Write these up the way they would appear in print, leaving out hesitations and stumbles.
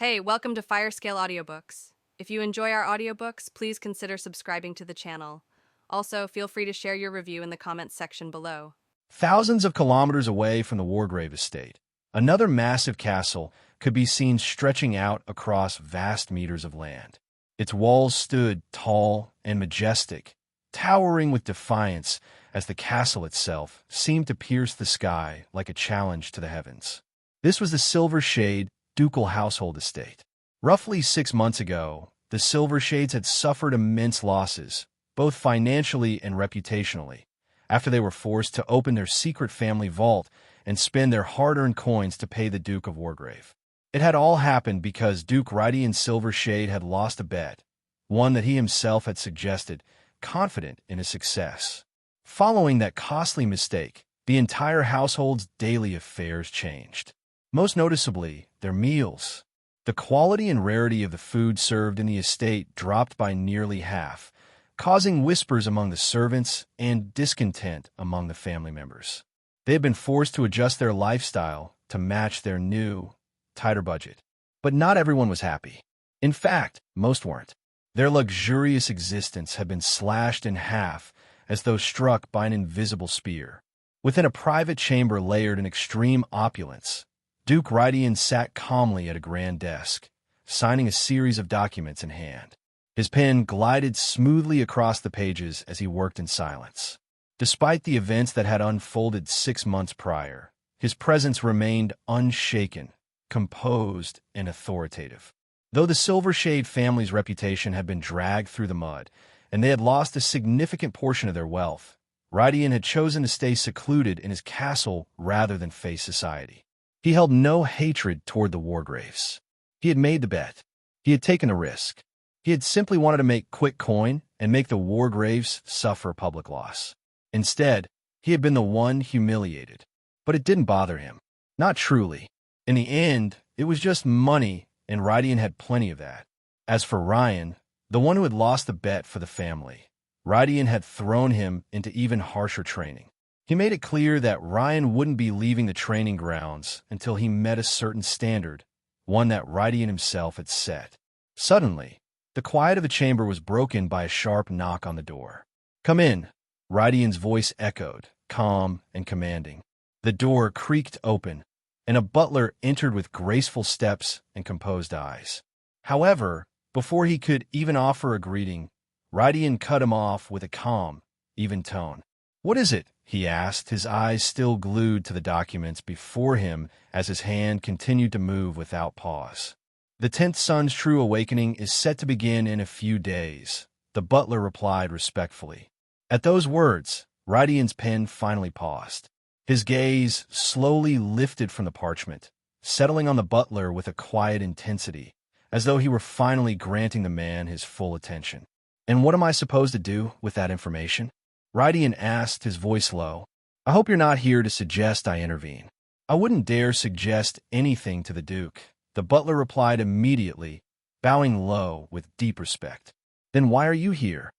Hey, welcome to Firescale Audiobooks. If you enjoy our audiobooks, please consider subscribing to the channel. Also, feel free to share your review in the comments section below. Thousands of kilometers away from the Wargrave estate, another massive castle could be seen stretching out across vast meters of land. Its walls stood tall and majestic, towering with defiance as the castle itself seemed to pierce the sky like a challenge to the heavens. This was the Silver Shade ducal household estate. Roughly 6 months ago, the Silver Shades had suffered immense losses, both financially and reputationally, after they were forced to open their secret family vault and spend their hard-earned coins to pay the Duke of Wargrave. It had all happened because Duke Rydian Silver Shade had lost a bet, one that he himself had suggested, confident in his success. Following that costly mistake, the entire household's daily affairs changed. Most noticeably, their meals. The quality and rarity of the food served in the estate dropped by nearly half, causing whispers among the servants and discontent among the family members. They had been forced to adjust their lifestyle to match their new, tighter budget. But not everyone was happy. In fact, most weren't. Their luxurious existence had been slashed in half as though struck by an invisible spear. Within a private chamber layered in extreme opulence, Duke Rydian sat calmly at a grand desk, signing a series of documents in hand. His pen glided smoothly across the pages as he worked in silence. Despite the events that had unfolded 6 months prior, his presence remained unshaken, composed, and authoritative. Though the Silver Shade family's reputation had been dragged through the mud, and they had lost a significant portion of their wealth, Rydian had chosen to stay secluded in his castle rather than face society. He held no hatred toward the Wargraves. He had made the bet. He had taken the risk. He had simply wanted to make quick coin and make the Wargraves suffer public loss. Instead, he had been the one humiliated. But it didn't bother him. Not truly. In the end, it was just money, and Rydian had plenty of that. As for Ryan, the one who had lost the bet for the family, Rydian had thrown him into even harsher training. He made it clear that Ryan wouldn't be leaving the training grounds until he met a certain standard, one that Rydian himself had set. Suddenly, the quiet of the chamber was broken by a sharp knock on the door. "Come in," Rydian's voice echoed, calm and commanding. The door creaked open, and a butler entered with graceful steps and composed eyes. However, before he could even offer a greeting, Rydian cut him off with a calm, even tone. "What is it?" he asked, his eyes still glued to the documents before him as his hand continued to move without pause. "The 10th Son's true awakening is set to begin in a few days," the butler replied respectfully. At those words, Rydian's pen finally paused. His gaze slowly lifted from the parchment, settling on the butler with a quiet intensity, as though he were finally granting the man his full attention. "And what am I supposed to do with that information?" Rydian asked, his voice low. "I hope you're not here to suggest I intervene." "I wouldn't dare suggest anything to the Duke," the butler replied immediately, bowing low with deep respect. "Then why are you here?"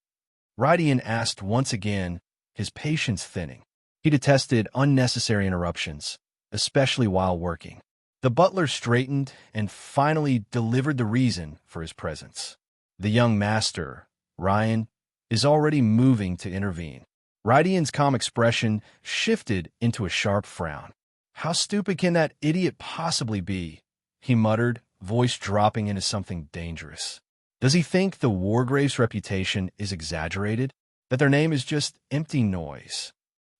Rydian asked once again, his patience thinning. He detested unnecessary interruptions, especially while working. The butler straightened and finally delivered the reason for his presence. "The young master, Ryan, is already moving to intervene." Rydian's calm expression shifted into a sharp frown. "How stupid can that idiot possibly be?" he muttered, voice dropping into something dangerous. "Does he think the Wargrave's reputation is exaggerated? That their name is just empty noise?"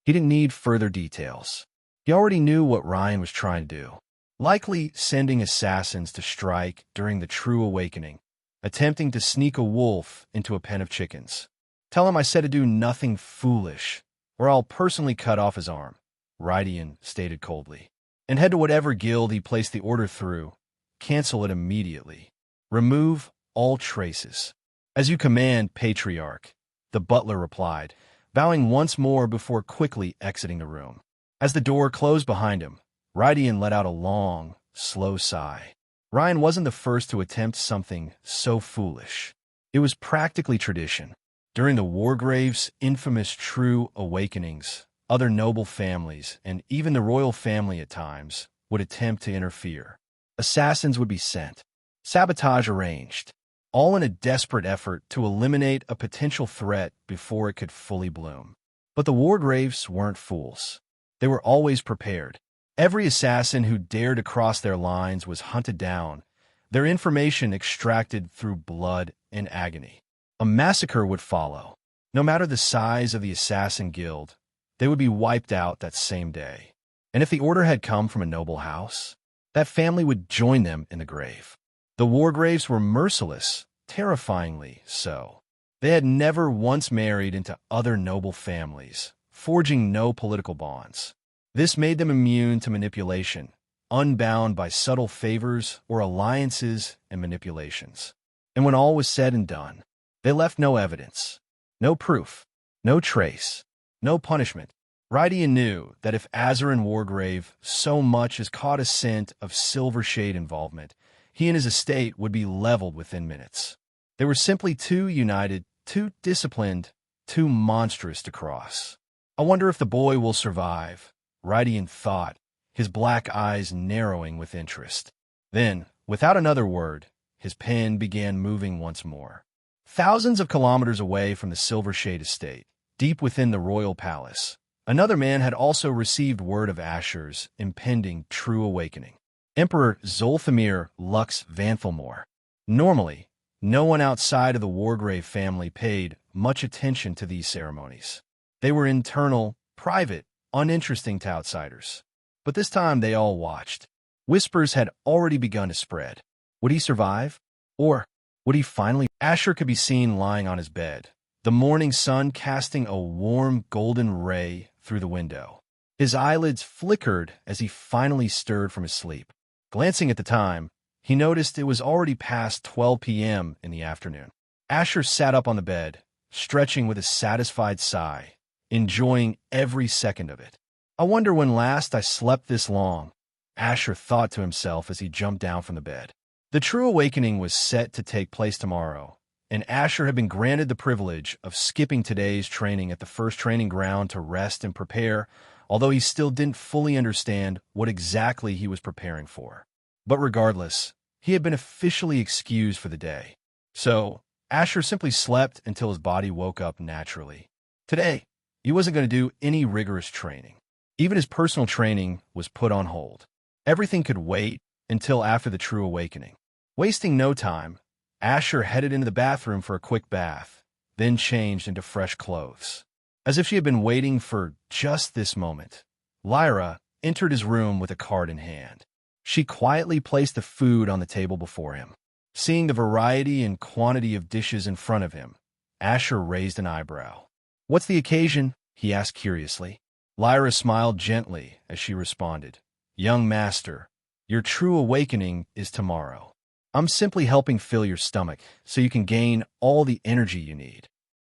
He didn't need further details. He already knew what Ryan was trying to do. Likely sending assassins to strike during the true awakening, attempting to sneak a wolf into a pen of chickens. "Tell him I said to do nothing foolish, or I'll personally cut off his arm," Rydian stated coldly. "And head to whatever guild he placed the order through. Cancel it immediately. Remove all traces." "As you command, Patriarch," the butler replied, bowing once more before quickly exiting the room. As the door closed behind him, Rydian let out a long, slow sigh. Ryan wasn't the first to attempt something so foolish. It was practically tradition. During the Wargrave's infamous true awakenings, other noble families, and even the royal family at times, would attempt to interfere. Assassins would be sent. sabotage arranged, all in a desperate effort to eliminate a potential threat before it could fully bloom. But the Wargraves weren't fools. They were always prepared. Every assassin who dared to cross their lines was hunted down, their information extracted through blood and agony. A massacre would follow. No matter the size of the assassin guild, they would be wiped out that same day. And if the order had come from a noble house, that family would join them in the grave. The Wargraves were merciless, terrifyingly so. They had never once married into other noble families, forging no political bonds. This made them immune to manipulation, unbound by subtle favors or alliances and manipulations. And when all was said and done, they left no evidence, no proof, no trace, no punishment. Rydian knew that if Azarin Wargrave so much as caught a scent of Silvershade involvement, he and his estate would be leveled within minutes. They were simply too united, too disciplined, too monstrous to cross. I wonder if the boy will survive, Rydian thought, his black eyes narrowing with interest. Then, without another word, his pen began moving once more. Thousands of kilometers away from the Silvershade estate, deep within the royal palace, another man had also received word of Asher's impending true awakening. Emperor Zolthamir Lux Vanthelmore. Normally, no one outside of the Wargrave family paid much attention to these ceremonies. They were internal, private, uninteresting to outsiders. But this time they all watched. Whispers had already begun to spread. Would he survive? Or would he finally? Asher could be seen lying on his bed, the morning sun casting a warm golden ray through the window. His eyelids flickered as he finally stirred from his sleep. Glancing at the time, he noticed it was already past 12 p.m. in the afternoon. Asher sat up on the bed, stretching with a satisfied sigh, enjoying every second of it. I wonder when last I slept this long, Asher thought to himself as he jumped down from the bed. The true awakening was set to take place tomorrow, and Asher had been granted the privilege of skipping today's training at the first training ground to rest and prepare, although he still didn't fully understand what exactly he was preparing for. But regardless, he had been officially excused for the day. So, Asher simply slept until his body woke up naturally. Today, he wasn't going to do any rigorous training. Even his personal training was put on hold. Everything could wait until after the true awakening. Wasting no time, Asher headed into the bathroom for a quick bath, then changed into fresh clothes. As if she had been waiting for just this moment, Lyra entered his room with a card in hand. She quietly placed the food on the table before him. Seeing the variety and quantity of dishes in front of him, Asher raised an eyebrow. "What's the occasion?" he asked curiously. Lyra smiled gently as she responded, "Young master, your true awakening is tomorrow. I'm simply helping fill your stomach so you can gain all the energy you need."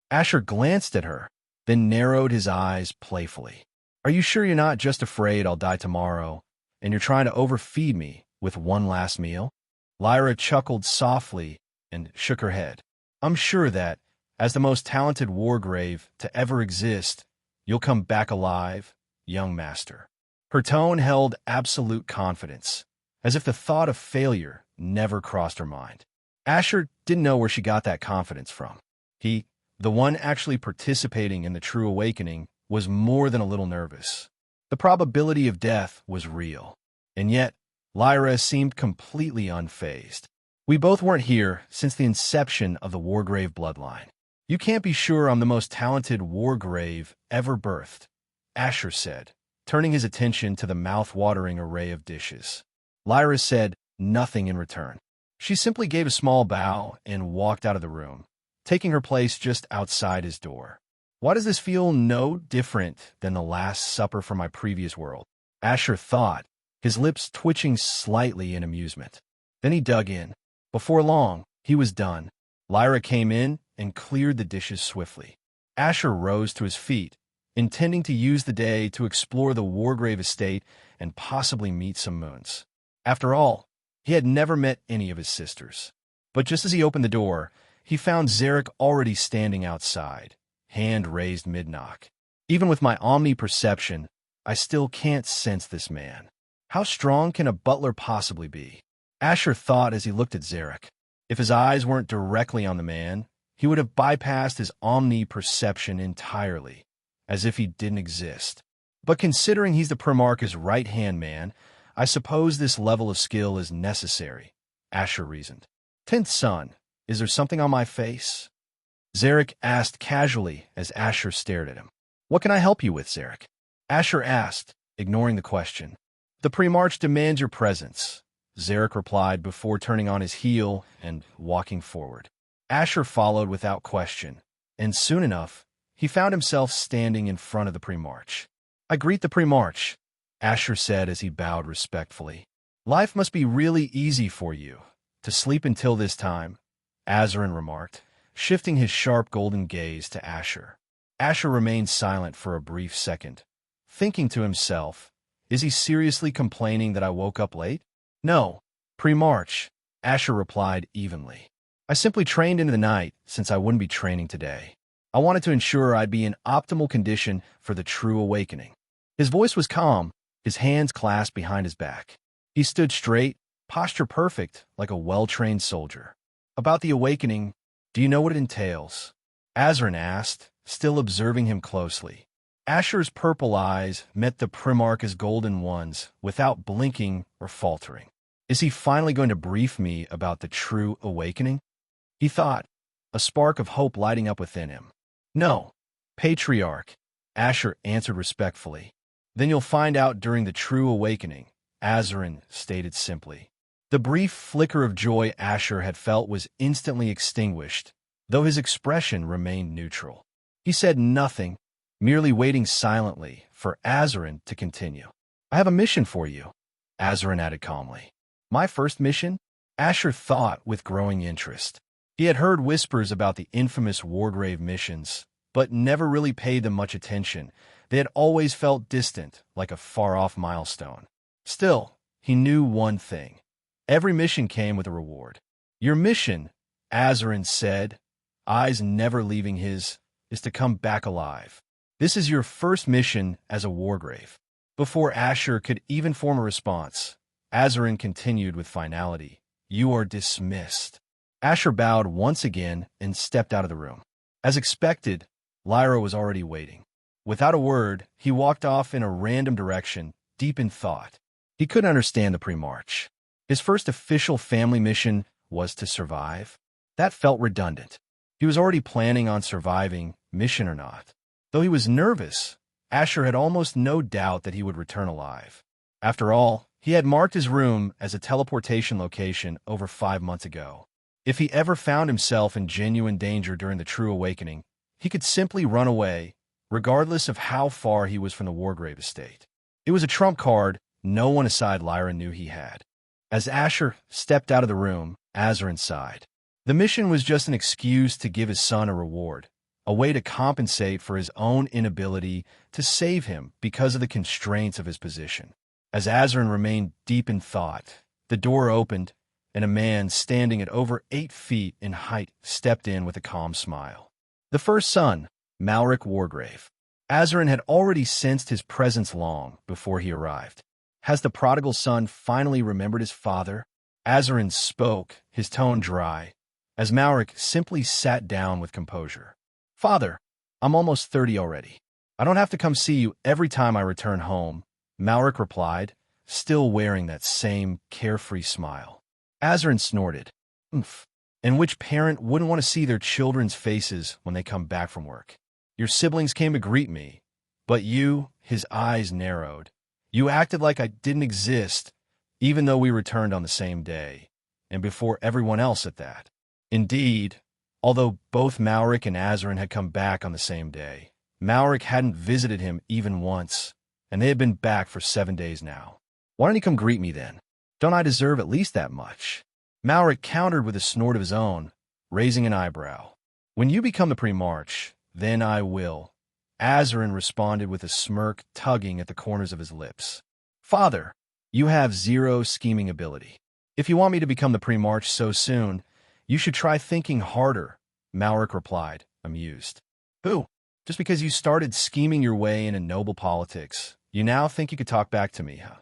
Asher glanced at her, then narrowed his eyes playfully. "Are you sure you're not just afraid I'll die tomorrow, and you're trying to overfeed me with one last meal?" Lyra chuckled softly and shook her head. "I'm sure that, as the most talented wargrave to ever exist, you'll come back alive, young master." Her tone held absolute confidence, as if the thought of failure never crossed her mind. Asher didn't know where she got that confidence from. He, the one actually participating in the true awakening, was more than a little nervous. The probability of death was real, and yet Lyra seemed completely unfazed. "We both weren't here since the inception of the Wargrave bloodline. You can't be sure I'm the most talented wargrave ever birthed," Asher said, turning his attention to the mouth-watering array of dishes. Lyra said nothing in return. She simply gave a small bow and walked out of the room, taking her place just outside his door. "Why does this feel no different than the Last Supper from my previous world?" Asher thought, his lips twitching slightly in amusement. Then he dug in. Before long, he was done. Lyra came in and cleared the dishes swiftly. Asher rose to his feet, intending to use the day to explore the Wargrave estate and possibly meet some moons. After all, he had never met any of his sisters. But just as he opened the door, he found Zarek already standing outside, hand raised mid-knock. "Even with my omni-perception, I still can't sense this man. How strong can a butler possibly be?" Asher thought as he looked at Zarek. If his eyes weren't directly on the man, he would have bypassed his omni-perception entirely, as if he didn't exist. But considering he's the Primarch's right-hand man, I suppose this level of skill is necessary, Asher reasoned. 10th son, is there something on my face? Zarek asked casually as Asher stared at him. What can I help you with, Zarek? Asher asked, ignoring the question. The Primarch demands your presence, Zarek replied before turning on his heel and walking forward. Asher followed without question, and soon enough, he found himself standing in front of the Primarch. I greet the Primarch, Asher said as he bowed respectfully. Life must be really easy for you. To sleep until this time, Azarin remarked, shifting his sharp golden gaze to Asher. Asher remained silent for a brief second, thinking to himself, is he seriously complaining that I woke up late? No, Primarch, Asher replied evenly. I simply trained into the night since I wouldn't be training today. I wanted to ensure I'd be in optimal condition for the true awakening. His voice was calm, his hands clasped behind his back. He stood straight, posture perfect, like a well-trained soldier. About the awakening, do you know what it entails? Azarin asked, still observing him closely. Asher's purple eyes met the Primarch's golden ones without blinking or faltering. Is he finally going to brief me about the true awakening? He thought, a spark of hope lighting up within him. No, Patriarch, Asher answered respectfully. Then you'll find out during the true awakening, Azarin stated simply. The brief flicker of joy Asher had felt was instantly extinguished, though his expression remained neutral. He said nothing, merely waiting silently for Azarin to continue. I have a mission for you, Azarin added calmly. My first mission? Asher thought with growing interest. He had heard whispers about the infamous Wargrave missions, but never really paid them much attention. They had always felt distant, like a far-off milestone. Still, he knew one thing. Every mission came with a reward. Your mission, Azarin said, eyes never leaving his, is to come back alive. This is your first mission as a Wargrave. Before Asher could even form a response, Azarin continued with finality. You are dismissed. Asher bowed once again and stepped out of the room. As expected, Lyra was already waiting. Without a word, he walked off in a random direction, deep in thought. He couldn't understand the Primarch. His first official family mission was to survive. That felt redundant. He was already planning on surviving, mission or not. Though he was nervous, Asher had almost no doubt that he would return alive. After all, he had marked his room as a teleportation location over 5 months ago. If he ever found himself in genuine danger during the true awakening, he could simply run away, regardless of how far he was from the Wargrave estate. It was a trump card no one aside Lyra knew he had. As Asher stepped out of the room, Azarin sighed. The mission was just an excuse to give his son a reward, a way to compensate for his own inability to save him because of the constraints of his position. As Azarin remained deep in thought, the door opened, and a man standing at over 8 feet in height stepped in with a calm smile. The first son, Malric Wargrave. Azarin had already sensed his presence long before he arrived. Has the prodigal son finally remembered his father? Azarin spoke, his tone dry, as Malric simply sat down with composure. Father, I'm almost 30 already. I don't have to come see you every time I return home, Malric replied, still wearing that same carefree smile. Azarin snorted. Oomph. And which parent wouldn't want to see their children's faces when they come back from work? Your siblings came to greet me, but you, his eyes narrowed. You acted like I didn't exist, even though we returned on the same day, and before everyone else at that. Indeed, although both Malric and Azarin had come back on the same day, Malric hadn't visited him even once, and they had been back for 7 days now. Why don't he come greet me then? Don't I deserve at least that much? Malric countered with a snort of his own, raising an eyebrow. When you become the Primarch, then I will. Azarin responded with a smirk tugging at the corners of his lips. Father, you have zero scheming ability. If you want me to become the Primarch so soon, you should try thinking harder, Malric replied, amused. Who? Just because you started scheming your way into noble politics, you now think you could talk back to me, huh?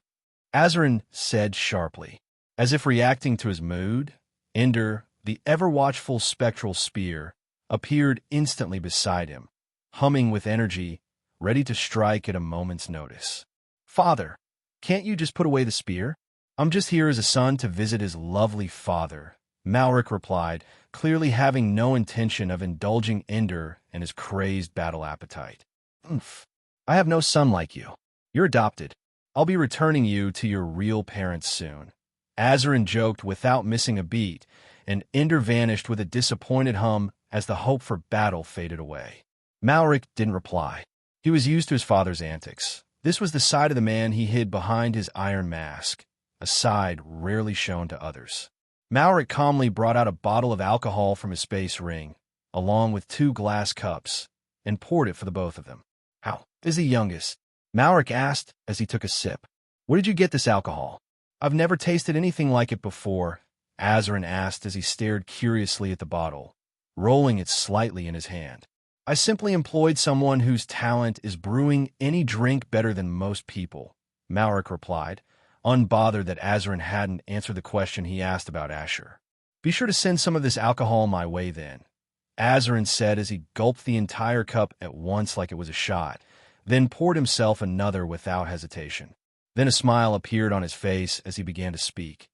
Azarin said sharply. As if reacting to his mood, Ender, the ever-watchful spectral spear, appeared instantly beside him, humming with energy, ready to strike at a moment's notice. "Father, can't you just put away the spear? I'm just here as a son to visit his lovely father," Malric replied, clearly having no intention of indulging Ender in his crazed battle appetite. "Oomph. I have no son like you. You're adopted. I'll be returning you to your real parents soon." Azarin joked without missing a beat, and Ender vanished with a disappointed hum as the hope for battle faded away. Malric didn't reply. He was used to his father's antics. This was the side of the man he hid behind his iron mask, a side rarely shown to others. Malric calmly brought out a bottle of alcohol from his space ring, along with 2 glass cups, and poured it for the both of them. "How is the youngest?" Malric asked as he took a sip. "Where did you get this alcohol?" "I've never tasted anything like it before," Azarin asked as he stared curiously at the bottle, rolling it slightly in his hand. "I simply employed someone whose talent is brewing any drink better than most people," Malric replied, unbothered that Azarin hadn't answered the question he asked about Asher. "Be sure to send some of this alcohol my way then," Azarin said as he gulped the entire cup at once like it was a shot, then poured himself another without hesitation. Then a smile appeared on his face as he began to speak.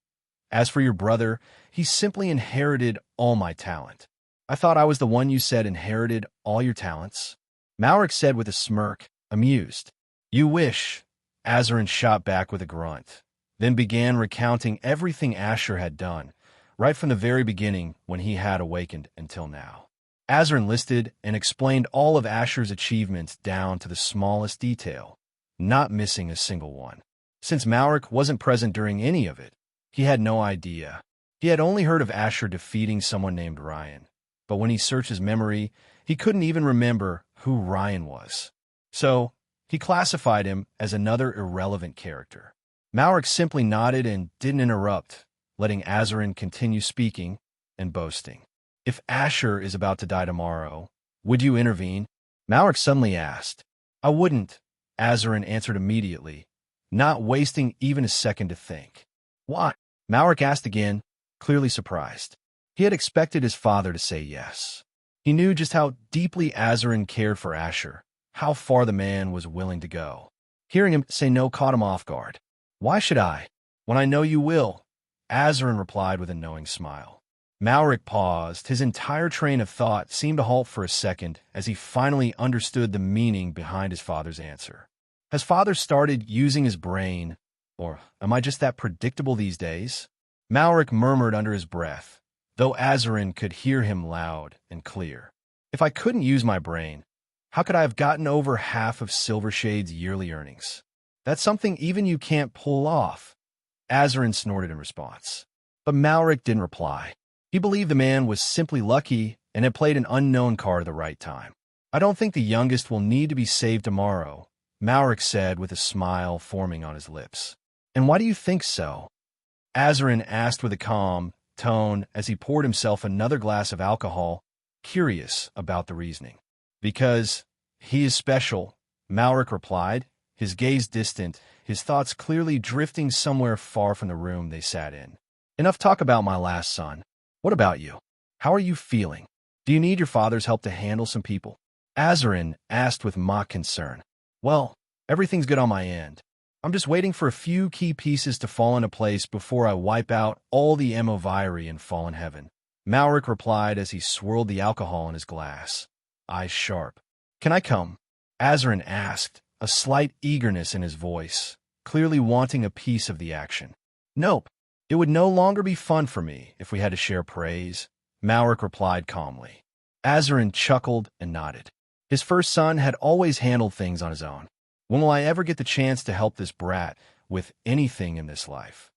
"As for your brother, he simply inherited all my talent." "I thought I was the one you said inherited all your talents," Malric said with a smirk, amused. "You wish," Azarin shot back with a grunt, then began recounting everything Asher had done, right from the very beginning when he had awakened until now. Azarin listed and explained all of Asher's achievements down to the smallest detail, not missing a single one. Since Malric wasn't present during any of it, he had no idea. He had only heard of Asher defeating someone named Ryan, but when he searched his memory, he couldn't even remember who Ryan was. So, he classified him as another irrelevant character. Malric simply nodded and didn't interrupt, letting Azarin continue speaking and boasting. "If Asher is about to die tomorrow, would you intervene?" Malric suddenly asked. "I wouldn't," Azarin answered immediately, not wasting even a second to think. "Why?" Malric asked again, clearly surprised. He had expected his father to say yes. He knew just how deeply Azarin cared for Asher, how far the man was willing to go. Hearing him say no caught him off guard. "Why should I, when I know you will?" Azarin replied with a knowing smile. Malric paused. His entire train of thought seemed to halt for a second as he finally understood the meaning behind his father's answer. Has father started using his brain, or am I just that predictable these days? Malric murmured under his breath, though Azarin could hear him loud and clear. "If I couldn't use my brain, how could I have gotten over half of Silvershade's yearly earnings? That's something even you can't pull off." Azarin snorted in response. But Malric didn't reply. He believed the man was simply lucky and had played an unknown card at the right time. "I don't think the youngest will need to be saved tomorrow," Malric said with a smile forming on his lips. "And why do you think so?" Azarin asked with a calm tone as he poured himself another glass of alcohol, curious about the reasoning. "Because he is special," Malric replied, his gaze distant, his thoughts clearly drifting somewhere far from the room they sat in. "Enough talk about my last son. What about you? How are you feeling? Do you need your father's help to handle some people?" Azarin asked with mock concern. "Well, everything's good on my end. I'm just waiting for a few key pieces to fall into place before I wipe out all the Emoviry in fallen heaven," Malric replied as he swirled the alcohol in his glass, eyes sharp. "Can I come?" Azarin asked, a slight eagerness in his voice, clearly wanting a piece of the action. "Nope. It would no longer be fun for me if we had to share praise," Malric replied calmly. Azarin chuckled and nodded. His first son had always handled things on his own. When will I ever get the chance to help this brat with anything in this life?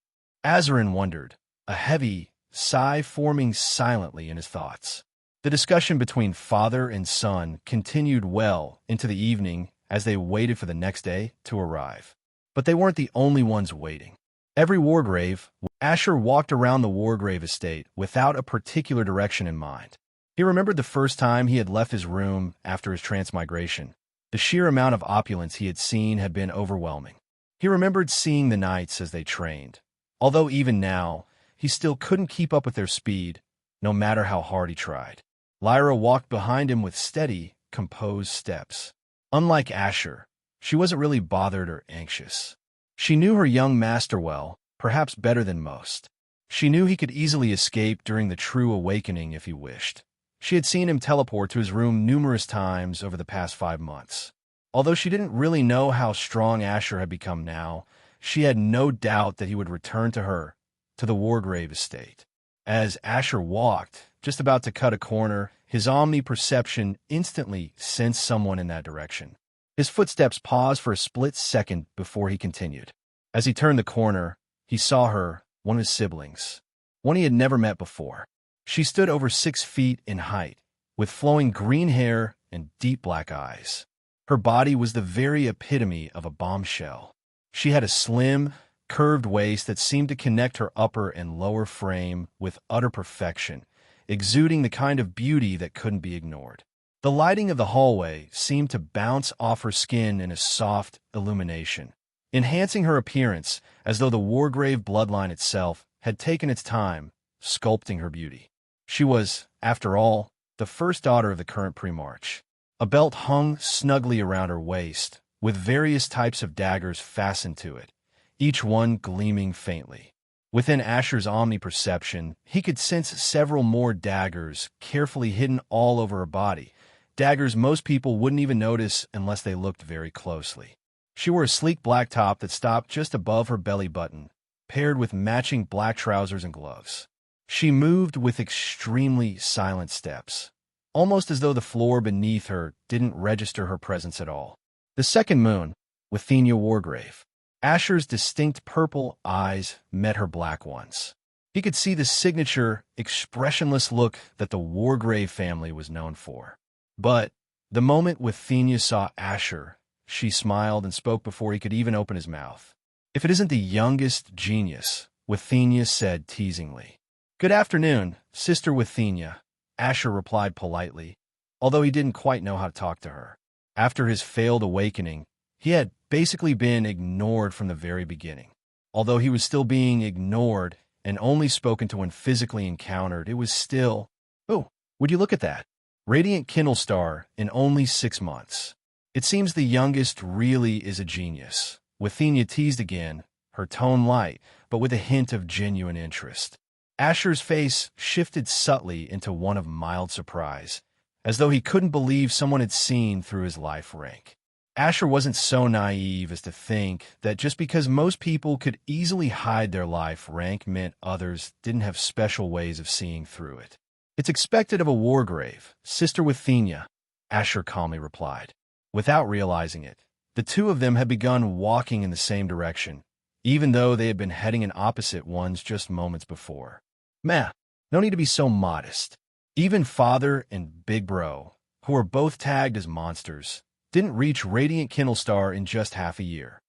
Azarin wondered, a heavy sigh forming silently in his thoughts. The discussion between father and son continued well into the evening as they waited for the next day to arrive. But they weren't the only ones waiting. Every Wargrave, Asher walked around the Wargrave estate without a particular direction in mind. He remembered the first time he had left his room after his transmigration. The sheer amount of opulence he had seen had been overwhelming. He remembered seeing the knights as they trained, although even now, he still couldn't keep up with their speed, no matter how hard he tried. Lyra walked behind him with steady, composed steps. Unlike Asher, she wasn't really bothered or anxious. She knew her young master well, perhaps better than most. She knew he could easily escape during the true awakening if he wished. She had seen him teleport to his room numerous times over the past 5 months. Although she didn't really know how strong Asher had become now, she had no doubt that he would return to her, to the Wargrave estate. As Asher walked, just about to cut a corner, his omni-perception instantly sensed someone in that direction. His footsteps paused for a split second before he continued. As he turned the corner, he saw her, one of his siblings, one he had never met before. She stood over 6 feet in height, with flowing green hair and deep black eyes. Her body was the very epitome of a bombshell. She had a slim, curved waist that seemed to connect her upper and lower frame with utter perfection, exuding the kind of beauty that couldn't be ignored. The lighting of the hallway seemed to bounce off her skin in a soft illumination, enhancing her appearance as though the Wargrave bloodline itself had taken its time, sculpting her beauty. She was, after all, the first daughter of the current Primarch. A belt hung snugly around her waist, with various types of daggers fastened to it, each one gleaming faintly. Within Asher's omni-perception, he could sense several more daggers carefully hidden all over her body, daggers most people wouldn't even notice unless they looked very closely. She wore a sleek black top that stopped just above her belly button, paired with matching black trousers and gloves. She moved with extremely silent steps, almost as though the floor beneath her didn't register her presence at all. The second moon, Withenia Wargrave. Asher's distinct purple eyes met her black ones. He could see the signature, expressionless look that the Wargrave family was known for. But the moment Withenia saw Asher, she smiled and spoke before he could even open his mouth. "If it isn't the youngest genius," Withenia said teasingly. "Good afternoon, Sister Withenia," Asher replied politely, although he didn't quite know how to talk to her. After his failed awakening, he had basically been ignored from the very beginning. Although he was still being ignored and only spoken to when physically encountered, it was still, "Oh, would you look at that? Radiant Kindle Star in only 6 months. It seems the youngest really is a genius." Withenia teased again, her tone light, but with a hint of genuine interest. Asher's face shifted subtly into one of mild surprise, as though he couldn't believe someone had seen through his life rank. Asher wasn't so naive as to think that just because most people could easily hide their life rank meant others didn't have special ways of seeing through it. "It's expected of a Wargrave, Sister Withenia," Asher calmly replied. Without realizing it, the two of them had begun walking in the same direction, even though they had been heading in opposite ones just moments before. "Meh, no need to be so modest." Even Father and Big Bro, who were both tagged as monsters, didn't reach Radiant Kindle Star in just half a year.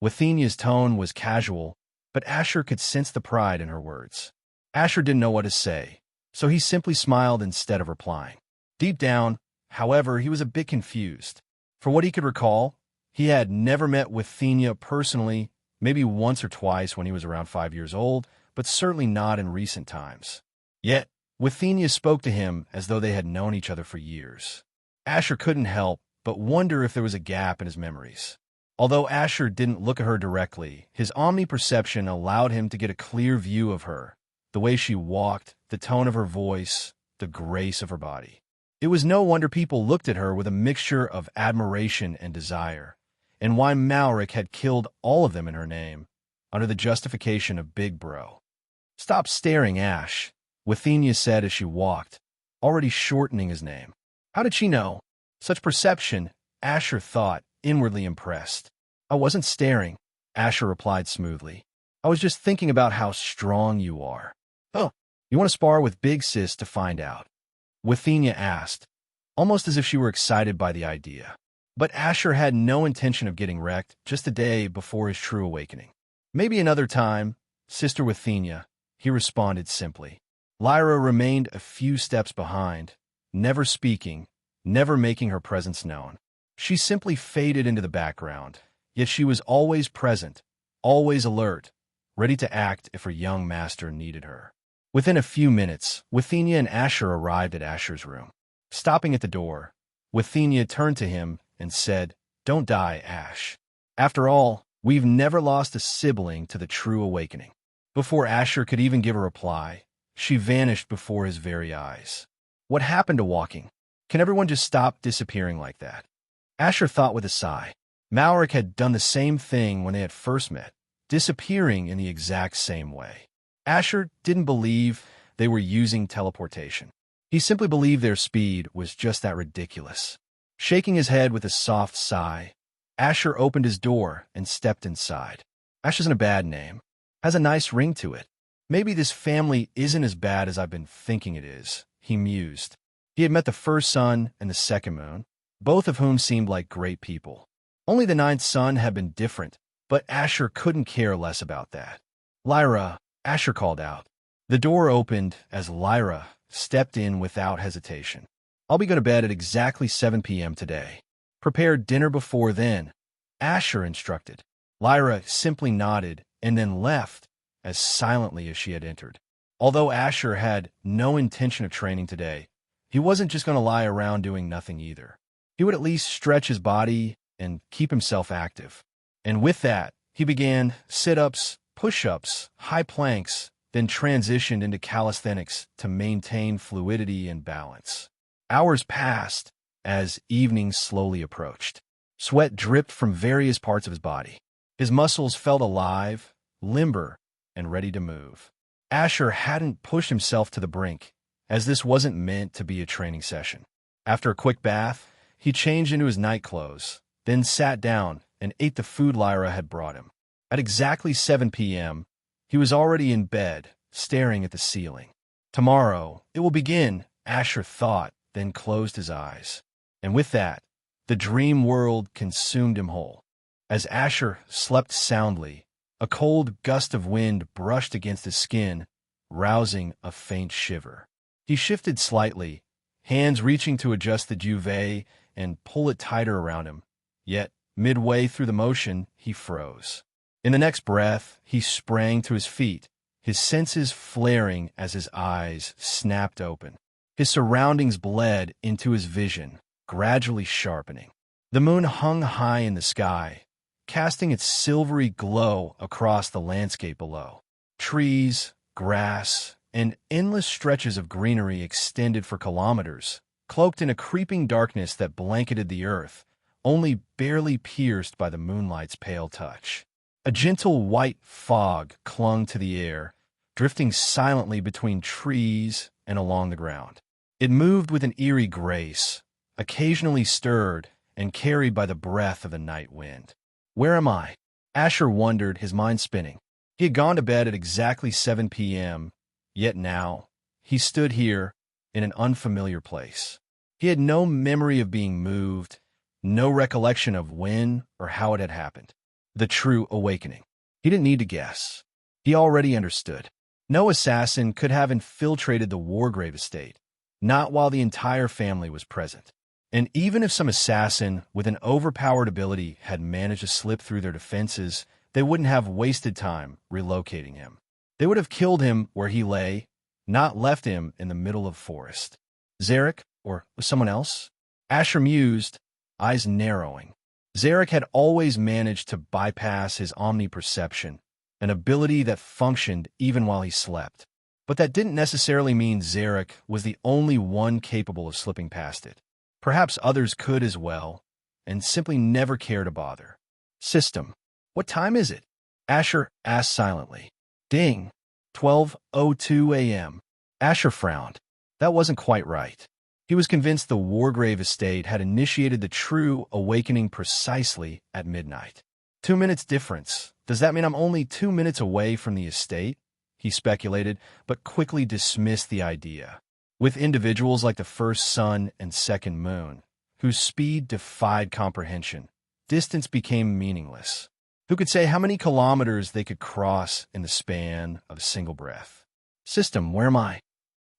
Withenia's tone was casual, but Asher could sense the pride in her words. Asher didn't know what to say, so he simply smiled instead of replying. Deep down, however, he was a bit confused. For what he could recall, he had never met Withenia personally, maybe once or twice when he was around 5 years old, but certainly not in recent times. Yet, Withenia spoke to him as though they had known each other for years. Asher couldn't help but wonder if there was a gap in his memories. Although Asher didn't look at her directly, his omni-perception allowed him to get a clear view of her, the way she walked, the tone of her voice, the grace of her body. It was no wonder people looked at her with a mixture of admiration and desire, and why Malric had killed all of them in her name, under the justification of Big Bro. "Stop staring, Ash," Withenia said as she walked, already shortening his name. How did she know? Such perception, Asher thought, inwardly impressed. "I wasn't staring," Asher replied smoothly. "I was just thinking about how strong you are." "Oh, you want to spar with Big Sis to find out?" Withenia asked, almost as if she were excited by the idea. But Asher had no intention of getting wrecked just a day before his true awakening. "Maybe another time, Sister Withenia," he responded simply. Lyra remained a few steps behind, never speaking, never making her presence known. She simply faded into the background, yet she was always present, always alert, ready to act if her young master needed her. Within a few minutes, Withenia and Asher arrived at Asher's room. Stopping at the door, Withenia turned to him and said, "Don't die, Ash. After all, we've never lost a sibling to the true awakening." Before Asher could even give a reply, she vanished before his very eyes. What happened to walking? Can everyone just stop disappearing like that? Asher thought with a sigh. Malric had done the same thing when they had first met, disappearing in the exact same way. Asher didn't believe they were using teleportation. He simply believed their speed was just that ridiculous. Shaking his head with a soft sigh, Asher opened his door and stepped inside. Ash isn't a bad name. Has a nice ring to it. Maybe this family isn't as bad as I've been thinking it is, he mused. He had met the first son and the second moon, both of whom seemed like great people. Only the ninth son had been different, but Asher couldn't care less about that. "Lyra," Asher called out. The door opened as Lyra stepped in without hesitation. "I'll be going to bed at exactly 7 p.m. today. Prepare dinner before then," Asher instructed. Lyra simply nodded and then left as silently as she had entered. Although Asher had no intention of training today, he wasn't just going to lie around doing nothing either. He would at least stretch his body and keep himself active. And with that, he began sit-ups, push-ups, high planks, then transitioned into calisthenics to maintain fluidity and balance. Hours passed as evening slowly approached. Sweat dripped from various parts of his body. His muscles felt alive, limber, and ready to move. Asher hadn't pushed himself to the brink, as this wasn't meant to be a training session. After a quick bath, he changed into his night clothes, then sat down and ate the food Lyra had brought him. At exactly 7 p.m., he was already in bed, staring at the ceiling. Tomorrow, it will begin, Asher thought, then closed his eyes. And with that, the dream world consumed him whole. As Asher slept soundly, a cold gust of wind brushed against his skin, rousing a faint shiver. He shifted slightly, hands reaching to adjust the duvet and pull it tighter around him. Yet, midway through the motion, he froze. In the next breath, he sprang to his feet, his senses flaring as his eyes snapped open. His surroundings bled into his vision, gradually sharpening. The moon hung high in the sky, casting its silvery glow across the landscape below. Trees, grass, and endless stretches of greenery extended for kilometers, cloaked in a creeping darkness that blanketed the earth, only barely pierced by the moonlight's pale touch. A gentle white fog clung to the air, drifting silently between trees and along the ground. It moved with an eerie grace, occasionally stirred and carried by the breath of the night wind. Where am I? Asher wondered, his mind spinning. He had gone to bed at exactly 7 p.m., yet now he stood here in an unfamiliar place. He had no memory of being moved, no recollection of when or how it had happened. The true awakening. He didn't need to guess. He already understood. No assassin could have infiltrated the Wargrave estate, not while the entire family was present. And even if some assassin with an overpowered ability had managed to slip through their defenses, they wouldn't have wasted time relocating him. They would have killed him where he lay, not left him in the middle of forest. Zarek, or someone else? Asher mused, eyes narrowing. Zarek had always managed to bypass his omniperception, an ability that functioned even while he slept. But that didn't necessarily mean Zarek was the only one capable of slipping past it. Perhaps others could as well, and simply never care to bother. System. What time is it? Asher asked silently. Ding. 12:02 a.m. Asher frowned. That wasn't quite right. He was convinced the Wargrave estate had initiated the true awakening precisely at midnight. 2 minutes difference. Does that mean I'm only 2 minutes away from the estate? He speculated, but quickly dismissed the idea. With individuals like the first sun and second moon, whose speed defied comprehension, distance became meaningless. Who could say how many kilometers they could cross in the span of a single breath? System, where am I?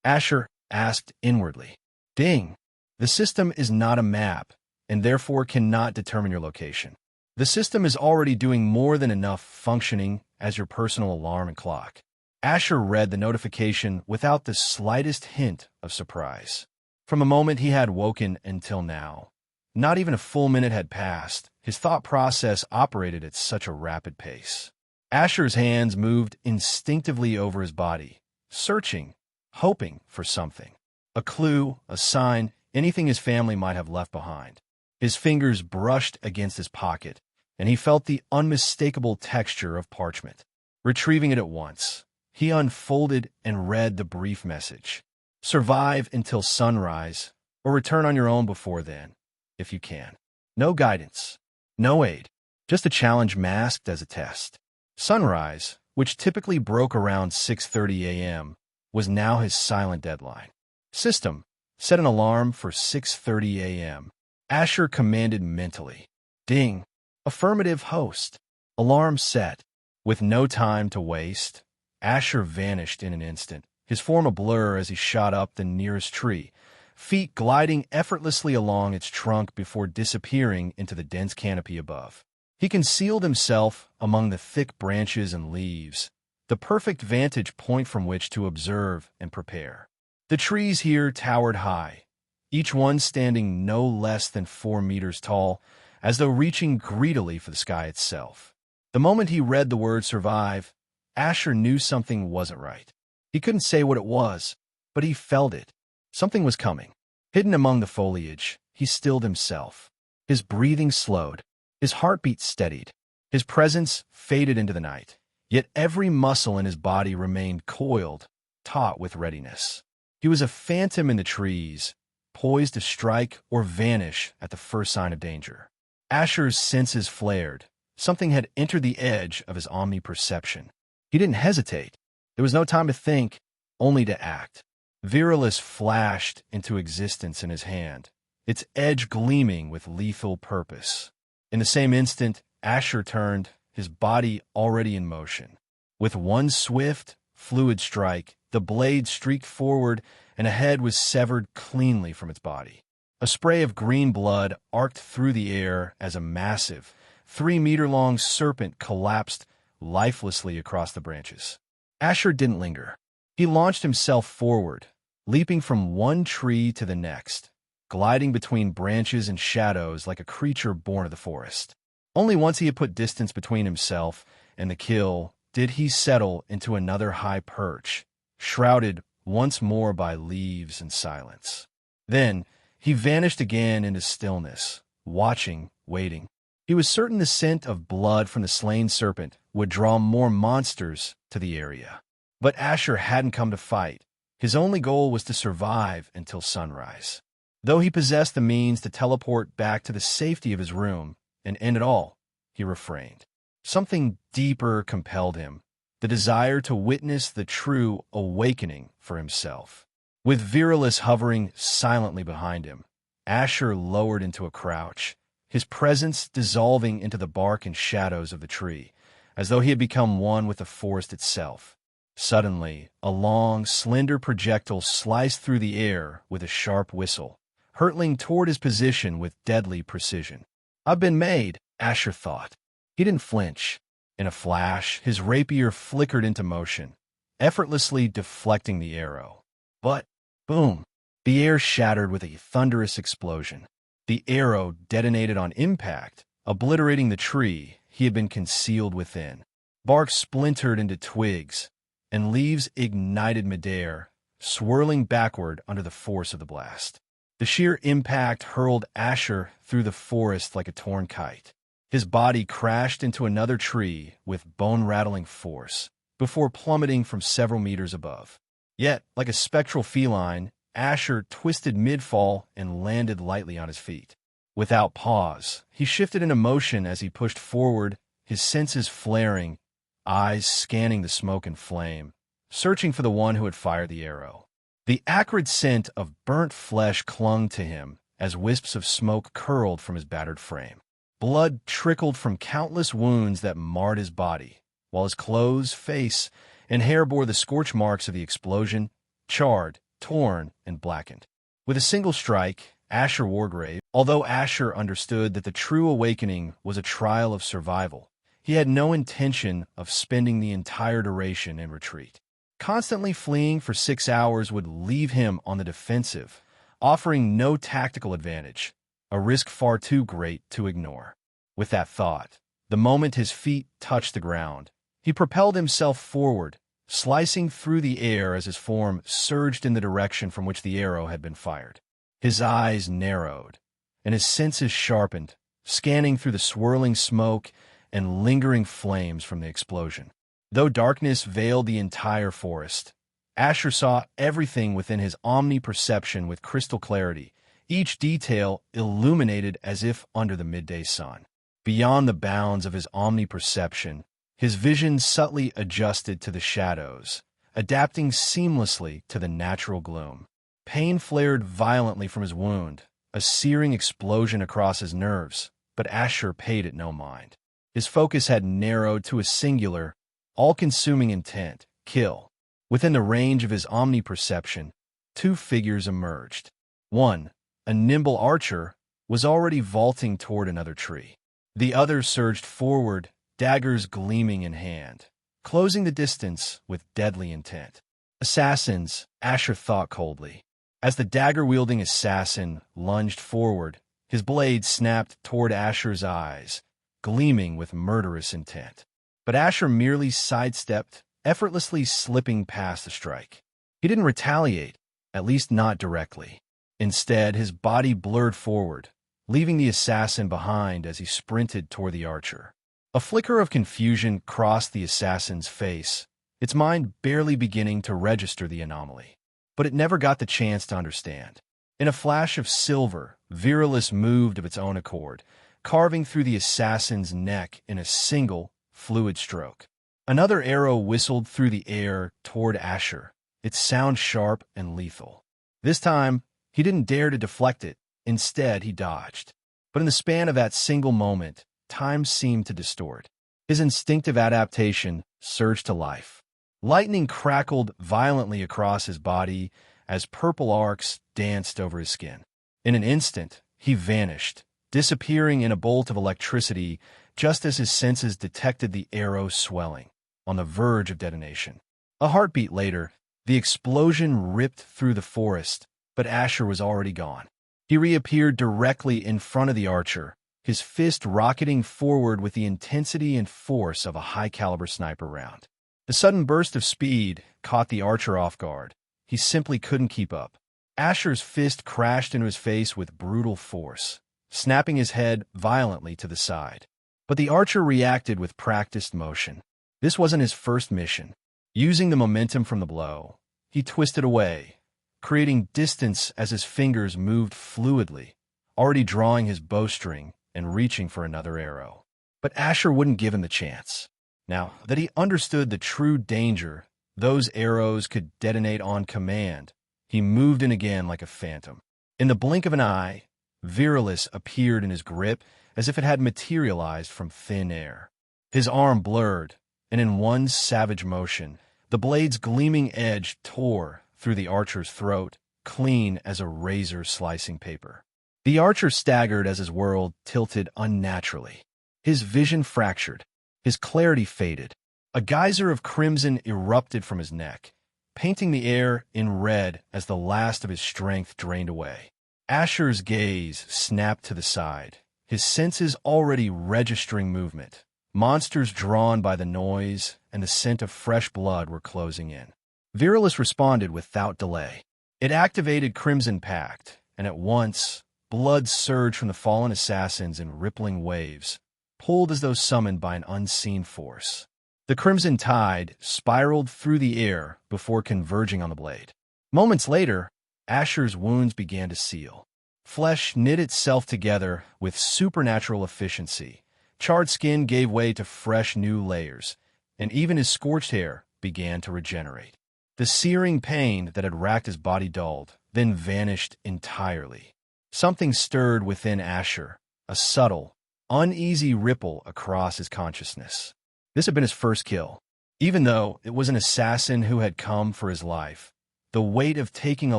Asher asked inwardly. Ding. The system is not a map, and therefore cannot determine your location. The system is already doing more than enough functioning as your personal alarm and clock. Asher read the notification without the slightest hint of surprise. From the moment he had woken until now, not even a full minute had passed. His thought process operated at such a rapid pace. Asher's hands moved instinctively over his body, searching, hoping for something. A clue, a sign, anything his family might have left behind. His fingers brushed against his pocket, and he felt the unmistakable texture of parchment. Retrieving it at once, he unfolded and read the brief message. Survive until sunrise, or return on your own before then, if you can. No guidance, no aid, just a challenge masked as a test. Sunrise, which typically broke around 6:30 a.m., was now his silent deadline. System, set an alarm for 6:30 a.m. Asher commanded mentally. Ding. Affirmative host. Alarm set. With no time to waste, Asher vanished in an instant, his form a blur as he shot up the nearest tree, feet gliding effortlessly along its trunk before disappearing into the dense canopy above. He concealed himself among the thick branches and leaves, the perfect vantage point from which to observe and prepare. The trees here towered high, each one standing no less than 4 meters tall, as though reaching greedily for the sky itself. The moment he read the word survive, Asher knew something wasn't right. He couldn't say what it was, but he felt it. Something was coming. Hidden among the foliage, he stilled himself. His breathing slowed. His heartbeat steadied. His presence faded into the night. Yet every muscle in his body remained coiled, taut with readiness. He was a phantom in the trees, poised to strike or vanish at the first sign of danger. Asher's senses flared. Something had entered the edge of his omniperception. He didn't hesitate. There was no time to think, only to act. Virilis flashed into existence in his hand, its edge gleaming with lethal purpose. In the same instant, Asher turned, his body already in motion. With one swift, fluid strike, the blade streaked forward, and a head was severed cleanly from its body. A spray of green blood arced through the air as a massive, 3-meter-long serpent collapsed lifelessly across the branches. Asher didn't linger. He launched himself forward, leaping from one tree to the next, gliding between branches and shadows like a creature born of the forest. Only once he had put distance between himself and the kill did he settle into another high perch, shrouded once more by leaves and silence. Then he vanished again into stillness, watching, waiting. He was certain the scent of blood from the slain serpent would draw more monsters to the area. But Asher hadn't come to fight. His only goal was to survive until sunrise. Though he possessed the means to teleport back to the safety of his room and end it all, he refrained. Something deeper compelled him, the desire to witness the true awakening for himself. With Virilis hovering silently behind him, Asher lowered into a crouch, his presence dissolving into the bark and shadows of the tree, as though he had become one with the forest itself. Suddenly, a long, slender projectile sliced through the air with a sharp whistle, hurtling toward his position with deadly precision. "I've been made," Asher thought. He didn't flinch. In a flash, his rapier flickered into motion, effortlessly deflecting the arrow. But, boom, the air shattered with a thunderous explosion. The arrow detonated on impact, obliterating the tree he had been concealed within. Bark splintered into twigs, and leaves ignited midair, swirling backward under the force of the blast. The sheer impact hurled Asher through the forest like a torn kite. His body crashed into another tree with bone-rattling force, before plummeting from several meters above. Yet, like a spectral feline, Asher twisted mid-fall and landed lightly on his feet. Without pause, he shifted into motion as he pushed forward, his senses flaring, eyes scanning the smoke and flame, searching for the one who had fired the arrow. The acrid scent of burnt flesh clung to him as wisps of smoke curled from his battered frame. Blood trickled from countless wounds that marred his body, while his clothes, face, and hair bore the scorch marks of the explosion, charred, torn, and blackened. With a single strike, Asher Wargrave. Although Asher understood that the true awakening was a trial of survival, he had no intention of spending the entire duration in retreat. Constantly fleeing for 6 hours would leave him on the defensive, offering no tactical advantage, a risk far too great to ignore. With that thought, the moment his feet touched the ground, he propelled himself forward, slicing through the air as his form surged in the direction from which the arrow had been fired. His eyes narrowed, and his senses sharpened, scanning through the swirling smoke and lingering flames from the explosion. Though darkness veiled the entire forest, Asher saw everything within his omni-perception with crystal clarity, each detail illuminated as if under the midday sun. Beyond the bounds of his omni-perception, his vision subtly adjusted to the shadows, adapting seamlessly to the natural gloom. Pain flared violently from his wound, a searing explosion across his nerves, but Asher paid it no mind. His focus had narrowed to a singular, all-consuming intent: kill. Within the range of his omni-perception, 2 figures emerged. One, a nimble archer, was already vaulting toward another tree. The other surged forward, daggers gleaming in hand, closing the distance with deadly intent. Assassins, Asher thought coldly. As the dagger-wielding assassin lunged forward, his blade snapped toward Asher's eyes, gleaming with murderous intent. But Asher merely sidestepped, effortlessly slipping past the strike. He didn't retaliate, at least not directly. Instead, his body blurred forward, leaving the assassin behind as he sprinted toward the archer. A flicker of confusion crossed the assassin's face, its mind barely beginning to register the anomaly. But it never got the chance to understand. In a flash of silver, Virilis moved of its own accord, carving through the assassin's neck in a single, fluid stroke. Another arrow whistled through the air toward Asher, its sound sharp and lethal. This time, he didn't dare to deflect it. Instead, he dodged. But in the span of that single moment, time seemed to distort. His instinctive adaptation surged to life. Lightning crackled violently across his body as purple arcs danced over his skin. In an instant, he vanished, disappearing in a bolt of electricity just as his senses detected the arrow swelling, on the verge of detonation. A heartbeat later, the explosion ripped through the forest, but Asher was already gone. He reappeared directly in front of the archer, his fist rocketing forward with the intensity and force of a high-caliber sniper round. The sudden burst of speed caught the archer off guard. He simply couldn't keep up. Asher's fist crashed into his face with brutal force, snapping his head violently to the side. But the archer reacted with practiced motion. This wasn't his first mission. Using the momentum from the blow, he twisted away, creating distance as his fingers moved fluidly, already drawing his bowstring and reaching for another arrow. But Asher wouldn't give him the chance. Now that he understood the true danger, those arrows could detonate on command, he moved in again like a phantom. In the blink of an eye, Virilis appeared in his grip as if it had materialized from thin air. His arm blurred, and in one savage motion, the blade's gleaming edge tore through the archer's throat, clean as a razor slicing paper. The archer staggered as his world tilted unnaturally. His vision fractured. His clarity faded. A geyser of crimson erupted from his neck, painting the air in red as the last of his strength drained away. Asher's gaze snapped to the side, his senses already registering movement. Monsters drawn by the noise and the scent of fresh blood were closing in. Virilis responded without delay. It activated Crimson Pact, and at once, blood surged from the fallen assassins in rippling waves, pulled as though summoned by an unseen force. The crimson tide spiraled through the air before converging on the blade. Moments later, Asher's wounds began to seal. Flesh knit itself together with supernatural efficiency. Charred skin gave way to fresh new layers, and even his scorched hair began to regenerate. The searing pain that had racked his body dulled, then vanished entirely. Something stirred within Asher, a subtle, uneasy ripple across his consciousness. This had been his first kill. Even though it was an assassin who had come for his life, the weight of taking a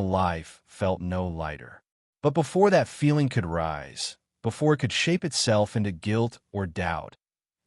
life felt no lighter. But before that feeling could rise, before it could shape itself into guilt or doubt,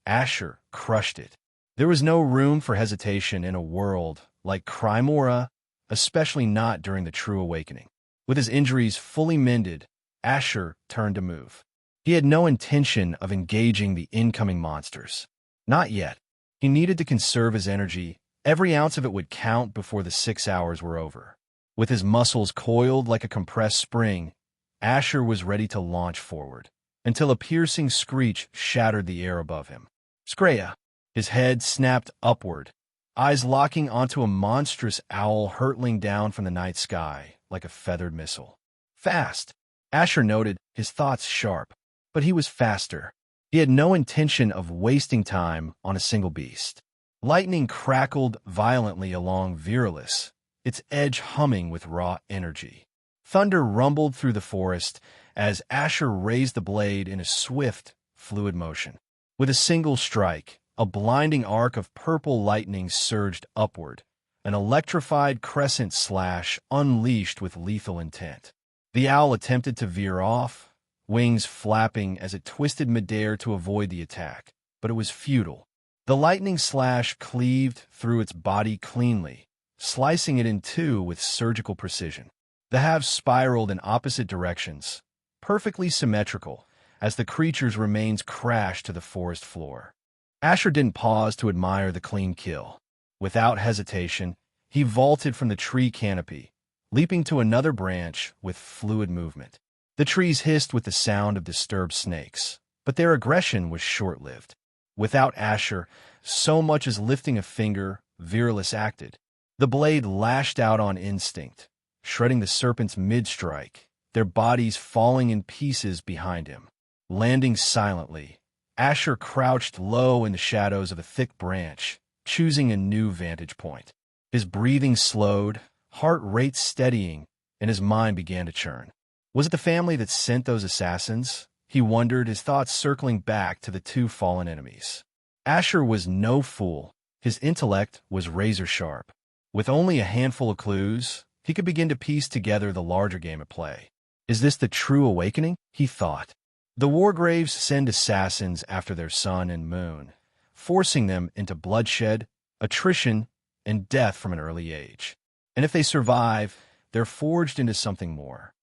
Asher crushed it. There was no room for hesitation in a world like Crimora, especially not during the true awakening. With his injuries fully mended, Asher turned to move. He had no intention of engaging the incoming monsters. Not yet. He needed to conserve his energy. Every ounce of it would count before the 6 hours were over. With his muscles coiled like a compressed spring, Asher was ready to launch forward, until a piercing screech shattered the air above him. Skreya! His head snapped upward, eyes locking onto a monstrous owl hurtling down from the night sky like a feathered missile. Fast! Asher noted, his thoughts sharp. But he was faster. He had no intention of wasting time on a single beast. Lightning crackled violently along Virilis, its edge humming with raw energy. Thunder rumbled through the forest as Asher raised the blade in a swift, fluid motion. With a single strike, a blinding arc of purple lightning surged upward, an electrified crescent slash unleashed with lethal intent. The owl attempted to veer off, wings flapping as it twisted midair to avoid the attack, but it was futile. The lightning slash cleaved through its body cleanly, slicing it in two with surgical precision. The halves spiraled in opposite directions, perfectly symmetrical, as the creature's remains crashed to the forest floor. Asher didn't pause to admire the clean kill. Without hesitation, he vaulted from the tree canopy, leaping to another branch with fluid movement. The trees hissed with the sound of disturbed snakes, but their aggression was short-lived. Without Asher, so much as lifting a finger, Virilis acted. The blade lashed out on instinct, shredding the serpent's mid-strike, their bodies falling in pieces behind him. Landing silently, Asher crouched low in the shadows of a thick branch, choosing a new vantage point. His breathing slowed, heart rate steadying, and his mind began to churn. Was it the family that sent those assassins? He wondered, his thoughts circling back to the two fallen enemies. Asher was no fool. His intellect was razor-sharp. With only a handful of clues, he could begin to piece together the larger game at play. Is this the true awakening? He thought. The Wargraves send assassins after their sun and moon, forcing them into bloodshed, attrition, and death from an early age. And if they survive, they're forged into something more.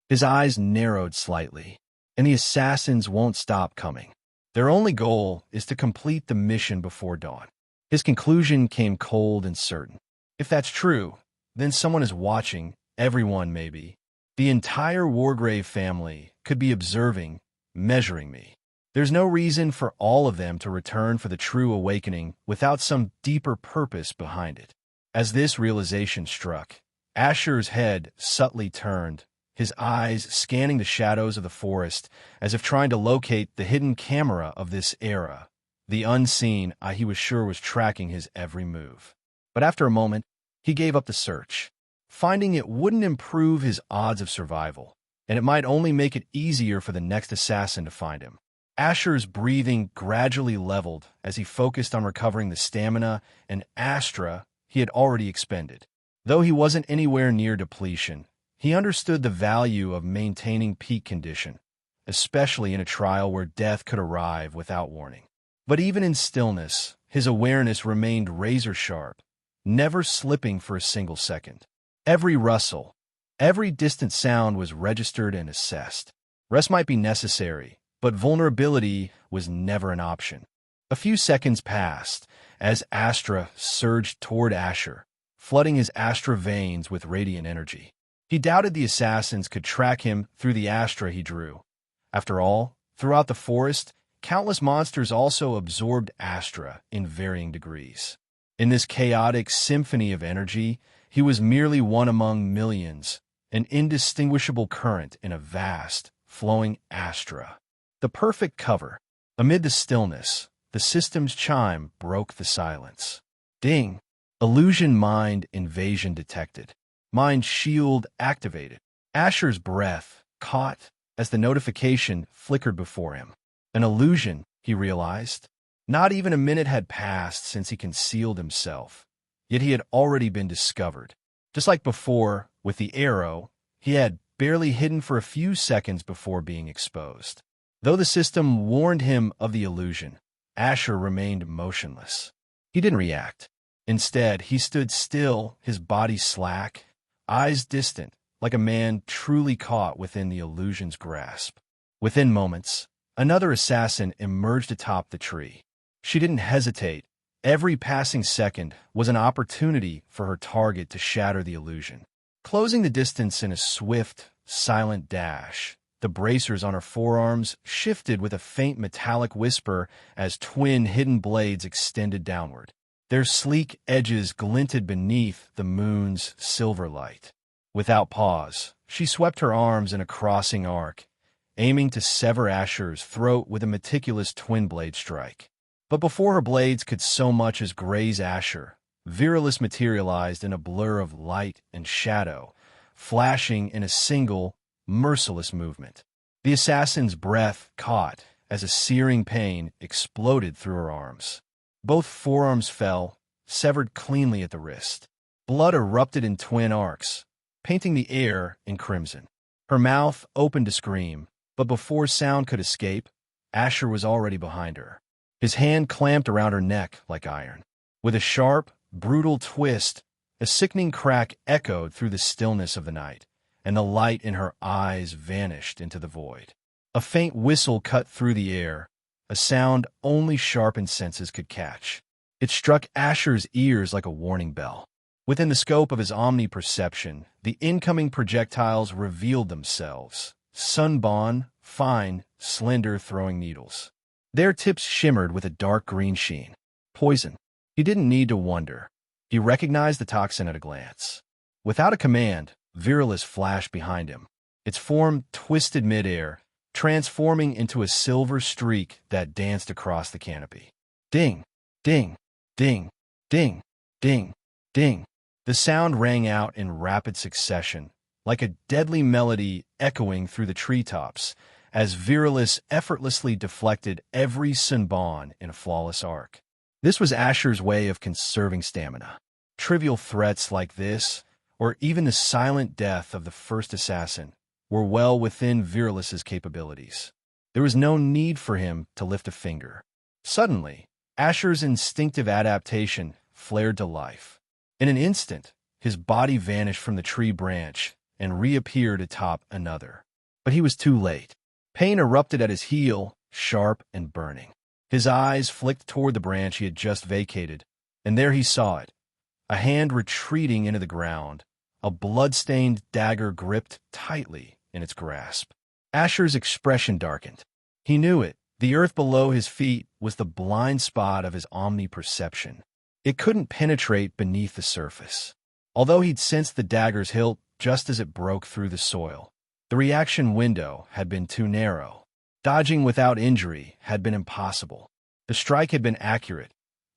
His eyes narrowed slightly, and the assassins won't stop coming. Their only goal is to complete the mission before dawn. His conclusion came cold and certain. If that's true, then someone is watching, everyone maybe. The entire Wargrave family could be observing, measuring me. There's no reason for all of them to return for the true awakening without some deeper purpose behind it. As this realization struck, Asher's head subtly turned, his eyes scanning the shadows of the forest as if trying to locate the hidden camera of this era. The unseen he was sure was tracking his every move. But after a moment, he gave up the search, finding it wouldn't improve his odds of survival, and it might only make it easier for the next assassin to find him. Asher's breathing gradually leveled as he focused on recovering the stamina and astra he had already expended. Though he wasn't anywhere near depletion, he understood the value of maintaining peak condition, especially in a trial where death could arrive without warning. But even in stillness, his awareness remained razor-sharp, never slipping for a single second. Every rustle, every distant sound was registered and assessed. Rest might be necessary, but vulnerability was never an option. A few seconds passed as Astra surged toward Asher, flooding his Astra veins with radiant energy. He doubted the assassins could track him through the Astra he drew. After all, throughout the forest, countless monsters also absorbed Astra in varying degrees. In this chaotic symphony of energy, he was merely one among millions, an indistinguishable current in a vast, flowing Astra. The perfect cover. Amid the stillness, the system's chime broke the silence. Ding! Illusion mind invasion detected. Mind shield activated. Asher's breath caught as the notification flickered before him. An illusion, he realized. Not even a minute had passed since he concealed himself, yet he had already been discovered. Just like before, with the arrow, he had barely hidden for a few seconds before being exposed. Though the system warned him of the illusion, Asher remained motionless. He didn't react. Instead, he stood still, his body slack, eyes distant, like a man truly caught within the illusion's grasp. Within moments, another assassin emerged atop the tree. She didn't hesitate. Every passing second was an opportunity for her target to shatter the illusion. Closing the distance in a swift, silent dash, the bracers on her forearms shifted with a faint metallic whisper as twin hidden blades extended downward. Their sleek edges glinted beneath the moon's silver light. Without pause, she swept her arms in a crossing arc, aiming to sever Asher's throat with a meticulous twin-blade strike. But before her blades could so much as graze Asher, Virilis materialized in a blur of light and shadow, flashing in a single, merciless movement. The assassin's breath caught as a searing pain exploded through her arms. Both forearms fell, severed cleanly at the wrist. Blood erupted in twin arcs, painting the air in crimson. Her mouth opened to scream, but before sound could escape, Asher was already behind her. His hand clamped around her neck like iron. With a sharp, brutal twist, a sickening crack echoed through the stillness of the night, and the light in her eyes vanished into the void. A faint whistle cut through the air, a sound only sharpened senses could catch. It struck Asher's ears like a warning bell. Within the scope of his omni-perception, the incoming projectiles revealed themselves, sunborn, fine, slender throwing needles. Their tips shimmered with a dark green sheen. Poison. He didn't need to wonder. He recognized the toxin at a glance. Without a command, Virilis flashed behind him. Its form twisted midair, transforming into a silver streak that danced across the canopy. Ding, ding, ding, ding, ding, ding. The sound rang out in rapid succession, like a deadly melody echoing through the treetops, as Virilis effortlessly deflected every sunborn in a flawless arc. This was Asher's way of conserving stamina. Trivial threats like this, or even the silent death of the first assassin, were well within Virilis's capabilities. There was no need for him to lift a finger. Suddenly, Asher's instinctive adaptation flared to life. In an instant, his body vanished from the tree branch and reappeared atop another. But he was too late. Pain erupted at his heel, sharp and burning. His eyes flicked toward the branch he had just vacated, and there he saw it, a hand retreating into the ground, a blood-stained dagger gripped tightly in its grasp. Asher's expression darkened. He knew it. The earth below his feet was the blind spot of his omni-perception. It couldn't penetrate beneath the surface. Although he'd sensed the dagger's hilt just as it broke through the soil, the reaction window had been too narrow. Dodging without injury had been impossible. The strike had been accurate,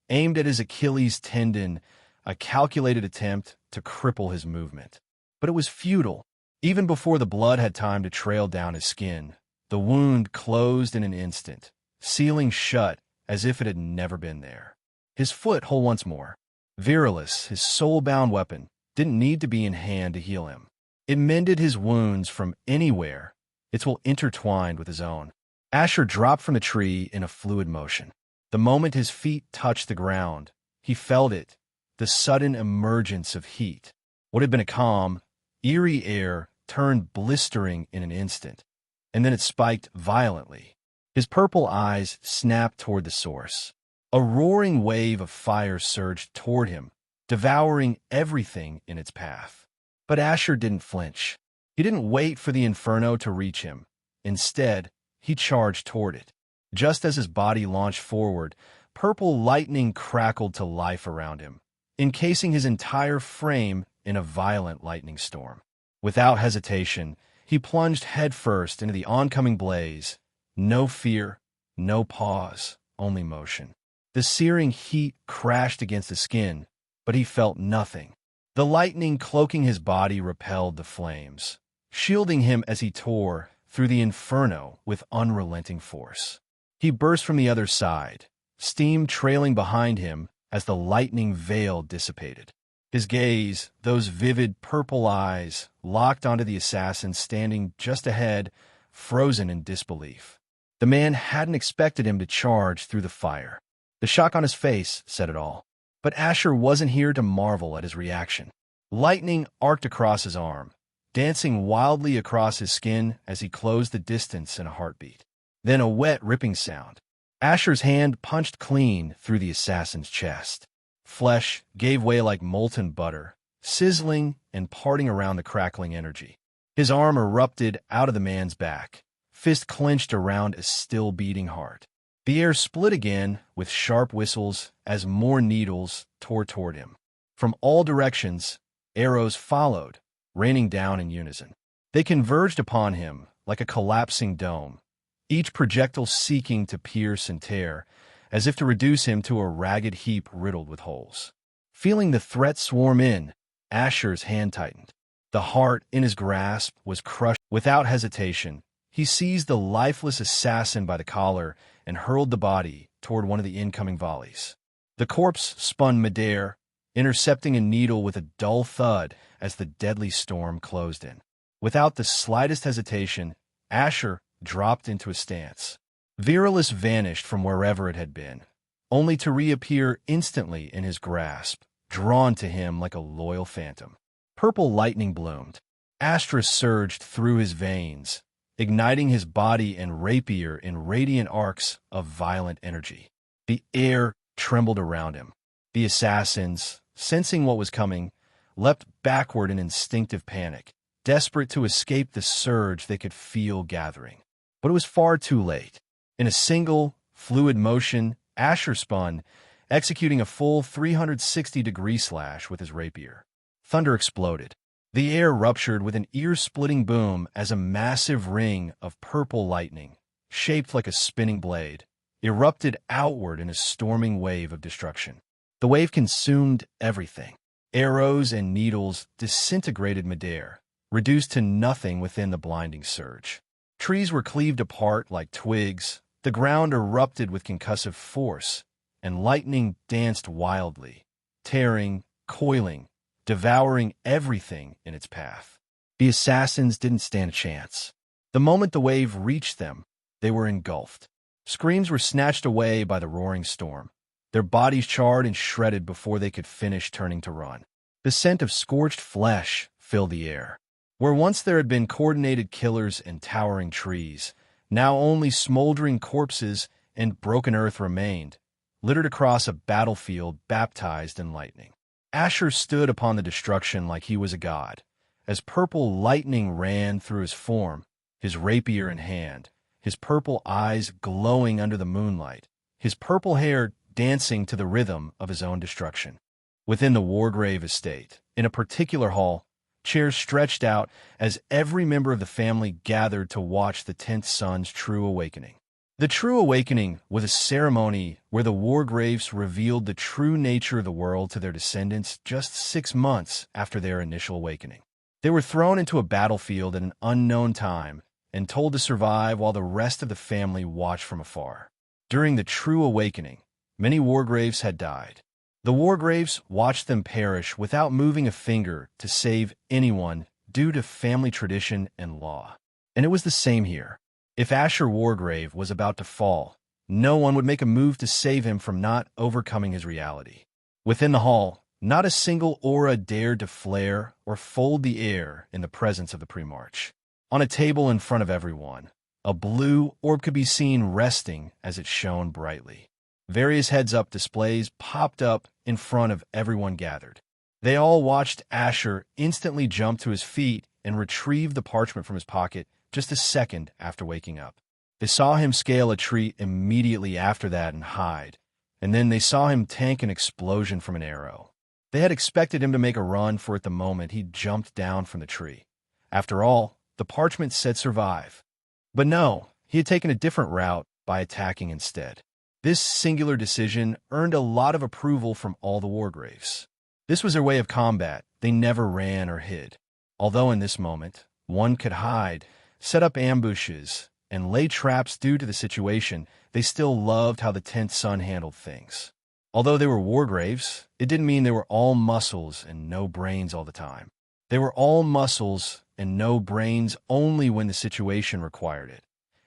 aimed at his Achilles tendon, a calculated attempt to cripple his movement. But it was futile. Even before the blood had time to trail down his skin, the wound closed in an instant, sealing shut as if it had never been there. His foot whole once more. Virilis, his soul-bound weapon, didn't need to be in hand to heal him. It mended his wounds from anywhere, its will intertwined with his own. Asher dropped from the tree in a fluid motion. The moment his feet touched the ground, he felt it, the sudden emergence of heat. What had been a calm, eerie air turned blistering in an instant, and then it spiked violently. His purple eyes snapped toward the source. A roaring wave of fire surged toward him, devouring everything in its path. But Asher didn't flinch. He didn't wait for the inferno to reach him. Instead, he charged toward it. Just as his body launched forward, purple lightning crackled to life around him, encasing his entire frame in a violent lightning storm. Without hesitation, he plunged headfirst into the oncoming blaze. No fear, no pause, only motion. The searing heat crashed against the skin, but he felt nothing. The lightning cloaking his body repelled the flames, shielding him as he tore through the inferno with unrelenting force. He burst from the other side, steam trailing behind him as the lightning veil dissipated. His gaze, those vivid purple eyes, locked onto the assassin standing just ahead, frozen in disbelief. The man hadn't expected him to charge through the fire. The shock on his face said it all. But Asher wasn't here to marvel at his reaction. Lightning arced across his arm, dancing wildly across his skin as he closed the distance in a heartbeat. Then a wet, ripping sound. Asher's hand punched clean through the assassin's chest. Flesh gave way like molten butter, sizzling and parting around the crackling energy. His arm erupted out of the man's back, fist clenched around a still-beating heart. The air split again with sharp whistles as more needles tore toward him. From all directions, arrows followed, raining down in unison. They converged upon him like a collapsing dome, each projectile seeking to pierce and tear, as if to reduce him to a ragged heap riddled with holes. Feeling the threat swarm in, Asher's hand tightened. The heart in his grasp was crushed. Without hesitation, he seized the lifeless assassin by the collar and hurled the body toward one of the incoming volleys. The corpse spun midair, intercepting a needle with a dull thud as the deadly storm closed in. Without the slightest hesitation, Asher dropped into a stance. Virilis vanished from wherever it had been, only to reappear instantly in his grasp, drawn to him like a loyal phantom. Purple lightning bloomed. Astra surged through his veins, igniting his body and rapier in radiant arcs of violent energy. The air trembled around him. The assassins, sensing what was coming, leapt backward in instinctive panic, desperate to escape the surge they could feel gathering. But it was far too late. In a single, fluid motion, Asher spun, executing a full 360-degree slash with his rapier. Thunder exploded. The air ruptured with an ear-splitting boom as a massive ring of purple lightning, shaped like a spinning blade, erupted outward in a storming wave of destruction. The wave consumed everything. Arrows and needles disintegrated midair, reduced to nothing within the blinding surge. Trees were cleaved apart like twigs, the ground erupted with concussive force, and lightning danced wildly, tearing, coiling, devouring everything in its path. The assassins didn't stand a chance. The moment the wave reached them, they were engulfed. Screams were snatched away by the roaring storm, their bodies charred and shredded before they could finish turning to run. The scent of scorched flesh filled the air. Where once there had been coordinated killers and towering trees, now only smoldering corpses and broken earth remained, littered across a battlefield baptized in lightning. Asher stood upon the destruction like he was a god, as purple lightning ran through his form, his rapier in hand, his purple eyes glowing under the moonlight, his purple hair dancing to the rhythm of his own destruction. Within the Wargrave estate, in a particular hall, chairs stretched out as every member of the family gathered to watch the 10th son's true awakening. The true awakening was a ceremony where the Wargraves revealed the true nature of the world to their descendants just 6 months after their initial awakening. They were thrown into a battlefield at an unknown time and told to survive while the rest of the family watched from afar. During the true awakening, many Wargraves had died. The Wargraves watched them perish without moving a finger to save anyone due to family tradition and law. And it was the same here. If Asher Wargrave was about to fall, no one would make a move to save him from not overcoming his reality. Within the hall, not a single aura dared to flare or fold the air in the presence of the Primarch. On a table in front of everyone, a blue orb could be seen resting as it shone brightly. Various heads-up displays popped up in front of everyone gathered. They all watched Asher instantly jump to his feet and retrieve the parchment from his pocket just a second after waking up. They saw him scale a tree immediately after that and hide, and then they saw him tank an explosion from an arrow. They had expected him to make a run for at the moment he jumped down from the tree. After all, the parchment said survive. But no, he had taken a different route by attacking instead. This singular decision earned a lot of approval from all the Wargraves. This was their way of combat. They never ran or hid. Although in this moment, one could hide, set up ambushes, and lay traps due to the situation, they still loved how the 10th son handled things. Although they were wargraves, it didn't mean they were all muscles and no brains all the time. They were all muscles and no brains only when the situation required it.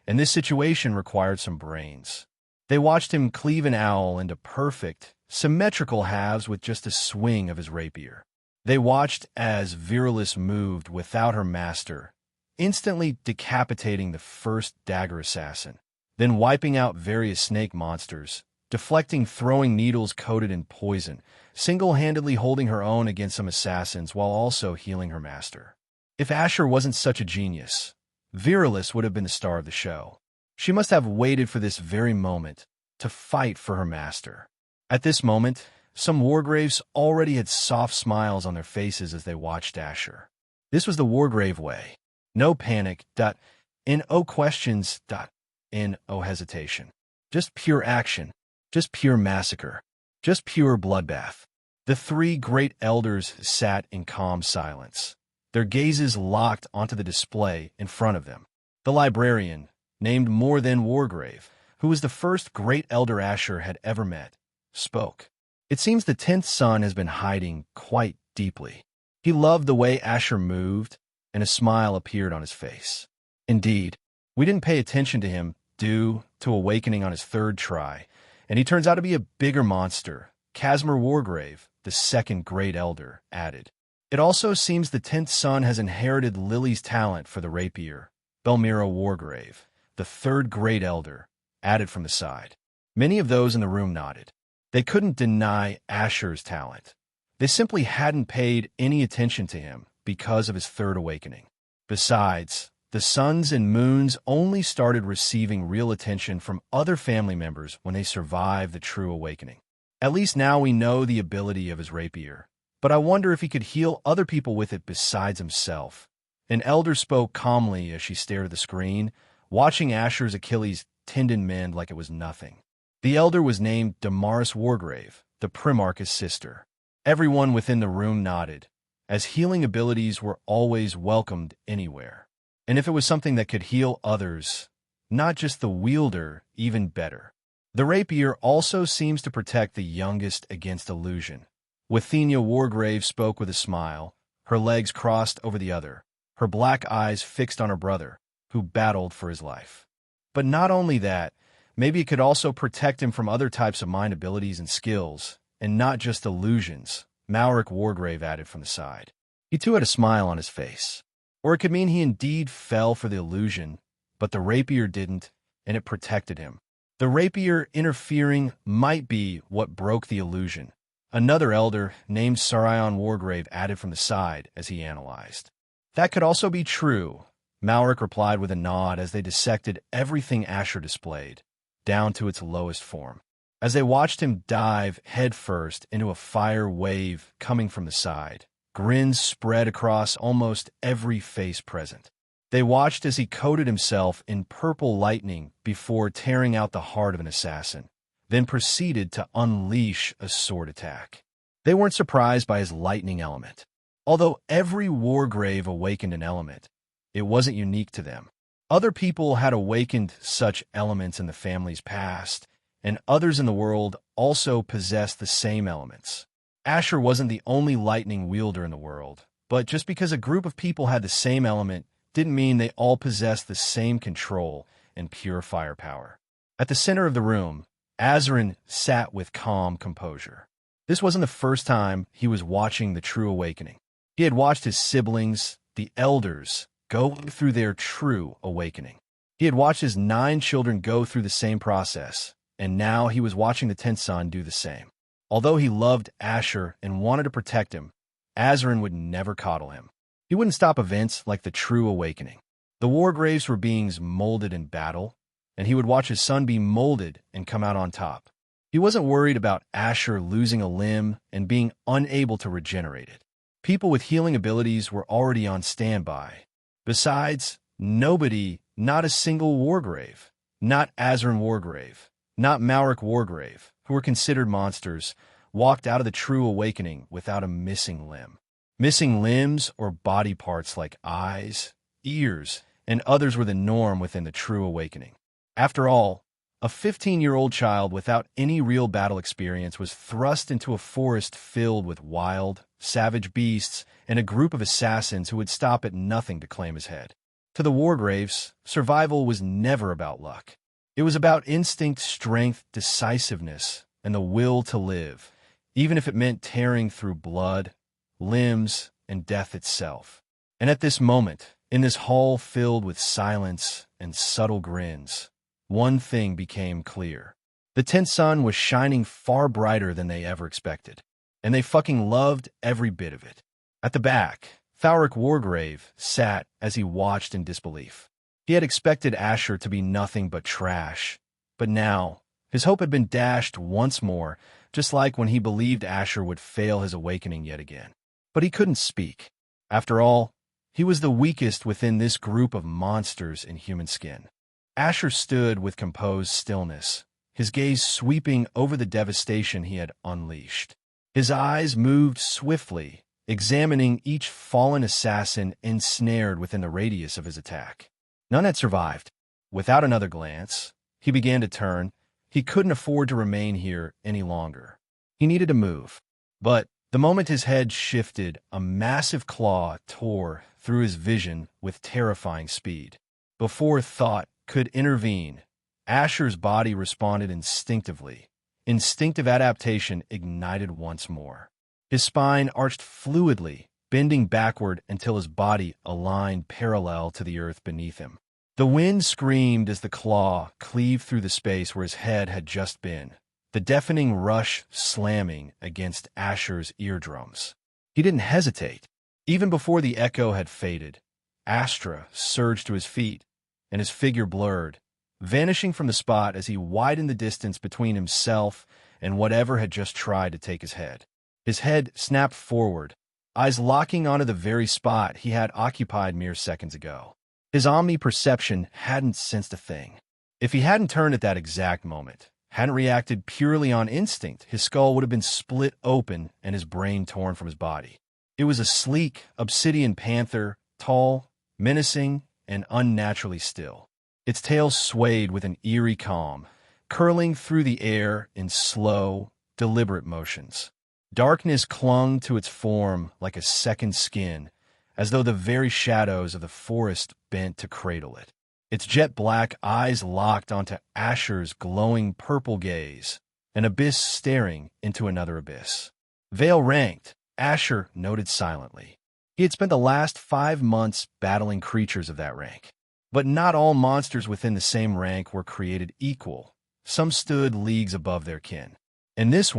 And this situation required some brains. They watched him cleave an owl into perfect, symmetrical halves with just a swing of his rapier. They watched as Virilis moved without her master, instantly decapitating the first dagger assassin, then wiping out various snake monsters, deflecting throwing needles coated in poison, single-handedly holding her own against some assassins while also healing her master. If Asher wasn't such a genius, Virilis would have been the star of the show. She must have waited for this very moment to fight for her master. At this moment, some wargraves already had soft smiles on their faces as they watched Asher. This was the wargrave way. No panic, no questions, no hesitation. Just pure action, just pure massacre, just pure bloodbath. The three great elders sat in calm silence, their gazes locked onto the display in front of them. The librarian, named More Than Wargrave, who was the first great elder Asher had ever met, spoke. It seems the 10th son has been hiding quite deeply. He loved the way Asher moved, and a smile appeared on his face. Indeed, we didn't pay attention to him due to awakening on his third try, and he turns out to be a bigger monster. Casimir Wargrave, the second great elder, added. It also seems the 10th son has inherited Lily's talent for the rapier. Belmira Wargrave, the third great elder, added from the side. Many of those in the room nodded. They couldn't deny Asher's talent. They simply hadn't paid any attention to him because of his third awakening. Besides, the suns and moons only started receiving real attention from other family members when they survived the true awakening. At least now we know the ability of his rapier, but I wonder if he could heal other people with it besides himself. An elder spoke calmly as she stared at the screen, watching Asher's Achilles tendon mend like it was nothing. The elder was named Damaris Wargrave, the Primarch's sister. Everyone within the room nodded, as healing abilities were always welcomed anywhere. And if it was something that could heal others, not just the wielder, even better. The rapier also seems to protect the youngest against illusion. Withenia Wargrave spoke with a smile, her legs crossed over the other, her black eyes fixed on her brother, who battled for his life. But not only that, maybe it could also protect him from other types of mind abilities and skills, and not just illusions, Malric Wargrave added from the side. He too had a smile on his face. Or it could mean he indeed fell for the illusion, but the rapier didn't, and it protected him. The rapier interfering might be what broke the illusion. Another elder, named Sarion Wargrave, added from the side as he analyzed. That could also be true, Malric replied with a nod as they dissected everything Asher displayed, down to its lowest form. As they watched him dive headfirst into a fire wave coming from the side, grins spread across almost every face present. They watched as he coated himself in purple lightning before tearing out the heart of an assassin, then proceeded to unleash a sword attack. They weren't surprised by his lightning element. Although every wargrave awakened an element, it wasn't unique to them. Other people had awakened such elements in the family's past, and others in the world also possessed the same elements. Asher wasn't the only lightning wielder in the world, but just because a group of people had the same element didn't mean they all possessed the same control and pure firepower. At the center of the room, Azarin sat with calm composure. This wasn't the first time he was watching the true awakening. He had watched his siblings, the elders, go through their true awakening. He had watched his 9 children go through the same process, and now he was watching the 10th son do the same. Although he loved Asher and wanted to protect him, Azarin would never coddle him. He wouldn't stop events like the true awakening. The wargraves were beings molded in battle, and he would watch his son be molded and come out on top. He wasn't worried about Asher losing a limb and being unable to regenerate it. People with healing abilities were already on standby. Besides, nobody, not a single wargrave, not Azarin Wargrave, not Malric Wargrave, who were considered monsters, walked out of the true awakening without a missing limb. Missing limbs or body parts like eyes, ears, and others were the norm within the true awakening. After all, A 15-year-old child without any real battle experience was thrust into a forest filled with wild, savage beasts and a group of assassins who would stop at nothing to claim his head. To the Wargraves, survival was never about luck. It was about instinct, strength, decisiveness, and the will to live, even if it meant tearing through blood, limbs, and death itself. And at this moment, in this hall filled with silence and subtle grins, one thing became clear. The 10th sun was shining far brighter than they ever expected, and they fucking loved every bit of it. At the back, Thaurik Wargrave sat as he watched in disbelief. He had expected Asher to be nothing but trash, but now, his hope had been dashed once more, just like when he believed Asher would fail his awakening yet again. But he couldn't speak. After all, he was the weakest within this group of monsters in human skin. Asher stood with composed stillness, his gaze sweeping over the devastation he had unleashed. His eyes moved swiftly, examining each fallen assassin ensnared within the radius of his attack. None had survived. Without another glance, he began to turn. He couldn't afford to remain here any longer. He needed to move. But the moment his head shifted, a massive claw tore through his vision with terrifying speed. Before thought could intervene, Asher's body responded instinctively. Instinctive adaptation ignited once more. His spine arched fluidly, bending backward until his body aligned parallel to the earth beneath him. The wind screamed as the claw cleaved through the space where his head had just been, the deafening rush slamming against Asher's eardrums. He didn't hesitate. Even before the echo had faded, Astra surged to his feet, and his figure blurred, vanishing from the spot as he widened the distance between himself and whatever had just tried to take his head. His head snapped forward, eyes locking onto the very spot he had occupied mere seconds ago. His omni-perception hadn't sensed a thing. If he hadn't turned at that exact moment, hadn't reacted purely on instinct, his skull would have been split open and his brain torn from his body. It was a sleek, obsidian panther, tall, menacing, and unnaturally still. Its tail swayed with an eerie calm, curling through the air in slow, deliberate motions. Darkness clung to its form like a second skin, as though the very shadows of the forest bent to cradle it. Its jet-black eyes locked onto Asher's glowing purple gaze, an abyss staring into another abyss. Veil ranked, Asher noted silently. He had spent the last 5 months battling creatures of that rank. But not all monsters within the same rank were created equal. Some stood leagues above their kin. And this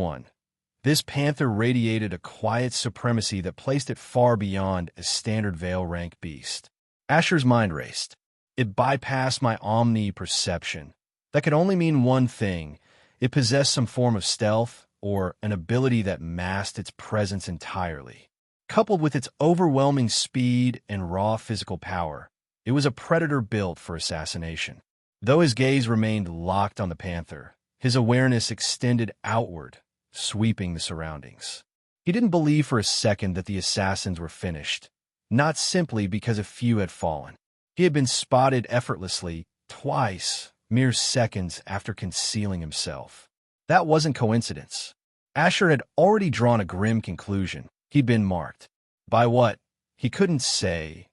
panther radiated a quiet supremacy that placed it far beyond a standard Veil rank beast. Asher's mind raced. It bypassed my omni-perception. That could only mean one thing. It possessed some form of stealth, or an ability that masked its presence entirely. Coupled with its overwhelming speed and raw physical power, it was a predator built for assassination. Though his gaze remained locked on the panther, his awareness extended outward, sweeping the surroundings. He didn't believe for a second that the assassins were finished, not simply because a few had fallen. He had been spotted effortlessly, twice, mere seconds after concealing himself. That wasn't coincidence. Asher had already drawn a grim conclusion. He'd been marked. By what? He couldn't say,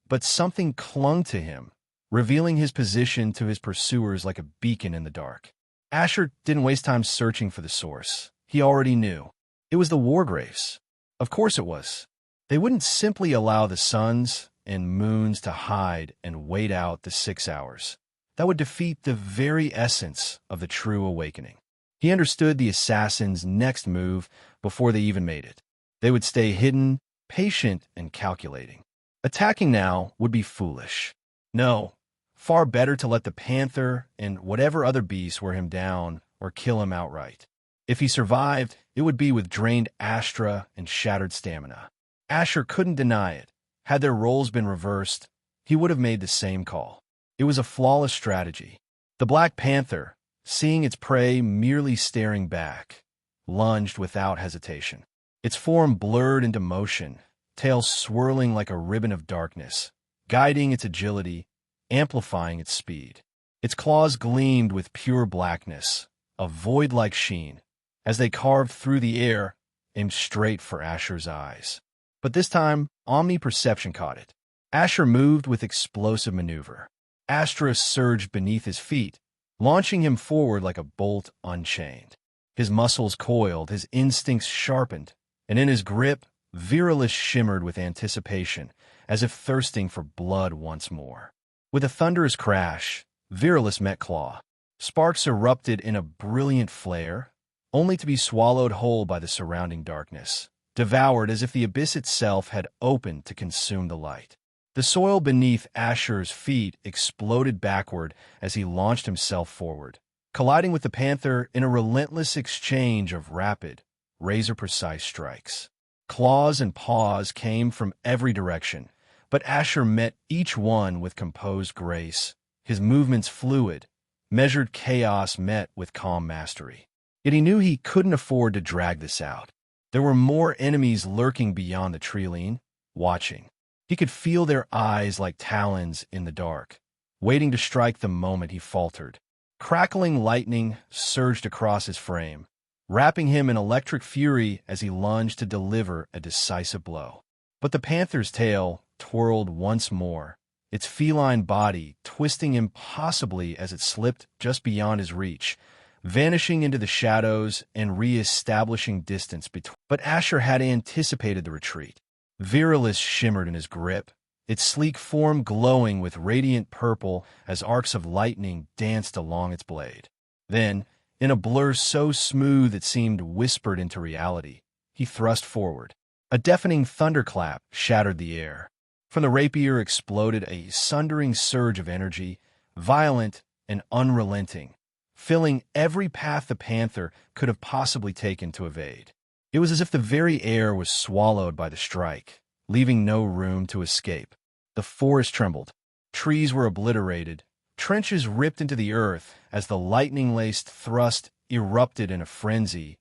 but something clung to him, revealing his position to his pursuers like a beacon in the dark. Asher didn't waste time searching for the source. He already knew. It was the Wargraves. Of course it was. They wouldn't simply allow the suns and moons to hide and wait out the 6 hours. That would defeat the very essence of the true awakening. He understood the assassins' next move before they even made it. They would stay hidden, patient, and calculating. Attacking now would be foolish. No, far better to let the panther and whatever other beasts wear him down or kill him outright. If he survived, it would be with drained Astra and shattered stamina. Asher couldn't deny it. Had their roles been reversed, he would have made the same call. It was a flawless strategy. The Black Panther, seeing its prey merely staring back, lunged without hesitation. Its form blurred into motion, tail swirling like a ribbon of darkness, guiding its agility, amplifying its speed. Its claws gleamed with pure blackness, a void-like sheen, as they carved through the air, aimed straight for Asher's eyes. But this time, omni-perception caught it. Asher moved with explosive maneuver. Astra surged beneath his feet, launching him forward like a bolt unchained. His muscles coiled, his instincts sharpened, and in his grip, Virilis shimmered with anticipation, as if thirsting for blood once more. With a thunderous crash, Virilis met Claw. Sparks erupted in a brilliant flare, only to be swallowed whole by the surrounding darkness, devoured as if the abyss itself had opened to consume the light. The soil beneath Asher's feet exploded backward as he launched himself forward, colliding with the panther in a relentless exchange of rapid, razor-precise strikes. Claws and paws came from every direction, but Asher met each one with composed grace, his movements fluid, measured chaos met with calm mastery. Yet he knew he couldn't afford to drag this out. There were more enemies lurking beyond the treeline, watching. He could feel their eyes like talons in the dark, waiting to strike the moment he faltered. Crackling lightning surged across his frame, wrapping him in electric fury as he lunged to deliver a decisive blow. But the panther's tail twirled once more, its feline body twisting impossibly as it slipped just beyond his reach, vanishing into the shadows and re-establishing distance between. But Asher had anticipated the retreat. Virilis shimmered in his grip, its sleek form glowing with radiant purple as arcs of lightning danced along its blade. Then, in a blur so smooth it seemed whispered into reality, he thrust forward. A deafening thunderclap shattered the air. From the rapier exploded a sundering surge of energy, violent and unrelenting, filling every path the panther could have possibly taken to evade. It was as if the very air was swallowed by the strike, leaving no room to escape. The forest trembled. Trees were obliterated. Trenches ripped into the earth as the lightning-laced thrust erupted in a frenzy,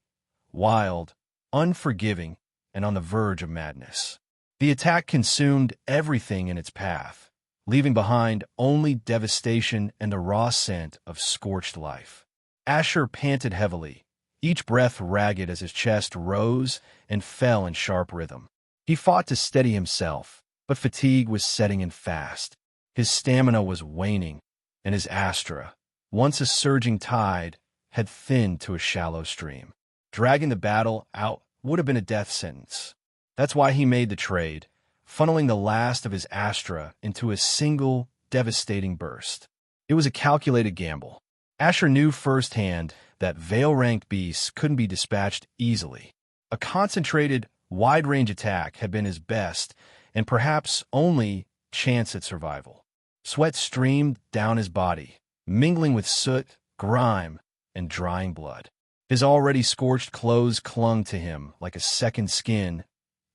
wild, unforgiving, and on the verge of madness. The attack consumed everything in its path, leaving behind only devastation and the raw scent of scorched life. Asher panted heavily, each breath ragged as his chest rose and fell in sharp rhythm. He fought to steady himself, but fatigue was setting in fast. His stamina was waning, and his Astra, once a surging tide, had thinned to a shallow stream. Dragging the battle out would have been a death sentence. That's why he made the trade, funneling the last of his Astra into a single, devastating burst. It was a calculated gamble. Asher knew firsthand that Vale-ranked beasts couldn't be dispatched easily. A concentrated, wide-range attack had been his best and perhaps only chance at survival. Sweat streamed down his body, mingling with soot, grime, and drying blood. His already scorched clothes clung to him like a second skin,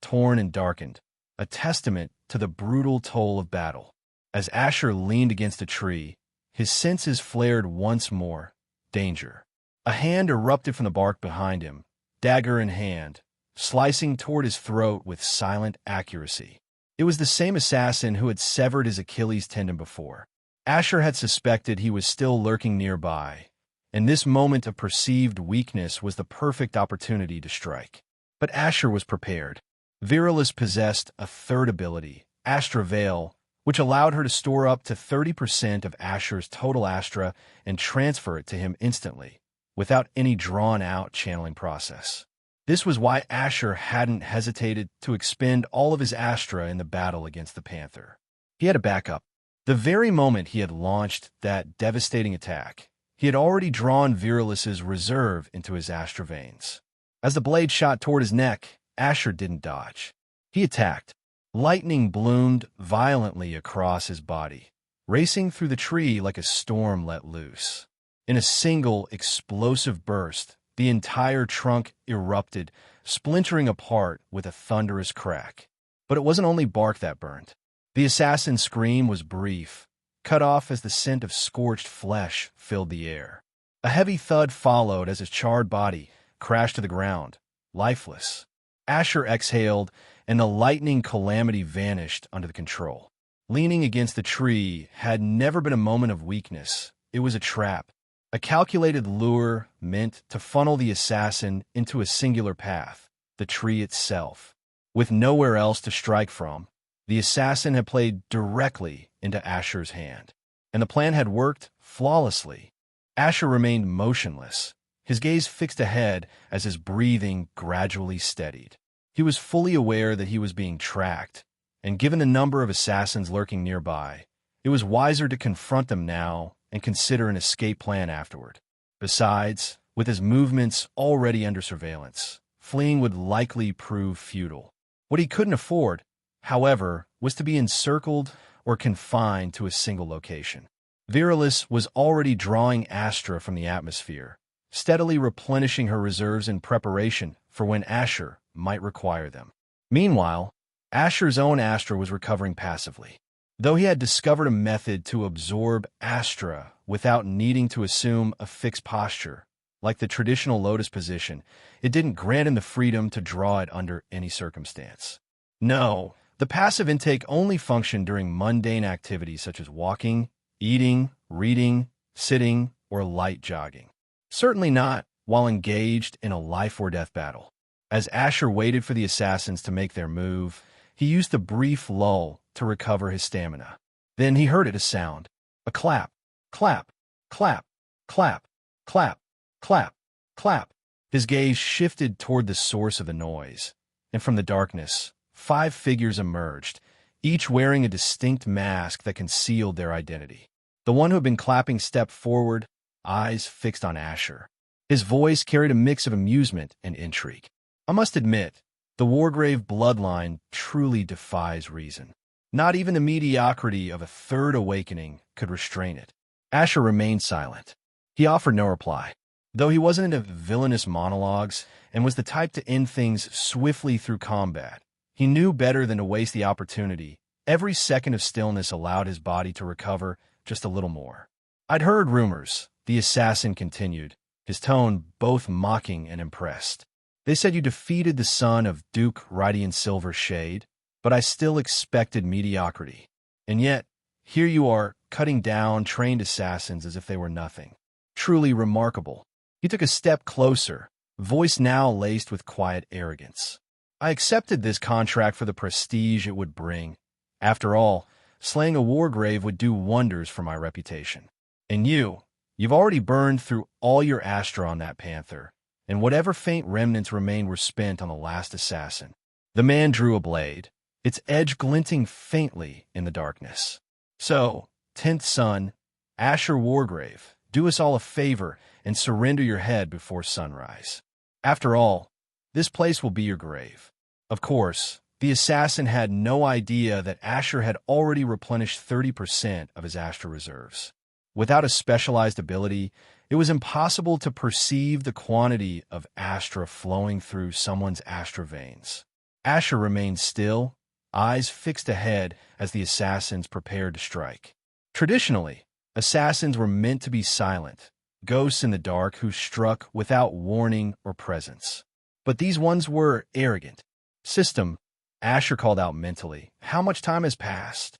torn and darkened, a testament to the brutal toll of battle. As Asher leaned against a tree, his senses flared once more. Danger. A hand erupted from the bark behind him, dagger in hand, slicing toward his throat with silent accuracy. It was the same assassin who had severed his Achilles tendon before. Asher had suspected he was still lurking nearby, and this moment of perceived weakness was the perfect opportunity to strike. But Asher was prepared. Virilis possessed a third ability, Astra Veil, which allowed her to store up to 30% of Asher's total Astra and transfer it to him instantly, without any drawn-out channeling process. This was why Asher hadn't hesitated to expend all of his Astra in the battle against the Panther. He had a backup. The very moment he had launched that devastating attack, he had already drawn Virilis's reserve into his Astra veins. As the blade shot toward his neck, Asher didn't dodge. He attacked. Lightning bloomed violently across his body, racing through the tree like a storm let loose. In a single explosive burst, the entire trunk erupted, splintering apart with a thunderous crack. But it wasn't only bark that burned. The assassin's scream was brief, cut off as the scent of scorched flesh filled the air. A heavy thud followed as his charred body crashed to the ground, lifeless. Asher exhaled, and the lightning calamity vanished under the control. Leaning against the tree had never been a moment of weakness. it was a trap, a calculated lure meant to funnel the assassin into a singular path, the tree itself. With nowhere else to strike from, the assassin had played directly into Asher's hand, and the plan had worked flawlessly. Asher remained motionless, his gaze fixed ahead as his breathing gradually steadied. He was fully aware that he was being tracked, and given the number of assassins lurking nearby, it was wiser to confront them now and consider an escape plan afterward. Besides, with his movements already under surveillance, fleeing would likely prove futile. What he couldn't afford, however, was to be encircled or confined to a single location. Virilis was already drawing Astra from the atmosphere, steadily replenishing her reserves in preparation for when Asher might require them. Meanwhile, Asher's own Astra was recovering passively. Though he had discovered a method to absorb Astra without needing to assume a fixed posture, like the traditional lotus position, it didn't grant him the freedom to draw it under any circumstance. No, the passive intake only functioned during mundane activities such as walking, eating, reading, sitting, or light jogging. Certainly not while engaged in a life-or-death battle. As Asher waited for the assassins to make their move, he used the brief lull to recover his stamina. Then he heard a sound. A clap, clap, clap, clap, clap, clap, clap. His gaze shifted toward the source of the noise, and from the darkness, 5 figures emerged, each wearing a distinct mask that concealed their identity. The one who had been clapping stepped forward, eyes fixed on Asher. His voice carried a mix of amusement and intrigue. I must admit, the Wargrave bloodline truly defies reason. Not even the mediocrity of a third awakening could restrain it. Asher remained silent. He offered no reply. Though he wasn't into villainous monologues and was the type to end things swiftly through combat, he knew better than to waste the opportunity. Every second of stillness allowed his body to recover just a little more. I'd heard rumors, the assassin continued, his tone both mocking and impressed. They said you defeated the son of Duke Rydian Silver Shade, but I still expected mediocrity. And yet, here you are, cutting down trained assassins as if they were nothing. Truly remarkable. He took a step closer, voice now laced with quiet arrogance. I accepted this contract for the prestige it would bring. After all, slaying a Wargrave would do wonders for my reputation. And you've already burned through all your Astra on that panther, and whatever faint remnants remained were spent on the last assassin. The man drew a blade, its edge glinting faintly in the darkness. So, 10th son, Asher Wargrave, do us all a favor and surrender your head before sunrise. After all, this place will be your grave. Of course, the assassin had no idea that Asher had already replenished 30% of his Astra reserves. Without a specialized ability, it was impossible to perceive the quantity of Astra flowing through someone's Astra veins. Asher remained still, eyes fixed ahead as the assassins prepared to strike. Traditionally, assassins were meant to be silent, ghosts in the dark who struck without warning or presence. But these ones were arrogant. System, Asher called out mentally. How much time has passed?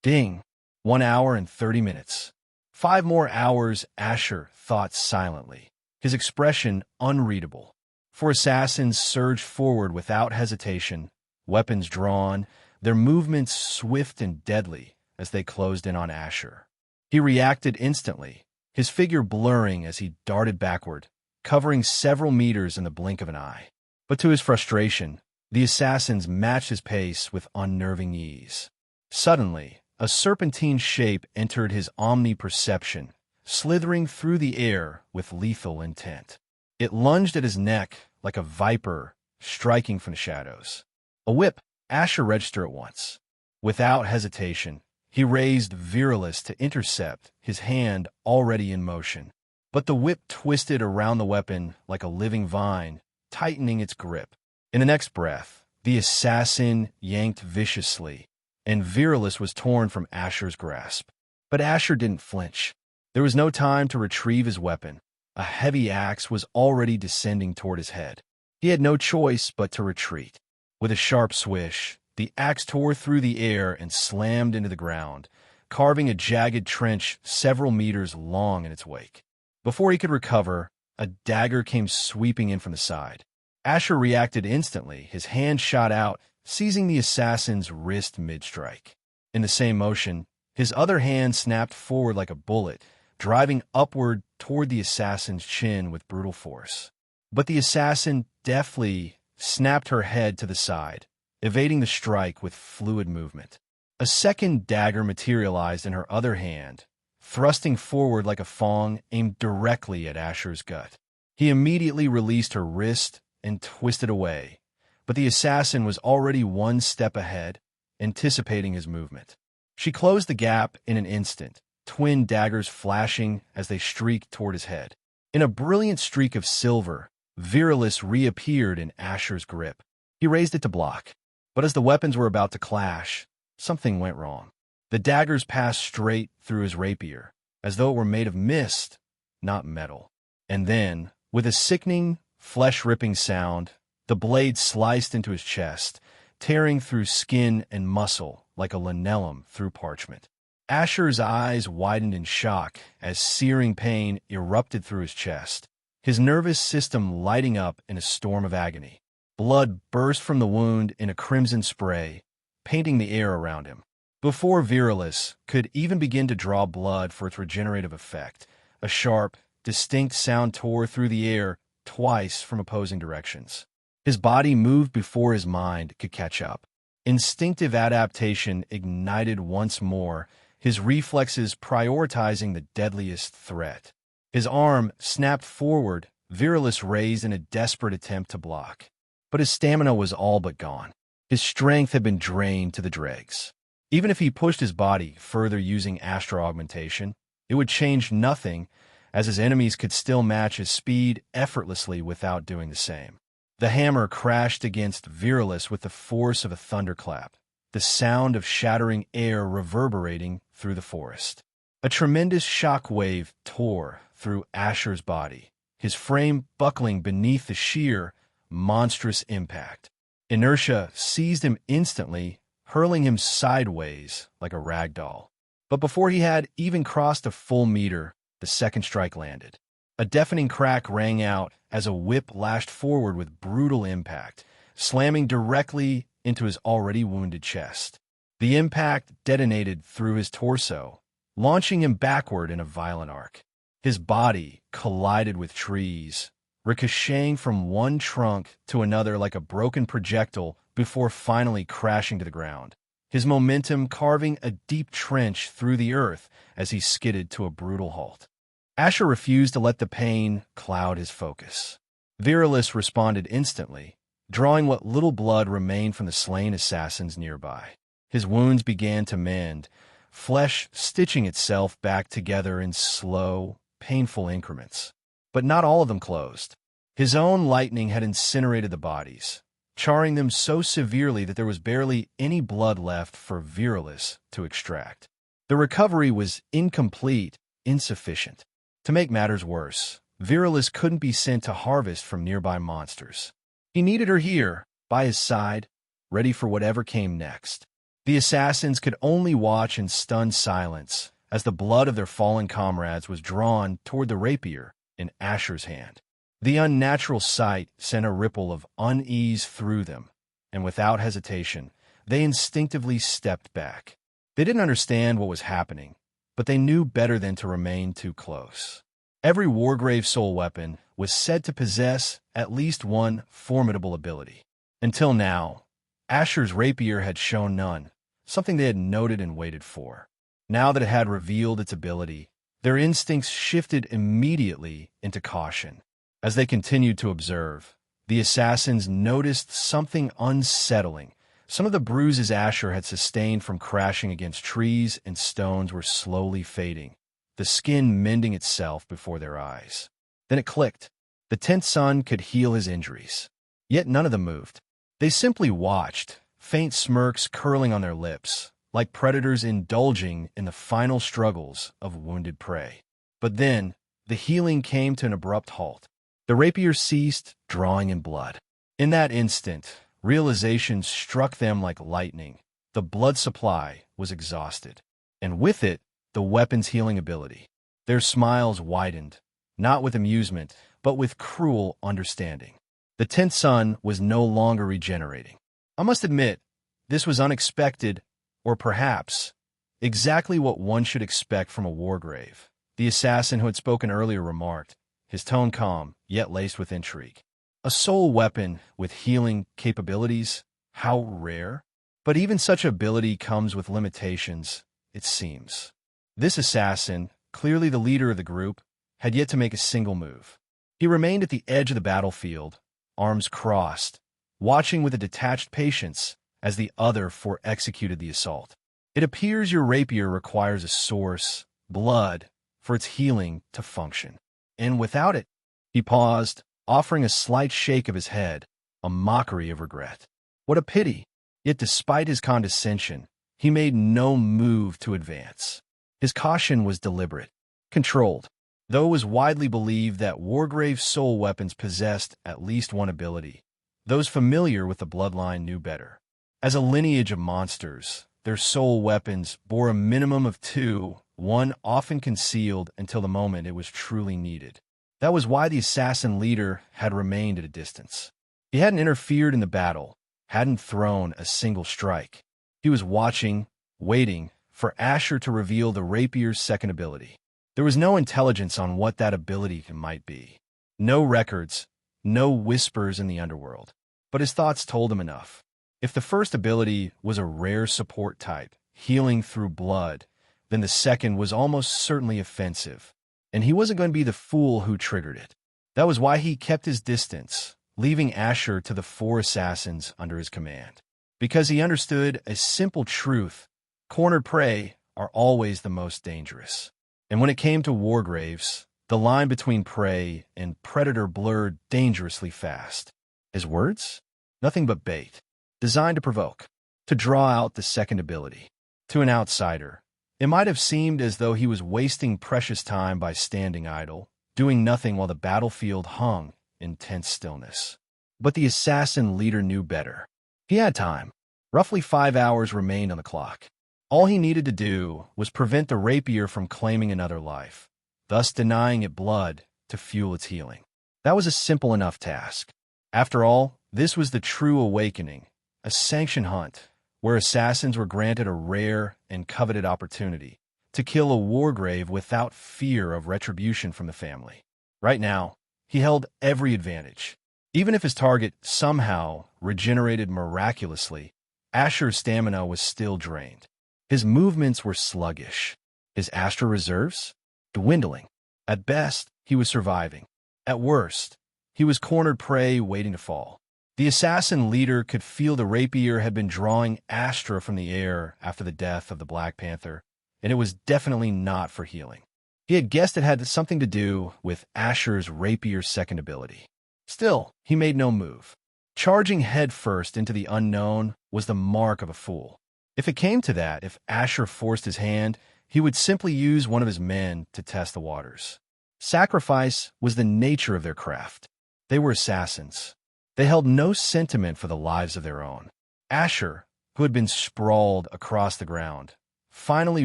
Ding. 1 hour and 30 minutes. 5 more hours, Asher thought silently, his expression unreadable. 4 assassins surged forward without hesitation, weapons drawn, their movements swift and deadly as they closed in on Asher. He reacted instantly, his figure blurring as he darted backward, covering several meters in the blink of an eye. But to his frustration, the assassins matched his pace with unnerving ease. Suddenly, a serpentine shape entered his omniperception, slithering through the air with lethal intent. It lunged at his neck like a viper striking from the shadows. A whip, Asher registered at once. Without hesitation, he raised Virilis to intercept, his hand already in motion. But the whip twisted around the weapon like a living vine, tightening its grip. In the next breath, the assassin yanked viciously, and Virilis was torn from Asher's grasp. But Asher didn't flinch. There was no time to retrieve his weapon. A heavy axe was already descending toward his head. He had no choice but to retreat. With a sharp swish, the axe tore through the air and slammed into the ground, carving a jagged trench several meters long in its wake. Before he could recover, a dagger came sweeping in from the side. Asher reacted instantly, his hand shot out, seizing the assassin's wrist mid-strike. In the same motion, his other hand snapped forward like a bullet, driving upward toward the assassin's chin with brutal force. But the assassin deftly snapped her head to the side, evading the strike with fluid movement. A second dagger materialized in her other hand, thrusting forward like a fong aimed directly at Asher's gut. He immediately released her wrist and twisted away, but the assassin was already one step ahead, anticipating his movement. She closed the gap in an instant, twin daggers flashing as they streaked toward his head. In a brilliant streak of silver, Virilis reappeared in Asher's grip. He raised it to block, but as the weapons were about to clash, something went wrong. The daggers passed straight through his rapier, as though it were made of mist, not metal. And then, with a sickening, flesh-ripping sound, the blade sliced into his chest, tearing through skin and muscle like a linellum through parchment. Asher's eyes widened in shock as searing pain erupted through his chest, his nervous system lighting up in a storm of agony. Blood burst from the wound in a crimson spray, painting the air around him. Before Virilis could even begin to draw blood for its regenerative effect, a sharp, distinct sound tore through the air twice from opposing directions. His body moved before his mind could catch up. Instinctive adaptation ignited once more, his reflexes prioritizing the deadliest threat. His arm snapped forward, Virilis raised in a desperate attempt to block. But his stamina was all but gone. His strength had been drained to the dregs. Even if he pushed his body further using astral augmentation, it would change nothing, as his enemies could still match his speed effortlessly without doing the same. The hammer crashed against Virilis with the force of a thunderclap, the sound of shattering air reverberating through the forest. A tremendous shock wave tore through Asher's body, his frame buckling beneath the sheer, monstrous impact. Inertia seized him instantly, hurling him sideways like a rag doll. But before he had even crossed a full meter, the second strike landed. A deafening crack rang out as a whip lashed forward with brutal impact, slamming directly into his already wounded chest. The impact detonated through his torso, launching him backward in a violent arc. His body collided with trees, ricocheting from one trunk to another like a broken projectile before finally crashing to the ground, his momentum carving a deep trench through the earth as he skidded to a brutal halt. Asher refused to let the pain cloud his focus. Virilis responded instantly, drawing what little blood remained from the slain assassins nearby. His wounds began to mend, flesh stitching itself back together in slow, painful increments. But not all of them closed. His own lightning had incinerated the bodies, charring them so severely that there was barely any blood left for Virilis to extract. The recovery was incomplete, insufficient. To make matters worse, Virilis couldn't be sent to harvest from nearby monsters. He needed her here, by his side, ready for whatever came next. The assassins could only watch in stunned silence as the blood of their fallen comrades was drawn toward the rapier in Asher's hand. The unnatural sight sent a ripple of unease through them, and without hesitation, they instinctively stepped back. They didn't understand what was happening, but they knew better than to remain too close. Every Wargrave soul weapon was said to possess at least one formidable ability. Until now, Asher's rapier had shown none, something they had noted and waited for. Now that it had revealed its ability, their instincts shifted immediately into caution. As they continued to observe, the assassins noticed something unsettling. Some of the bruises Asher had sustained from crashing against trees and stones were slowly fading, the skin mending itself before their eyes. Then it clicked. The 10th son could heal his injuries. Yet none of them moved. They simply watched, faint smirks curling on their lips, like predators indulging in the final struggles of wounded prey. But then, the healing came to an abrupt halt. The rapier ceased, drawing in blood. In that instant, realization struck them like lightning. The blood supply was exhausted. and with it, the weapon's healing ability. Their smiles widened, not with amusement, but with cruel understanding. The 10th son was no longer regenerating. I must admit, this was unexpected, or perhaps exactly what one should expect from a wargrave. The assassin who had spoken earlier remarked, his tone calm, yet laced with intrigue. A soul weapon with healing capabilities? How rare? But even such ability comes with limitations, it seems. This assassin, clearly the leader of the group, had yet to make a single move. He remained at the edge of the battlefield, arms crossed, watching with a detached patience as the other four executed the assault. It appears your rapier requires a source, blood, for its healing to function. And without it, he paused, offering a slight shake of his head, a mockery of regret. What a pity! Yet despite his condescension, he made no move to advance. His caution was deliberate, controlled. Though it was widely believed that Wargrave soul weapons possessed at least one ability, those familiar with the bloodline knew better. As a lineage of monsters, their soul weapons bore a minimum of two, one often concealed until the moment it was truly needed. That was why the assassin leader had remained at a distance. He hadn't interfered in the battle, hadn't thrown a single strike. He was watching, waiting, for Asher to reveal the rapier's second ability. There was no intelligence on what that ability might be. No records, no whispers in the underworld. But his thoughts told him enough. If the first ability was a rare support type, healing through blood, then the second was almost certainly offensive, and he wasn't going to be the fool who triggered it. That was why he kept his distance, leaving Asher to the four assassins under his command. Because he understood a simple truth: cornered prey are always the most dangerous. And when it came to wargraves, the line between prey and predator blurred dangerously fast. His words? Nothing but bait, designed to provoke, to draw out the second ability. To an outsider, it might have seemed as though he was wasting precious time by standing idle, doing nothing while the battlefield hung in tense stillness. But the assassin leader knew better. He had time. Roughly 5 hours remained on the clock. All he needed to do was prevent the rapier from claiming another life, thus denying it blood to fuel its healing. That was a simple enough task. After all, this was the true awakening, a sanctioned hunt, where assassins were granted a rare and coveted opportunity to kill a wargrave without fear of retribution from the family. Right now, he held every advantage. Even if his target somehow regenerated miraculously, Asher's stamina was still drained. His movements were sluggish. His astral reserves? Dwindling. At best, he was surviving. At worst, he was cornered prey waiting to fall. The assassin leader could feel the rapier had been drawing astra from the air after the death of the Black Panther, and it was definitely not for healing. He had guessed it had something to do with Asher's rapier's second ability. Still, he made no move. Charging headfirst into the unknown was the mark of a fool. If it came to that, if Asher forced his hand, he would simply use one of his men to test the waters. Sacrifice was the nature of their craft. They were assassins. They held no sentiment for the lives of their own. Asher, who had been sprawled across the ground, finally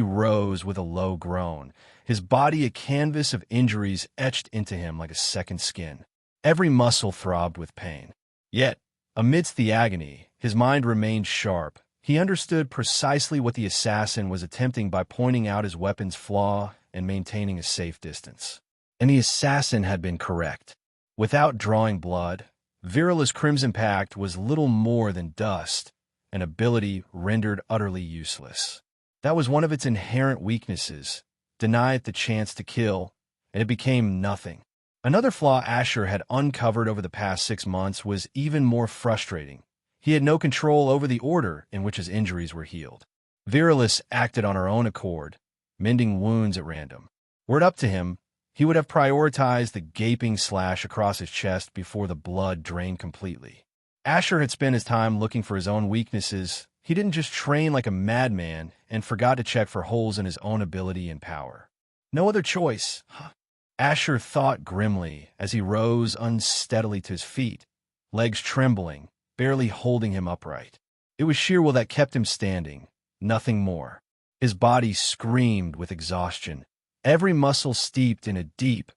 rose with a low groan, his body a canvas of injuries etched into him like a second skin. Every muscle throbbed with pain. Yet, amidst the agony, his mind remained sharp. He understood precisely what the assassin was attempting by pointing out his weapon's flaw and maintaining a safe distance. And the assassin had been correct. Without drawing blood, Virila's Crimson Pact was little more than dust, an ability rendered utterly useless. That was one of its inherent weaknesses. Deny it the chance to kill, and it became nothing. Another flaw Asher had uncovered over the past 6 months was even more frustrating. He had no control over the order in which his injuries were healed. Virilis acted on her own accord, mending wounds at random. Were it up to him, he would have prioritized the gaping slash across his chest before the blood drained completely. Asher had spent his time looking for his own weaknesses. He didn't just train like a madman and forgot to check for holes in his own ability and power. No other choice. Asher thought grimly as he rose unsteadily to his feet, legs trembling, barely holding him upright. It was sheer will that kept him standing, nothing more. His body screamed with exhaustion, every muscle steeped in a deep,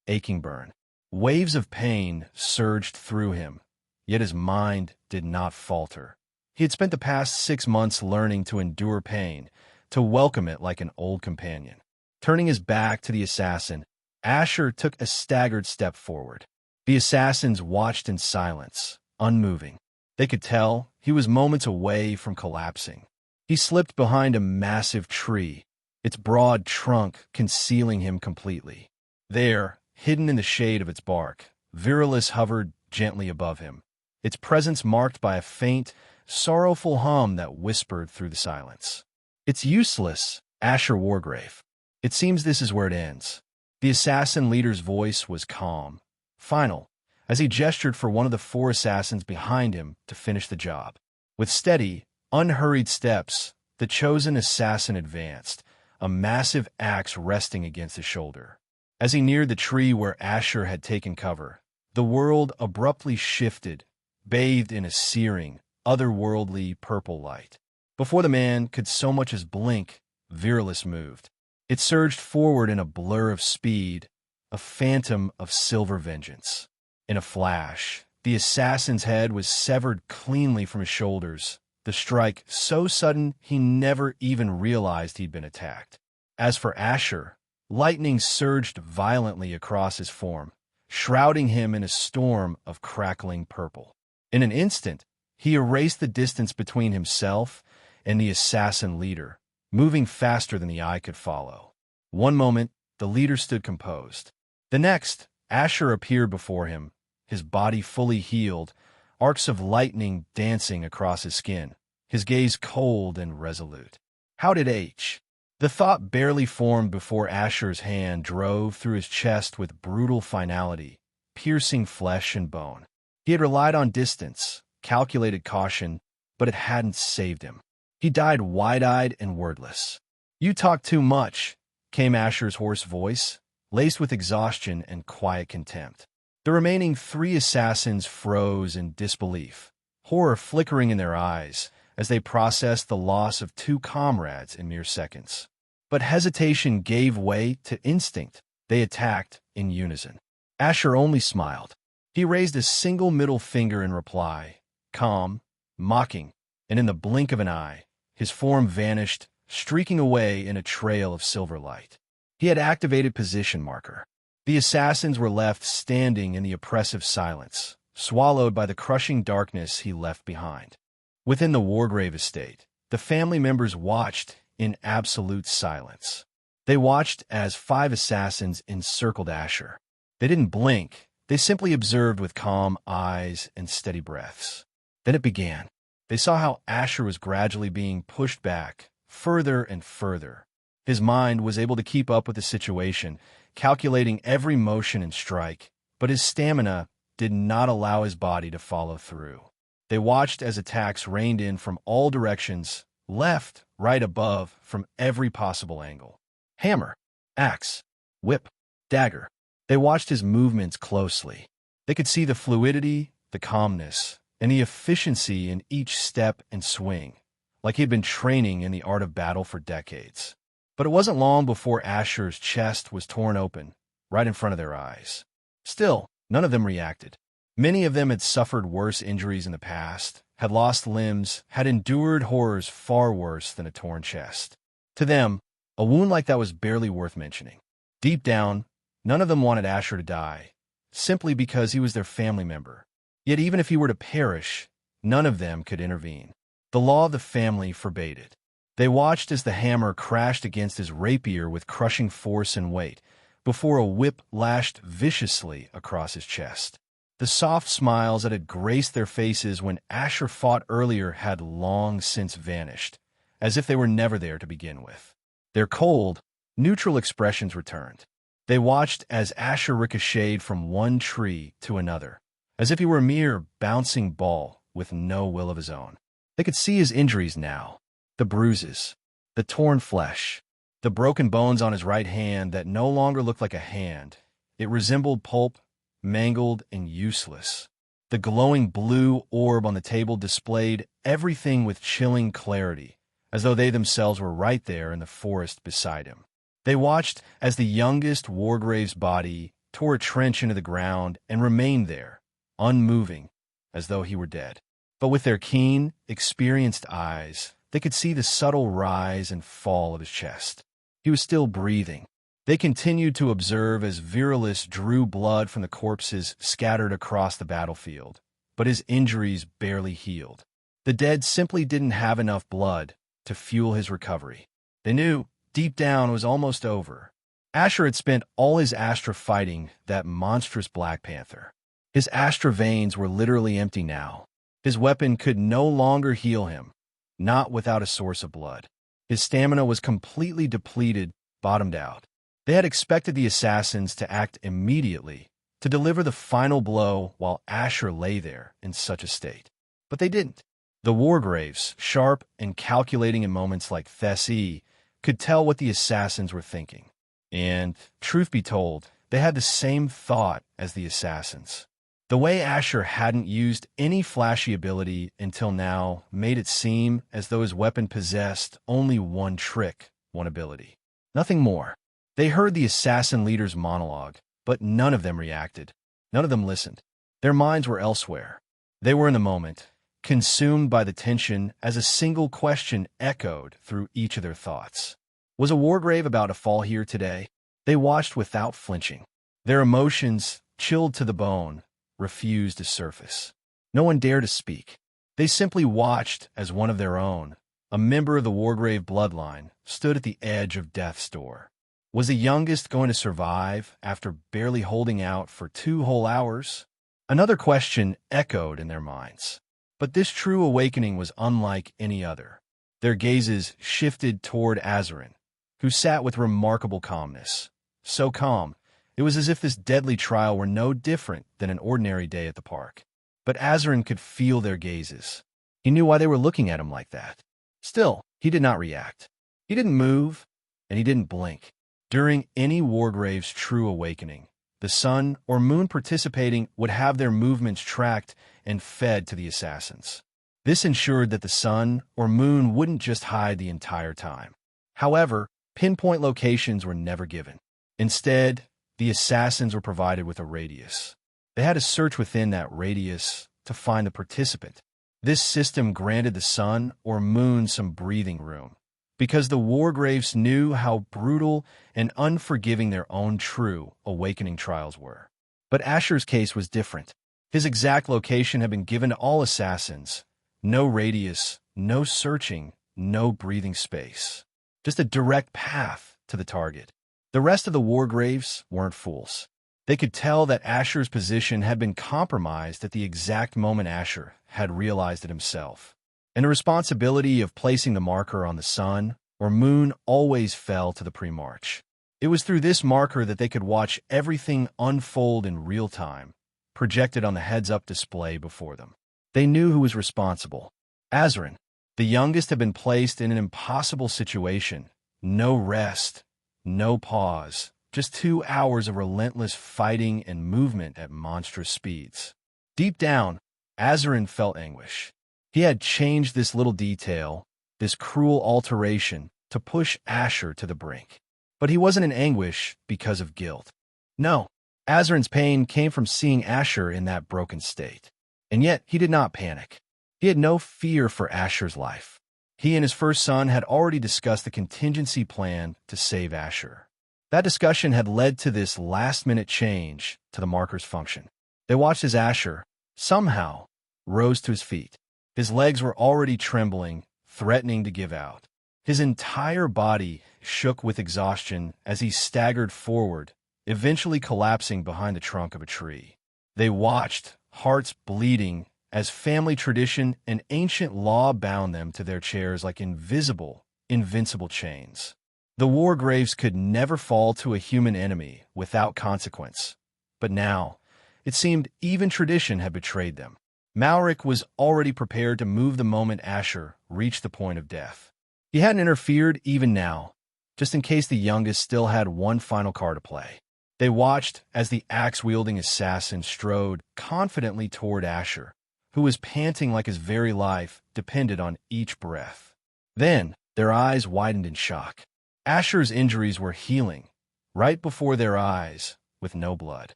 aching burn. Waves of pain surged through him, yet his mind did not falter. He had spent the past 6 months learning to endure pain, to welcome it like an old companion. Turning his back to the assassin, Asher took a staggered step forward. The assassins watched in silence, unmoving. They could tell he was moments away from collapsing. He slipped behind a massive tree, its broad trunk concealing him completely. There, hidden in the shade of its bark, Virilis hovered gently above him, its presence marked by a faint, sorrowful hum that whispered through the silence. "It's useless, Asher Wargrave. It seems this is where it ends." The assassin leader's voice was calm, final, as he gestured for one of the 4 assassins behind him to finish the job. With steady, unhurried steps, the chosen assassin advanced, a massive axe resting against his shoulder. As he neared the tree where Asher had taken cover, the world abruptly shifted, bathed in a searing, otherworldly purple light. Before the man could so much as blink, Virilis moved. It surged forward in a blur of speed, a phantom of silver vengeance. In a flash, the assassin's head was severed cleanly from his shoulders, the strike so sudden he never even realized he'd been attacked. As for Asher, lightning surged violently across his form, shrouding him in a storm of crackling purple. In an instant, he erased the distance between himself and the assassin leader, moving faster than the eye could follow. One moment, the leader stood composed. The next, Asher appeared before him, his body fully healed, arcs of lightning dancing across his skin, his gaze cold and resolute. How did H? The thought barely formed before Asher's hand drove through his chest with brutal finality, piercing flesh and bone. He had relied on distance, calculated caution, but it hadn't saved him. He died wide-eyed and wordless. "You talk too much," came Asher's hoarse voice, laced with exhaustion and quiet contempt. The remaining 3 assassins froze in disbelief, horror flickering in their eyes as they processed the loss of 2 comrades in mere seconds. But hesitation gave way to instinct. They attacked in unison. Asher only smiled. He raised a single middle finger in reply, calm, mocking, and in the blink of an eye, his form vanished, streaking away in a trail of silver light. He had activated position marker. The assassins were left standing in the oppressive silence, swallowed by the crushing darkness he left behind. Within the Wargrave estate, the family members watched in absolute silence. They watched as 5 assassins encircled Asher. They didn't blink. They simply observed with calm eyes and steady breaths. Then it began. They saw how Asher was gradually being pushed back, further and further. His mind was able to keep up with the situation, calculating every motion and strike, but his stamina did not allow his body to follow through. They watched as attacks rained in from all directions, left, right above, from every possible angle. Hammer, axe, whip, dagger. They watched his movements closely. They could see the fluidity, the calmness, and the efficiency in each step and swing, like he had been training in the art of battle for decades. But it wasn't long before Asher's chest was torn open, right in front of their eyes. Still, none of them reacted. Many of them had suffered worse injuries in the past, had lost limbs, had endured horrors far worse than a torn chest. To them, a wound like that was barely worth mentioning. Deep down, none of them wanted Asher to die, simply because he was their family member. Yet even if he were to perish, none of them could intervene. The law of the family forbade it. They watched as the hammer crashed against his rapier with crushing force and weight, before a whip lashed viciously across his chest. The soft smiles that had graced their faces when Asher fought earlier had long since vanished, as if they were never there to begin with. Their cold, neutral expressions returned. They watched as Asher ricocheted from one tree to another, as if he were a mere bouncing ball with no will of his own. They could see his injuries now, the bruises, the torn flesh, the broken bones on his right hand that no longer looked like a hand. It resembled pulp, mangled and useless. The glowing blue orb on the table displayed everything with chilling clarity, as though they themselves were right there in the forest beside him. They watched as the youngest Wargrave's body tore a trench into the ground and remained there, unmoving, as though he were dead. But with their keen, experienced eyes, they could see the subtle rise and fall of his chest. He was still breathing. They continued to observe as Virilis drew blood from the corpses scattered across the battlefield, but his injuries barely healed. The dead simply didn't have enough blood to fuel his recovery. They knew, deep down, it was almost over. Asher had spent all his Astra fighting that monstrous Black Panther. His Astra veins were literally empty now. His weapon could no longer heal him, not without a source of blood. His stamina was completely depleted, bottomed out. They had expected the assassins to act immediately, to deliver the final blow while Asher lay there in such a state. But they didn't. The Wargraves, sharp and calculating in moments like Thessie, could tell what the assassins were thinking. And, truth be told, they had the same thought as the assassins. The way Asher hadn't used any flashy ability until now made it seem as though his weapon possessed only one trick, one ability. Nothing more. They heard the assassin leader's monologue, but none of them reacted. None of them listened. Their minds were elsewhere. They were in the moment, consumed by the tension as a single question echoed through each of their thoughts. Was a Wargrave about to fall here today? They watched without flinching. Their emotions, chilled to the bone, refused to surface. No one dared to speak. They simply watched as one of their own, a member of the Wargrave bloodline, stood at the edge of death's door. Was the youngest going to survive after barely holding out for 2 whole hours? Another question echoed in their minds. But this true awakening was unlike any other. Their gazes shifted toward Azarin, who sat with remarkable calmness. So calm, it was as if this deadly trial were no different than an ordinary day at the park. But Azarin could feel their gazes. He knew why they were looking at him like that. Still, he did not react. He didn't move, and he didn't blink. During any Wargrave's true awakening, the sun or moon participating would have their movements tracked and fed to the assassins. This ensured that the sun or moon wouldn't just hide the entire time. However, pinpoint locations were never given. Instead, the assassins were provided with a radius. They had to search within that radius to find the participant. This system granted the sun or moon some breathing room, because the Wargraves knew how brutal and unforgiving their own true awakening trials were. But Asher's case was different. His exact location had been given to all assassins. No radius, no searching, no breathing space. Just a direct path to the target. The rest of the Wargraves weren't fools. They could tell that Asher's position had been compromised at the exact moment Asher had realized it himself. And the responsibility of placing the marker on the sun or moon always fell to the pre-march. It was through this marker that they could watch everything unfold in real time, projected on the heads-up display before them. They knew who was responsible. Azarin, the youngest, had been placed in an impossible situation. No rest, no pause, just 2 hours of relentless fighting and movement at monstrous speeds. Deep down, Azarin felt anguish. He had changed this little detail, this cruel alteration, to push Asher to the brink. But he wasn't in anguish because of guilt. No, Azarin's pain came from seeing Asher in that broken state. And yet he did not panic. He had no fear for Asher's life. He and his first son had already discussed the contingency plan to save Asher. That discussion had led to this last-minute change to the marker's function. They watched as Asher, somehow, rose to his feet. His legs were already trembling, threatening to give out. His entire body shook with exhaustion as he staggered forward, eventually collapsing behind the trunk of a tree. They watched, hearts bleeding, as family tradition and ancient law bound them to their chairs like invisible, invincible chains. The Wargraves could never fall to a human enemy without consequence. But now, it seemed even tradition had betrayed them. Malric was already prepared to move the moment Asher reached the point of death. He hadn't interfered even now, just in case the youngest still had one final card to play. They watched as the axe-wielding assassin strode confidently toward Asher, who was panting like his very life depended on each breath. Then, Their eyes widened in shock. Asher's injuries were healing, right before their eyes, with no blood.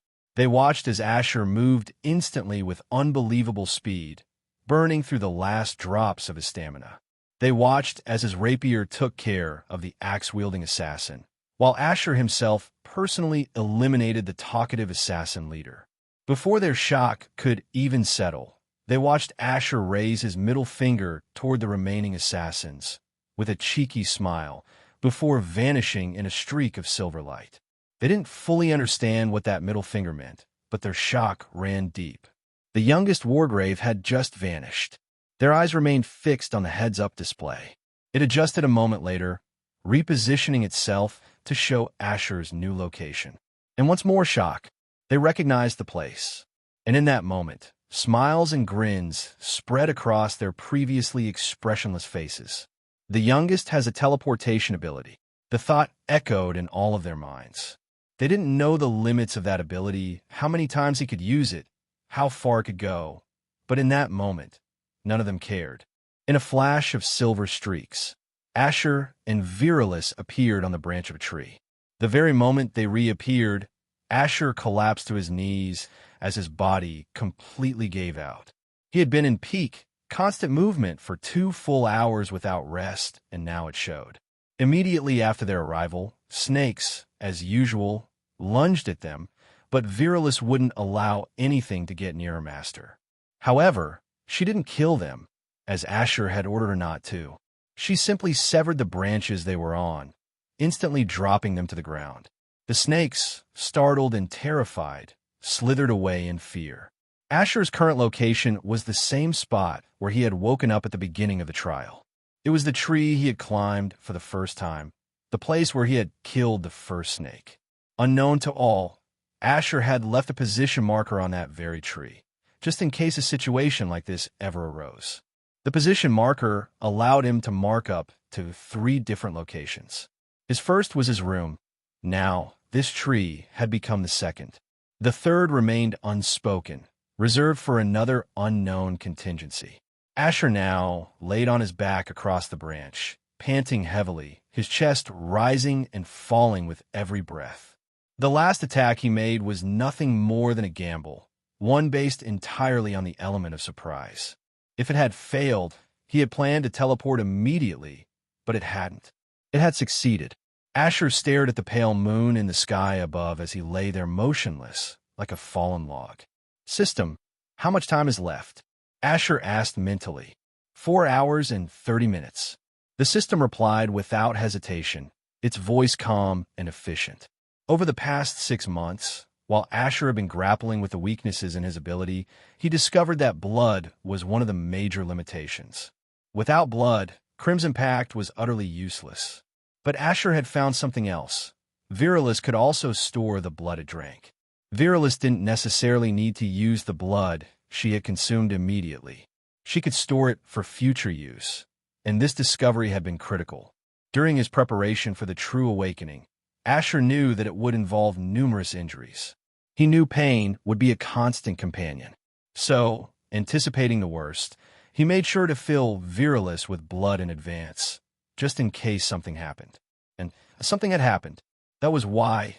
They watched as Asher moved instantly with unbelievable speed, burning through the last drops of his stamina. They watched as his rapier took care of the axe-wielding assassin, while Asher himself personally eliminated the talkative assassin leader. Before their shock could even settle, they watched Asher raise his middle finger toward the remaining assassins, with a cheeky smile, before vanishing in a streak of silver light. They didn't fully understand what that middle finger meant, but their shock ran deep. The youngest Wargrave had just vanished. Their eyes remained fixed on the heads-up display. It adjusted a moment later, repositioning itself to show Asher's new location. And once more shock, they recognized the place. And in that moment, smiles and grins spread across their previously expressionless faces. The youngest has a teleportation ability. The thought echoed in all of their minds. They didn't know the limits of that ability, how many times he could use it, how far it could go. But in that moment, none of them cared. In a flash of silver streaks, Asher and Virilis appeared on the branch of a tree. The very moment they reappeared, Asher collapsed to his knees as his body completely gave out. He had been in peak, constant movement for 2 full hours without rest, and now it showed. Immediately after their arrival, snakes, as usual, lunged at them, but Virilis wouldn't allow anything to get near her master. However, she didn't kill them, as Asher had ordered her not to. She simply severed the branches they were on, instantly dropping them to the ground. The snakes, startled and terrified, slithered away in fear. Asher's current location was the same spot where he had woken up at the beginning of the trial. It was the tree he had climbed for the first time, the place where he had killed the first snake. Unknown to all, Asher had left a position marker on that very tree, just in case a situation like this ever arose. The position marker allowed him to mark up to 3 different locations. His first was his room. Now, this tree had become the second. The third remained unspoken, reserved for another unknown contingency. Asher now laid on his back across the branch, panting heavily, his chest rising and falling with every breath. The last attack he made was nothing more than a gamble, one based entirely on the element of surprise. If it had failed, he had planned to teleport immediately, but it hadn't. It had succeeded. Asher stared at the pale moon in the sky above as he lay there motionless, like a fallen log. "System, how much time is left?" Asher asked mentally. 4 hours and 30 minutes. The system replied without hesitation, its voice calm and efficient. Over the past 6 months, while Asher had been grappling with the weaknesses in his ability, he discovered that blood was one of the major limitations. Without blood, Crimson Pact was utterly useless. But Asher had found something else. Virilis could also store the blood it drank. Virilis didn't necessarily need to use the blood she had consumed immediately. She could store it for future use, and this discovery had been critical. During his preparation for the true awakening, Asher knew that it would involve numerous injuries. He knew pain would be a constant companion. So, anticipating the worst, he made sure to fill Virilis with blood in advance, just in case something happened. And something had happened. That was why,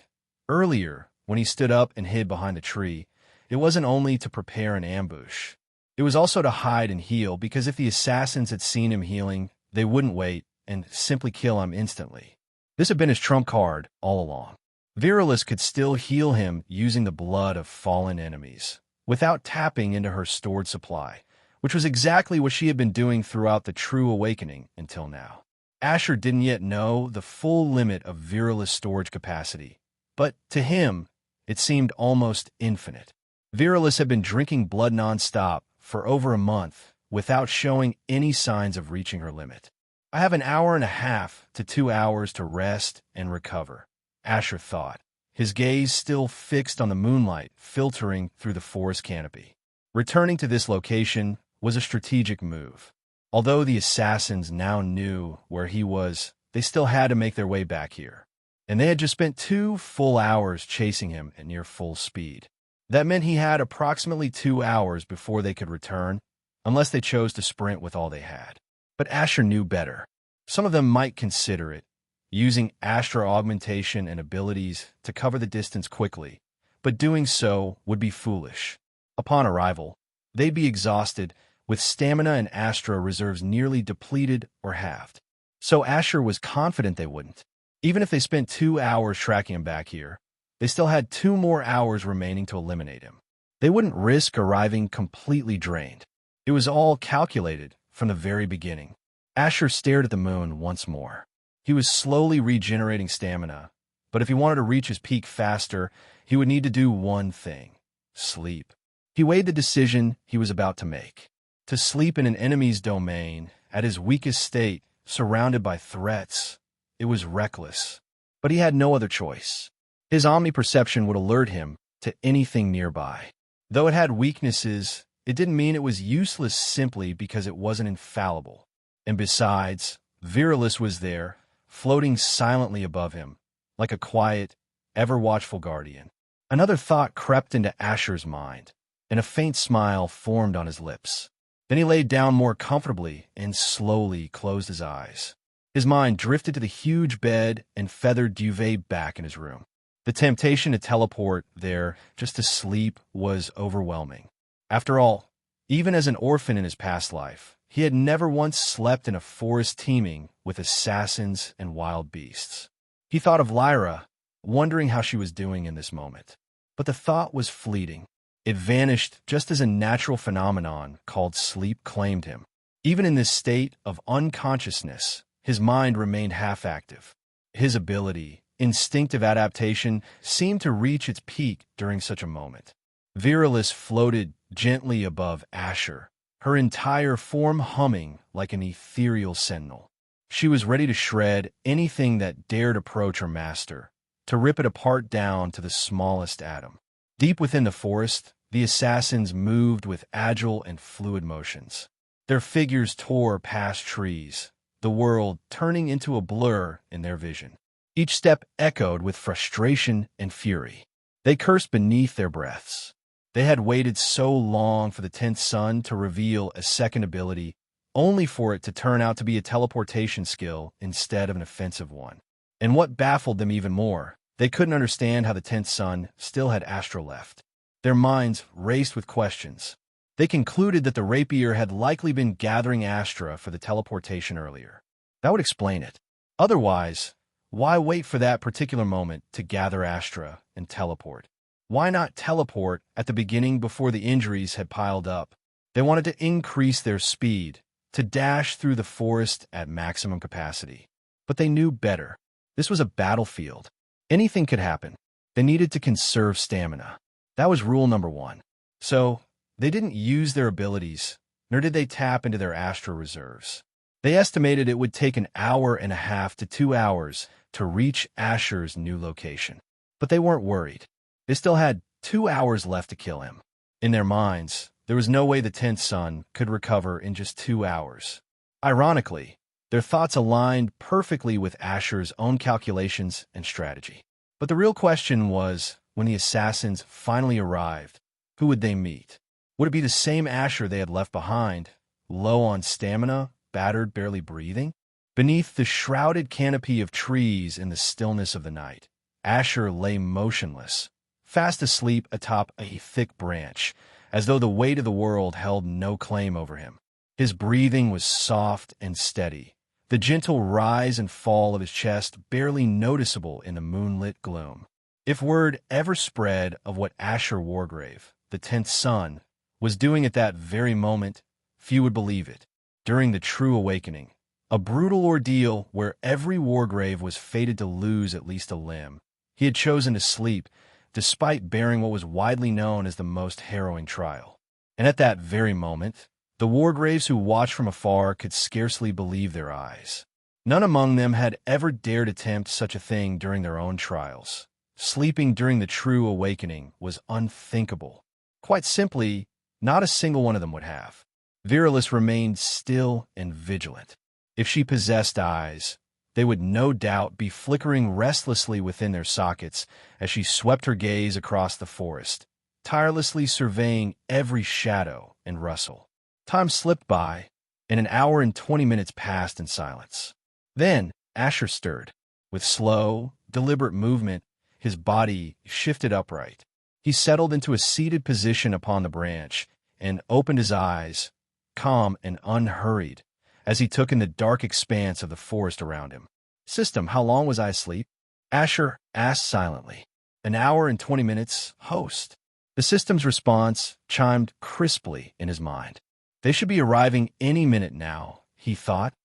earlier, when he stood up and hid behind the tree, it wasn't only to prepare an ambush. It was also to hide and heal, because if the assassins had seen him healing, they wouldn't wait and simply kill him instantly. This had been his trump card all along. Virilis could still heal him using the blood of fallen enemies, without tapping into her stored supply, which was exactly what she had been doing throughout the true awakening until now. Asher didn't yet know the full limit of Virilis' storage capacity, but to him, it seemed almost infinite. Virilis had been drinking blood non-stop for over a month without showing any signs of reaching her limit. "I have 1.5 to 2 hours to rest and recover," Asher thought, his gaze still fixed on the moonlight filtering through the forest canopy. Returning to this location was a strategic move. Although the assassins now knew where he was, they still had to make their way back here. And they had just spent 2 full hours chasing him at near full speed. That meant he had approximately 2 hours before they could return, unless they chose to sprint with all they had. But Asher knew better. Some of them might consider it, using astral augmentation and abilities to cover the distance quickly, but doing so would be foolish. Upon arrival, they'd be exhausted, with stamina and astra reserves nearly depleted or halved. So Asher was confident they wouldn't. Even if they spent 2 hours tracking him back here, they still had 2 more hours remaining to eliminate him. They wouldn't risk arriving completely drained. It was all calculated from the very beginning. Asher stared at the moon once more. He was slowly regenerating stamina, but if he wanted to reach his peak faster, he would need to do one thing: sleep. He weighed the decision he was about to make. To sleep in an enemy's domain, at his weakest state, surrounded by threats, it was reckless. But he had no other choice. His omniperception would alert him to anything nearby. Though it had weaknesses, it didn't mean it was useless simply because it wasn't infallible. And besides, Virilis was there, floating silently above him, like a quiet, ever-watchful guardian. Another thought crept into Asher's mind, and a faint smile formed on his lips. Then he laid down more comfortably and slowly closed his eyes. His mind drifted to the huge bed and feathered duvet back in his room. The temptation to teleport there just to sleep was overwhelming. After all, even as an orphan in his past life, he had never once slept in a forest teeming with assassins and wild beasts. He thought of Lyra, wondering how she was doing in this moment. But the thought was fleeting. It vanished just as a natural phenomenon called sleep claimed him. Even in this state of unconsciousness, his mind remained half-active. His ability, instinctive adaptation, seemed to reach its peak during such a moment. Virilis floated gently above Asher, her entire form humming like an ethereal sentinel. She was ready to shred anything that dared approach her master, to rip it apart down to the smallest atom. Deep within the forest, the assassins moved with agile and fluid motions. Their figures tore past trees, the world turning into a blur in their vision. Each step echoed with frustration and fury. They cursed beneath their breaths. They had waited so long for the 10th sun to reveal a second ability, only for it to turn out to be a teleportation skill instead of an offensive one. And what baffled them even more, they couldn't understand how the 10th sun still had Astra left. Their minds raced with questions. They concluded that the rapier had likely been gathering Astra for the teleportation earlier. That would explain it. Otherwise, why wait for that particular moment to gather Astra and teleport? Why not teleport at the beginning before the injuries had piled up? They wanted to increase their speed, to dash through the forest at maximum capacity. But they knew better. This was a battlefield. Anything could happen. They needed to conserve stamina. That was rule number one. So, they didn't use their abilities, nor did they tap into their Astra reserves. They estimated it would take an hour and a half to 2 hours to reach Asher's new location. But they weren't worried. They still had 2 hours left to kill him. In their minds, there was no way the 10th sun could recover in just 2 hours. Ironically, their thoughts aligned perfectly with Asher's own calculations and strategy. But the real question was, when the assassins finally arrived, who would they meet? Would it be the same Asher they had left behind, low on stamina, battered, barely breathing? Beneath the shrouded canopy of trees in the stillness of the night, Asher lay motionless, fast asleep atop a thick branch, as though the weight of the world held no claim over him. His breathing was soft and steady, the gentle rise and fall of his chest barely noticeable in the moonlit gloom. If word ever spread of what Asher Wargrave, the 10th sun, was doing at that very moment, few would believe it. During the true awakening, a brutal ordeal where every Wargrave was fated to lose at least a limb, he had chosen to sleep, despite bearing what was widely known as the most harrowing trial. And at that very moment, the Wargraves who watched from afar could scarcely believe their eyes. None among them had ever dared attempt such a thing during their own trials. Sleeping during the true awakening was unthinkable. Quite simply, not a single one of them would have. Virilis remained still and vigilant. If she possessed eyes, they would no doubt be flickering restlessly within their sockets as she swept her gaze across the forest, tirelessly surveying every shadow and rustle. Time slipped by, and an hour and 20 minutes passed in silence. Then Asher stirred. With slow, deliberate movement, his body shifted upright. He settled into a seated position upon the branch and opened his eyes, calm and unhurried, as he took in the dark expanse of the forest around him. "System, how long was I asleep?" Asher asked silently. "An hour and 20 minutes, host." The system's response chimed crisply in his mind. They should be arriving any minute now, he thought,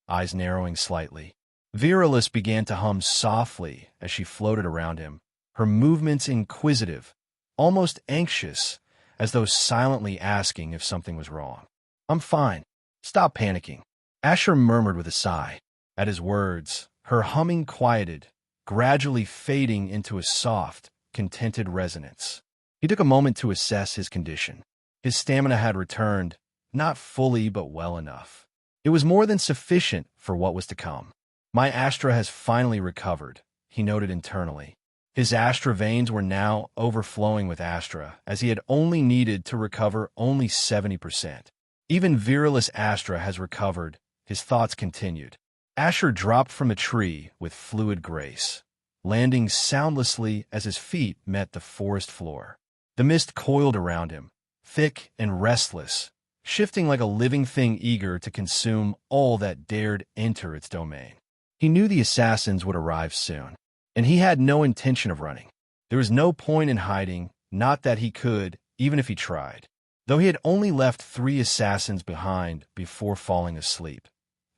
eyes narrowing slightly. Virilis began to hum softly as she floated around him, her movements inquisitive, almost anxious, as though silently asking if something was wrong. "I'm fine. Stop panicking," Asher murmured with a sigh. At his words, her humming quieted, gradually fading into a soft, contented resonance. He took a moment to assess his condition. His stamina had returned, not fully but well enough. It was more than sufficient for what was to come. "My Astra has finally recovered," he noted internally. His Astra veins were now overflowing with Astra, as he had only needed to recover only 70%. "Even Virilis Astra has recovered," his thoughts continued. Asher dropped from a tree with fluid grace, landing soundlessly as his feet met the forest floor. The mist coiled around him, thick and restless, shifting like a living thing eager to consume all that dared enter its domain. He knew the assassins would arrive soon, and he had no intention of running. There was no point in hiding, not that he could, even if he tried. Though he had only left 3 assassins behind before falling asleep,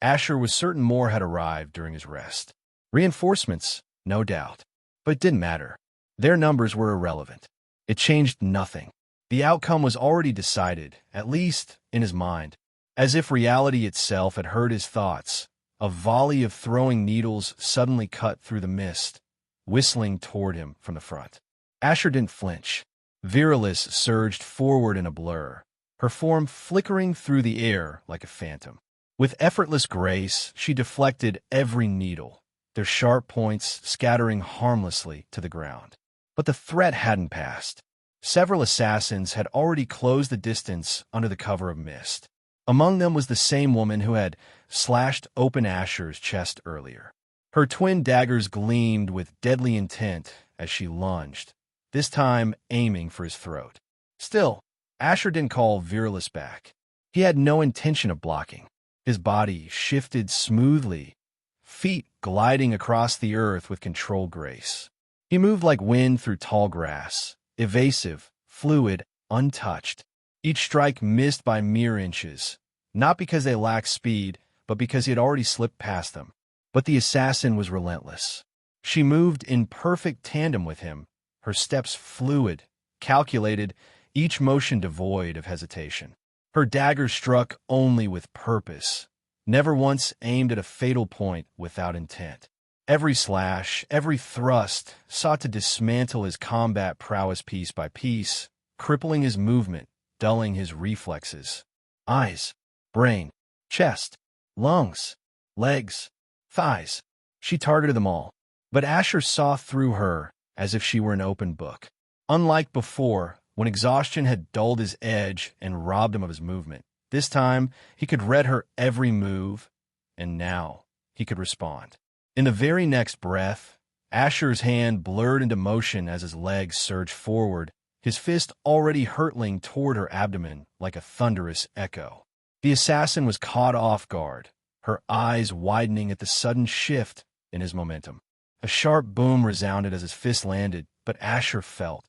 Asher was certain more had arrived during his rest. Reinforcements, no doubt. But it didn't matter. Their numbers were irrelevant. It changed nothing. The outcome was already decided, at least in his mind. As if reality itself had heard his thoughts, a volley of throwing needles suddenly cut through the mist, whistling toward him from the front. Asher didn't flinch. Virilis surged forward in a blur, her form flickering through the air like a phantom. With effortless grace, she deflected every needle, their sharp points scattering harmlessly to the ground. But the threat hadn't passed. Several assassins had already closed the distance under the cover of mist. Among them was the same woman who had slashed open Asher's chest earlier. Her twin daggers gleamed with deadly intent as she lunged, this time aiming for his throat. Still, Asher didn't call Virilis back. He had no intention of blocking. His body shifted smoothly, feet gliding across the earth with controlled grace. He moved like wind through tall grass, evasive, fluid, untouched. Each strike missed by mere inches, not because they lacked speed, but because he had already slipped past them. But the assassin was relentless. She moved in perfect tandem with him, her steps fluid, calculated, each motion devoid of hesitation. Her dagger struck only with purpose, never once aimed at a fatal point without intent. Every slash, every thrust sought to dismantle his combat prowess piece by piece, crippling his movement, dulling his reflexes. Eyes, brain, chest, lungs, legs, thighs. She targeted them all, but Asher saw through her as if she were an open book. Unlike before, when exhaustion had dulled his edge and robbed him of his movement, this time he could read her every move, and now he could respond. In the very next breath, Asher's hand blurred into motion as his legs surged forward, his fist already hurtling toward her abdomen like a thunderous echo. The assassin was caught off guard, her eyes widening at the sudden shift in his momentum. A sharp boom resounded as his fist landed, but Asher felt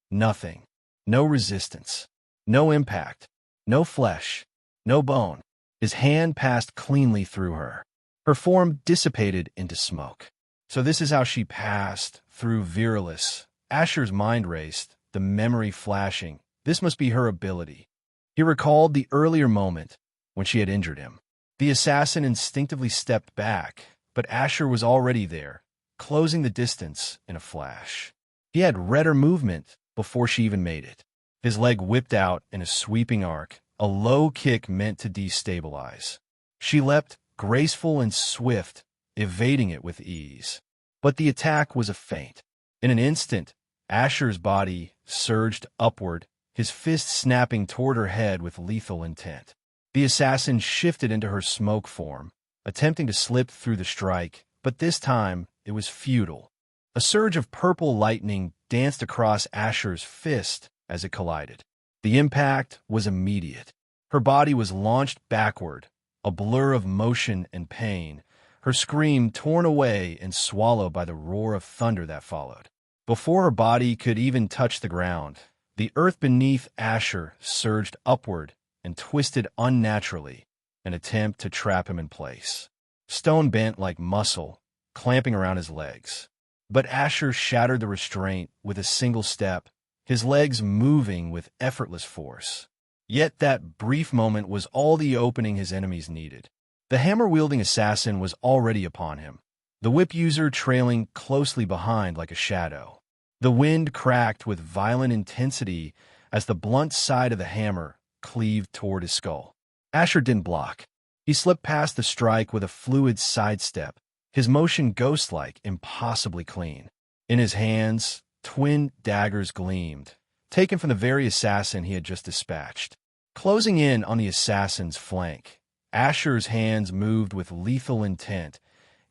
nothing. No resistance, no impact, no flesh, no bone. His hand passed cleanly through her. Her form dissipated into smoke. So this is how she passed through Virilis. Asher's mind raced, the memory flashing. This must be her ability. He recalled the earlier moment when she had injured him. The assassin instinctively stepped back, but Asher was already there, closing the distance in a flash. He had read her movement before she even made it. His leg whipped out in a sweeping arc, a low kick meant to destabilize. She leapt, graceful and swift, evading it with ease. But the attack was a feint. In an instant, Asher's body surged upward, his fist snapping toward her head with lethal intent. The assassin shifted into her smoke form, attempting to slip through the strike, but this time it was futile. A surge of purple lightning danced across Asher's fist as it collided. The impact was immediate. Her body was launched backward, a blur of motion and pain, her scream torn away and swallowed by the roar of thunder that followed. Before her body could even touch the ground, the earth beneath Asher surged upward and twisted unnaturally, an attempt to trap him in place. Stone bent like muscle, clamping around his legs. But Asher shattered the restraint with a single step, his legs moving with effortless force. Yet that brief moment was all the opening his enemies needed. The hammer-wielding assassin was already upon him, the whip user trailing closely behind like a shadow. The wind cracked with violent intensity as the blunt side of the hammer cleaved toward his skull. Asher didn't block. He slipped past the strike with a fluid sidestep, his motion ghost-like, impossibly clean. In his hands, twin daggers gleamed, taken from the very assassin he had just dispatched. Closing in on the assassin's flank, Asher's hands moved with lethal intent,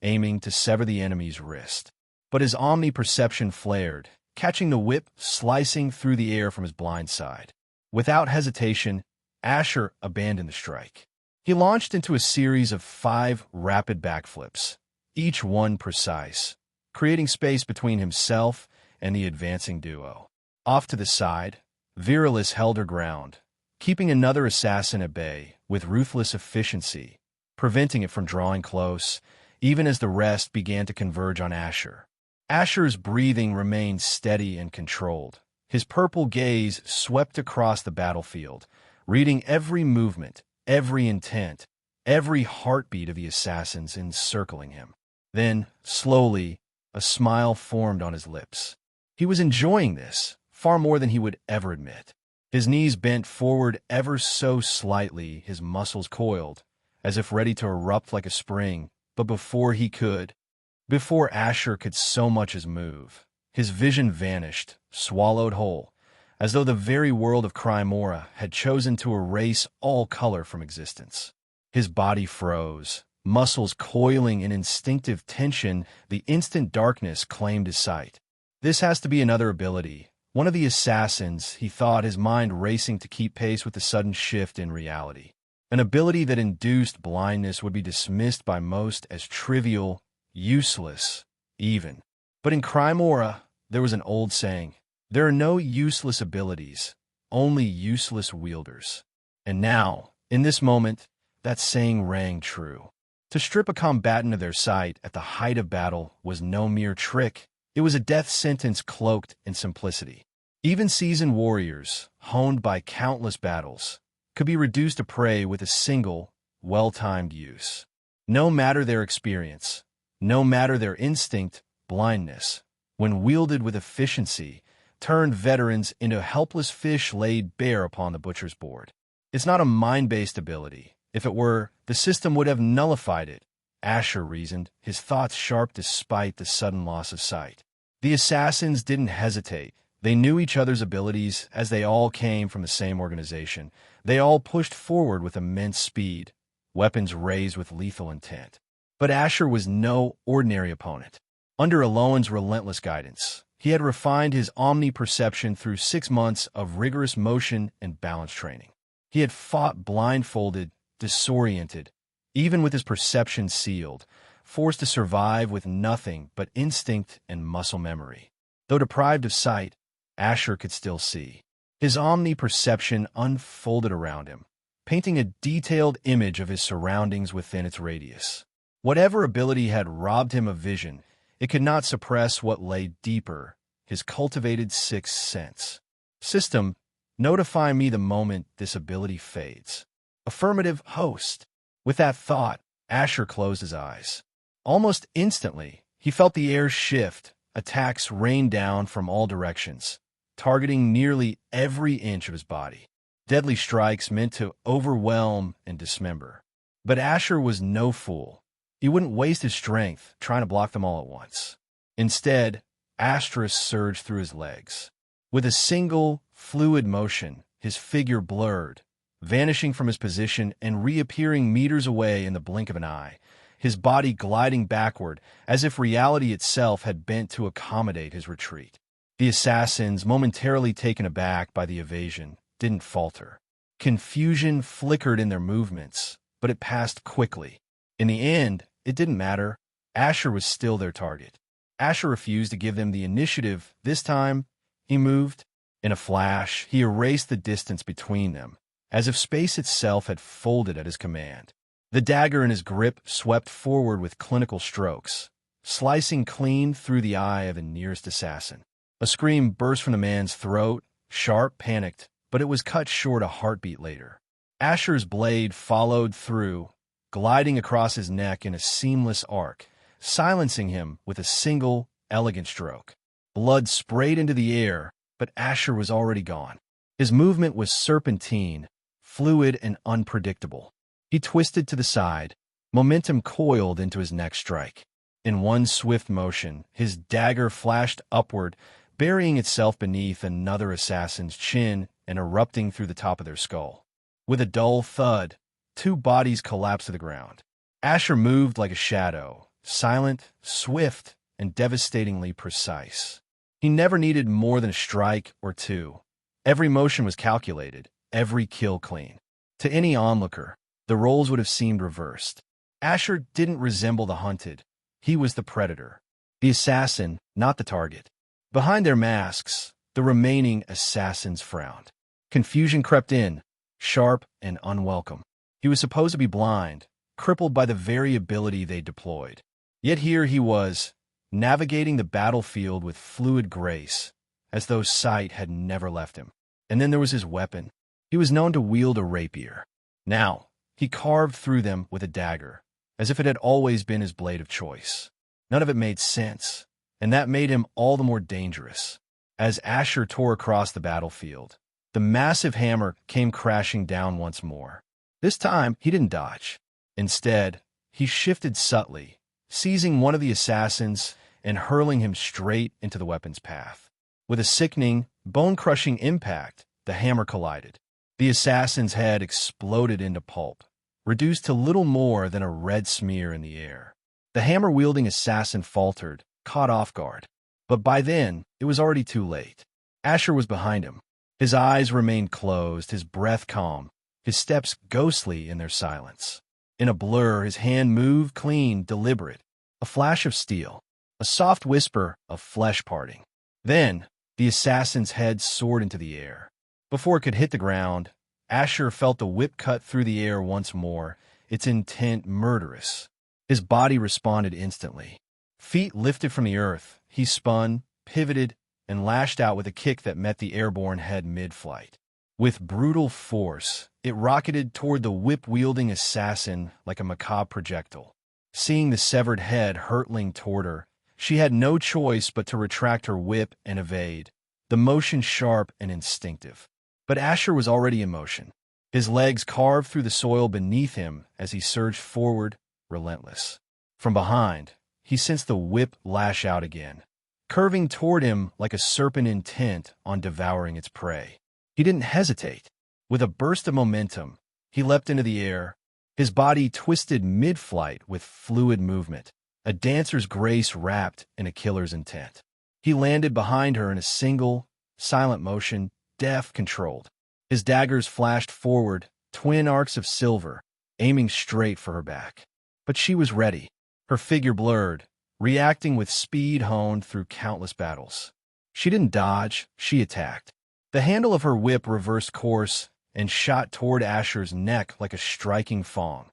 aiming to sever the enemy's wrist. But his omni-perception flared, catching the whip slicing through the air from his blind side. Without hesitation, Asher abandoned the strike. He launched into a series of 5 rapid backflips, each one precise, creating space between himself and the advancing duo. Off to the side, Virilis held her ground, keeping another assassin at bay with ruthless efficiency, preventing it from drawing close, even as the rest began to converge on Asher. Asher's breathing remained steady and controlled. His purple gaze swept across the battlefield, reading every movement, every intent, every heartbeat of the assassins encircling him. Then, slowly, a smile formed on his lips. He was enjoying this, far more than he would ever admit. His knees bent forward ever so slightly, his muscles coiled, as if ready to erupt like a spring, but before Asher could so much as move, his vision vanished, swallowed whole, as though the very world of Crymora had chosen to erase all color from existence. His body froze, muscles coiling in instinctive tension the instant darkness claimed his sight. This has to be another ability. One of the assassins, he thought, his mind racing to keep pace with the sudden shift in reality. An ability that induced blindness would be dismissed by most as trivial, useless, even. But in Crymora, there was an old saying, there are no useless abilities, only useless wielders. And now, in this moment, that saying rang true. To strip a combatant of their sight at the height of battle was no mere trick. It was a death sentence cloaked in simplicity. Even seasoned warriors, honed by countless battles, could be reduced to prey with a single, well-timed use. No matter their experience, no matter their instinct, blindness, when wielded with efficiency, turned veterans into helpless fish laid bare upon the butcher's board. It's not a mind-based ability. If it were, the system would have nullified it, Asher reasoned, his thoughts sharp despite the sudden loss of sight. The assassins didn't hesitate. They knew each other's abilities as they all came from the same organization. They all pushed forward with immense speed, weapons raised with lethal intent. But Asher was no ordinary opponent. Under Eloan's relentless guidance, he had refined his omni-perception through 6 months of rigorous motion and balance training. He had fought blindfolded, disoriented, even with his perception sealed, forced to survive with nothing but instinct and muscle memory. Though deprived of sight, Asher could still see. His omni-perception unfolded around him, painting a detailed image of his surroundings within its radius. Whatever ability had robbed him of vision, it could not suppress what lay deeper, his cultivated sixth sense. System, notify me the moment this ability fades. Affirmative, host. With that thought, Asher closed his eyes. Almost instantly, he felt the air shift, attacks rain down from all directions, targeting nearly every inch of his body. Deadly strikes meant to overwhelm and dismember. But Asher was no fool. He wouldn't waste his strength trying to block them all at once. Instead, Asteris surged through his legs. With a single, fluid motion, his figure blurred, vanishing from his position and reappearing meters away in the blink of an eye, his body gliding backward as if reality itself had bent to accommodate his retreat. The assassins, momentarily taken aback by the evasion, didn't falter. Confusion flickered in their movements, but it passed quickly. In the end, it didn't matter. Asher was still their target. Asher refused to give them the initiative. This time, he moved. In a flash, he erased the distance between them, as if space itself had folded at his command. The dagger in his grip swept forward with clinical strokes, slicing clean through the eye of the nearest assassin. A scream burst from the man's throat, sharp, panicked, but it was cut short a heartbeat later. Asher's blade followed through, gliding across his neck in a seamless arc, silencing him with a single, elegant stroke. Blood sprayed into the air, but Asher was already gone. His movement was serpentine, fluid and unpredictable. He twisted to the side, momentum coiled into his next strike. In one swift motion, his dagger flashed upward, burying itself beneath another assassin's chin and erupting through the top of their skull. With a dull thud, two bodies collapsed to the ground. Asher moved like a shadow, silent, swift, and devastatingly precise. He never needed more than a strike or two. Every motion was calculated, every kill clean. To any onlooker, the roles would have seemed reversed. Asher didn't resemble the hunted. He was the predator, the assassin, not the target. Behind their masks, the remaining assassins frowned. Confusion crept in, sharp and unwelcome. He was supposed to be blind, crippled by the very ability they deployed. Yet here he was, navigating the battlefield with fluid grace, as though sight had never left him. And then there was his weapon. He was known to wield a rapier. Now, he carved through them with a dagger, as if it had always been his blade of choice. None of it made sense, and that made him all the more dangerous. As Asher tore across the battlefield, the massive hammer came crashing down once more. This time, he didn't dodge. Instead, he shifted subtly, seizing one of the assassins and hurling him straight into the weapon's path. With a sickening, bone-crushing impact, the hammer collided. The assassin's head exploded into pulp, reduced to little more than a red smear in the air. The hammer-wielding assassin faltered, caught off guard. But by then, it was already too late. Asher was behind him. His eyes remained closed, his breath calm, his steps ghostly in their silence. In a blur, his hand moved clean, deliberate. A flash of steel, a soft whisper of flesh parting. Then, the assassin's head soared into the air. Before it could hit the ground, Asher felt the whip cut through the air once more, its intent murderous. His body responded instantly. Feet lifted from the earth, he spun, pivoted, and lashed out with a kick that met the airborne head mid-flight. With brutal force, it rocketed toward the whip-wielding assassin like a macabre projectile. Seeing the severed head hurtling toward her, she had no choice but to retract her whip and evade, the motion sharp and instinctive. But Asher was already in motion. His legs carved through the soil beneath him as he surged forward, relentless. From behind, he sensed the whip lash out again, curving toward him like a serpent intent on devouring its prey. He didn't hesitate. With a burst of momentum, he leapt into the air, his body twisted mid-flight with fluid movement, a dancer's grace wrapped in a killer's intent. He landed behind her in a single, silent motion, deft, controlled. His daggers flashed forward, twin arcs of silver, aiming straight for her back. But she was ready, her figure blurred, reacting with speed honed through countless battles. She didn't dodge, she attacked. The handle of her whip reversed course and shot toward Asher's neck like a striking fawn,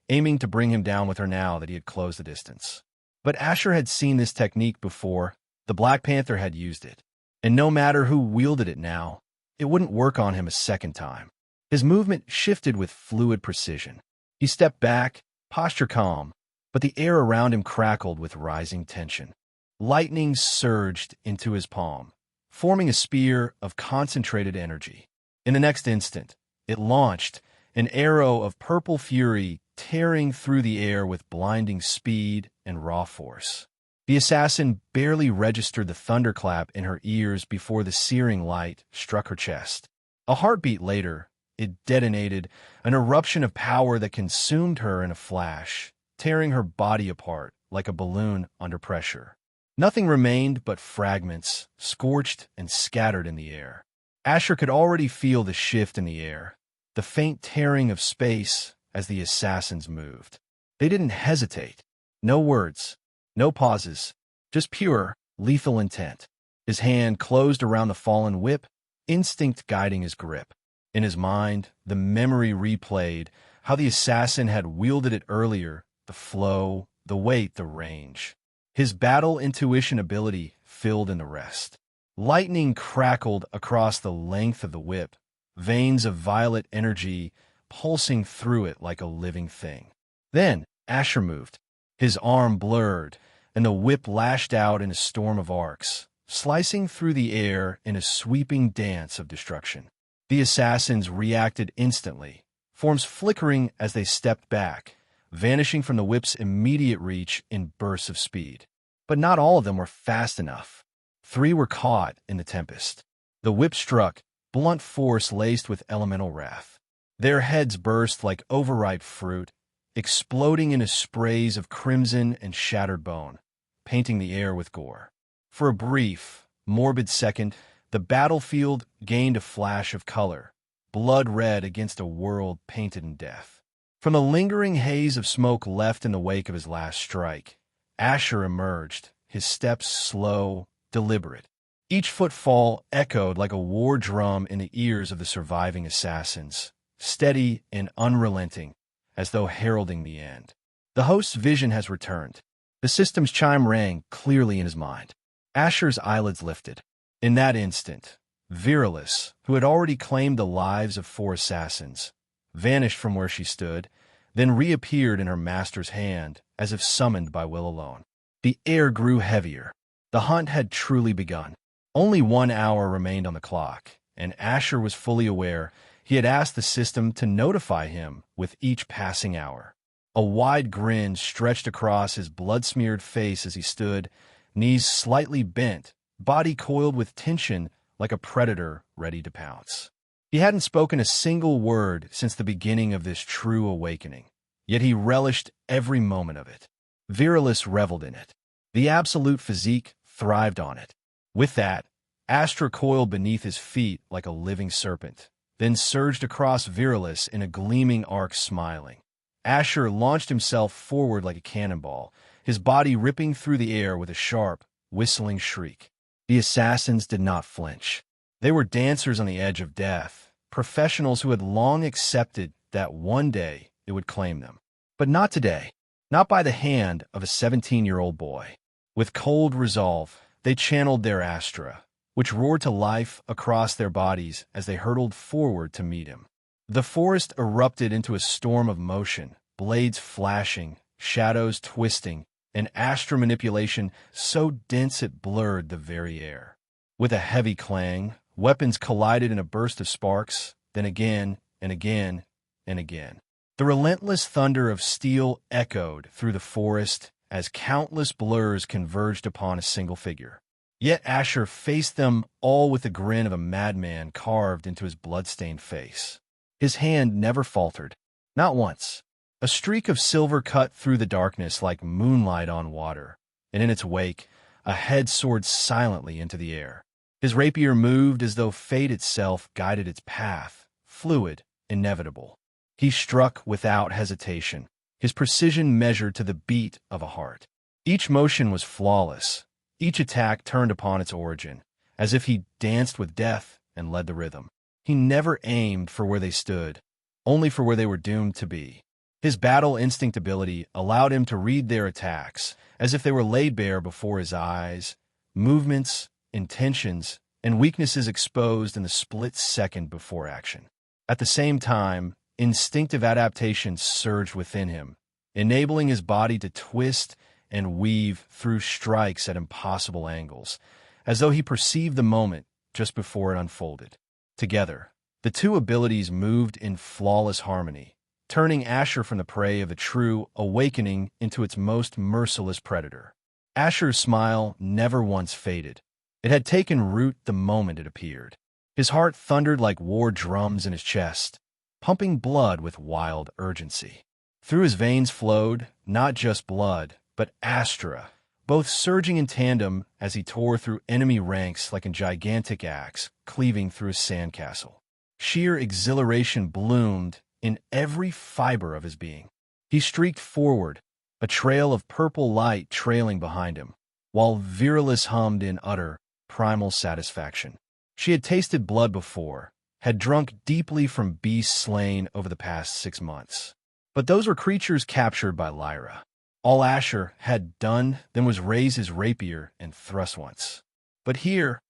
aiming to bring him down with her now that he had closed the distance. But Asher had seen this technique before. The Black Panther had used it. And no matter who wielded it now, it wouldn't work on him a second time. His movement shifted with fluid precision. He stepped back, posture calm, but the air around him crackled with rising tension. Lightning surged into his palm, forming a spear of concentrated energy. In the next instant, it launched, an arrow of purple fury tearing through the air with blinding speed and raw force. The assassin barely registered the thunderclap in her ears before the searing light struck her chest. A heartbeat later, it detonated, an eruption of power that consumed her in a flash, tearing her body apart like a balloon under pressure. Nothing remained but fragments, scorched and scattered in the air. Asher could already feel the shift in the air, the faint tearing of space as the assassins moved. They didn't hesitate. No words, no pauses, just pure, lethal intent. His hand closed around the fallen whip, instinct guiding his grip. In his mind, the memory replayed how the assassin had wielded it earlier, the flow, the weight, the range. His battle intuition ability filled in the rest. Lightning crackled across the length of the whip, veins of violet energy pulsing through it like a living thing. Then Asher moved. His arm blurred, and the whip lashed out in a storm of arcs, slicing through the air in a sweeping dance of destruction. The assassins reacted instantly, forms flickering as they stepped back, vanishing from the whip's immediate reach in bursts of speed. But not all of them were fast enough. 3 were caught in the tempest. The whip struck, blunt force laced with elemental wrath. Their heads burst like overripe fruit, exploding into sprays of crimson and shattered bone, painting the air with gore. For a brief, morbid second, the battlefield gained a flash of color, blood red against a world painted in death. From the lingering haze of smoke left in the wake of his last strike, Asher emerged, his steps slow, deliberate. Each footfall echoed like a war drum in the ears of the surviving assassins, steady and unrelenting, as though heralding the end. The host's vision has returned. The system's chime rang clearly in his mind. Asher's eyelids lifted. In that instant, Virilis, who had already claimed the lives of 4 assassins, vanished from where she stood, then reappeared in her master's hand, as if summoned by will alone. The air grew heavier. The hunt had truly begun. Only 1 hour remained on the clock, and Asher was fully aware he had asked the system to notify him with each passing hour. A wide grin stretched across his blood-smeared face as he stood, knees slightly bent, body coiled with tension like a predator ready to pounce. He hadn't spoken a single word since the beginning of this true awakening, yet he relished every moment of it. Virilis reveled in it. The absolute physique thrived on it. With that, Astra coiled beneath his feet like a living serpent, then surged across Virilis in a gleaming arc, smiling. Asher launched himself forward like a cannonball, his body ripping through the air with a sharp, whistling shriek. The assassins did not flinch. They were dancers on the edge of death, professionals who had long accepted that one day it would claim them. But not today, not by the hand of a 17-year-old boy. With cold resolve, they channeled their Astra, which roared to life across their bodies as they hurtled forward to meet him. The forest erupted into a storm of motion, blades flashing, shadows twisting, and Astra manipulation so dense it blurred the very air. With a heavy clang, weapons collided in a burst of sparks, then again and again and again. The relentless thunder of steel echoed through the forest as countless blurs converged upon a single figure. Yet Asher faced them all with the grin of a madman carved into his blood-stained face. His hand never faltered, not once. A streak of silver cut through the darkness like moonlight on water, and in its wake, a head soared silently into the air. His rapier moved as though fate itself guided its path, fluid, inevitable. He struck without hesitation, his precision measured to the beat of a heart. Each motion was flawless, each attack turned upon its origin, as if he danced with death and led the rhythm. He never aimed for where they stood, only for where they were doomed to be. His battle instinct ability allowed him to read their attacks as if they were laid bare before his eyes, movements, intentions, and weaknesses exposed in the split second before action. At the same time, instinctive adaptation surged within him, enabling his body to twist and weave through strikes at impossible angles, as though he perceived the moment just before it unfolded. Together, the two abilities moved in flawless harmony, turning Asher from the prey of the true awakening into its most merciless predator. Asher's smile never once faded. It had taken root the moment it appeared. His heart thundered like war drums in his chest, pumping blood with wild urgency. Through his veins flowed not just blood, but astra, both surging in tandem as he tore through enemy ranks like a gigantic axe cleaving through a sandcastle. Sheer exhilaration bloomed in every fiber of his being. He streaked forward, a trail of purple light trailing behind him, while Virilis hummed in utter, primal satisfaction. She had tasted blood before, had drunk deeply from beasts slain over the past 6 months. But those were creatures captured by Lyra. All Asher had done then was raise his rapier and thrust once. But here,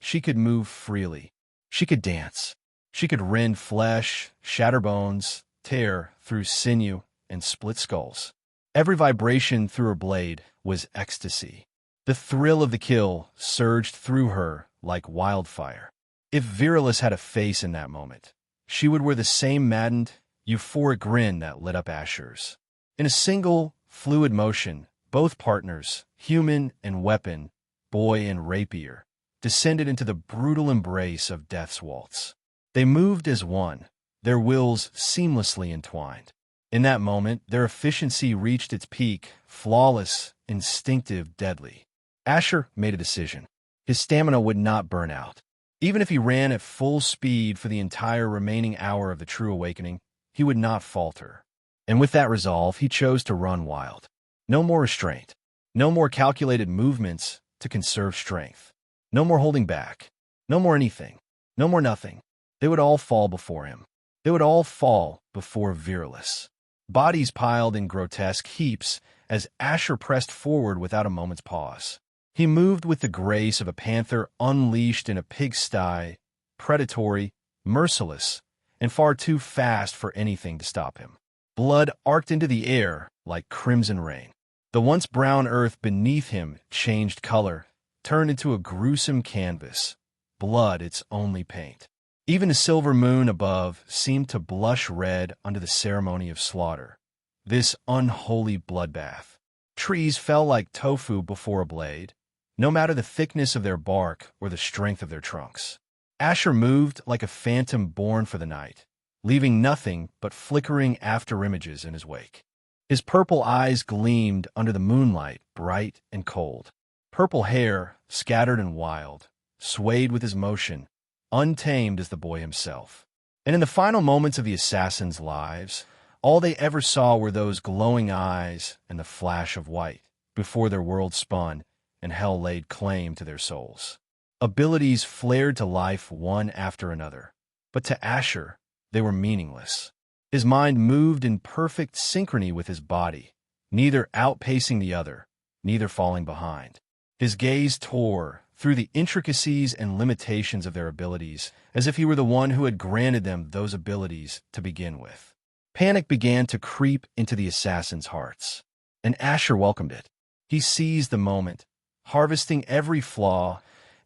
she could move freely. She could dance. She could rend flesh, shatter bones, tear through sinew, and split skulls. Every vibration through her blade was ecstasy. The thrill of the kill surged through her like wildfire. If Virilis had a face in that moment, she would wear the same maddened, euphoric grin that lit up Asher's. In a single, fluid motion, both partners, human and weapon, boy and rapier, descended into the brutal embrace of death's waltz. They moved as one, their wills seamlessly entwined. In that moment, their efficiency reached its peak, flawless, instinctive, deadly. Asher made a decision. His stamina would not burn out. Even if he ran at full speed for the entire remaining hour of the true awakening, he would not falter. And with that resolve, he chose to run wild. No more restraint. No more calculated movements to conserve strength. No more holding back. No more anything. No more nothing. They would all fall before him. They would all fall before Virilis. Bodies piled in grotesque heaps as Asher pressed forward without a moment's pause. He moved with the grace of a panther unleashed in a pigsty, predatory, merciless, and far too fast for anything to stop him. Blood arced into the air like crimson rain. The once brown earth beneath him changed color, turned into a gruesome canvas, blood its only paint. Even the silver moon above seemed to blush red under the ceremony of slaughter. This unholy bloodbath. Trees fell like tofu before a blade, no matter the thickness of their bark or the strength of their trunks. Asher moved like a phantom born for the night, leaving nothing but flickering afterimages in his wake. His purple eyes gleamed under the moonlight, bright and cold. Purple hair, scattered and wild, swayed with his motion, untamed as the boy himself. And in the final moments of the assassins' lives, all they ever saw were those glowing eyes and the flash of white, before their world spun and hell laid claim to their souls. Abilities flared to life one after another, but to Asher, they were meaningless. His mind moved in perfect synchrony with his body, neither outpacing the other, neither falling behind. His gaze tore through the intricacies and limitations of their abilities, as if he were the one who had granted them those abilities to begin with. Panic began to creep into the assassins' hearts, and Asher welcomed it. He seized the moment, harvesting every flaw,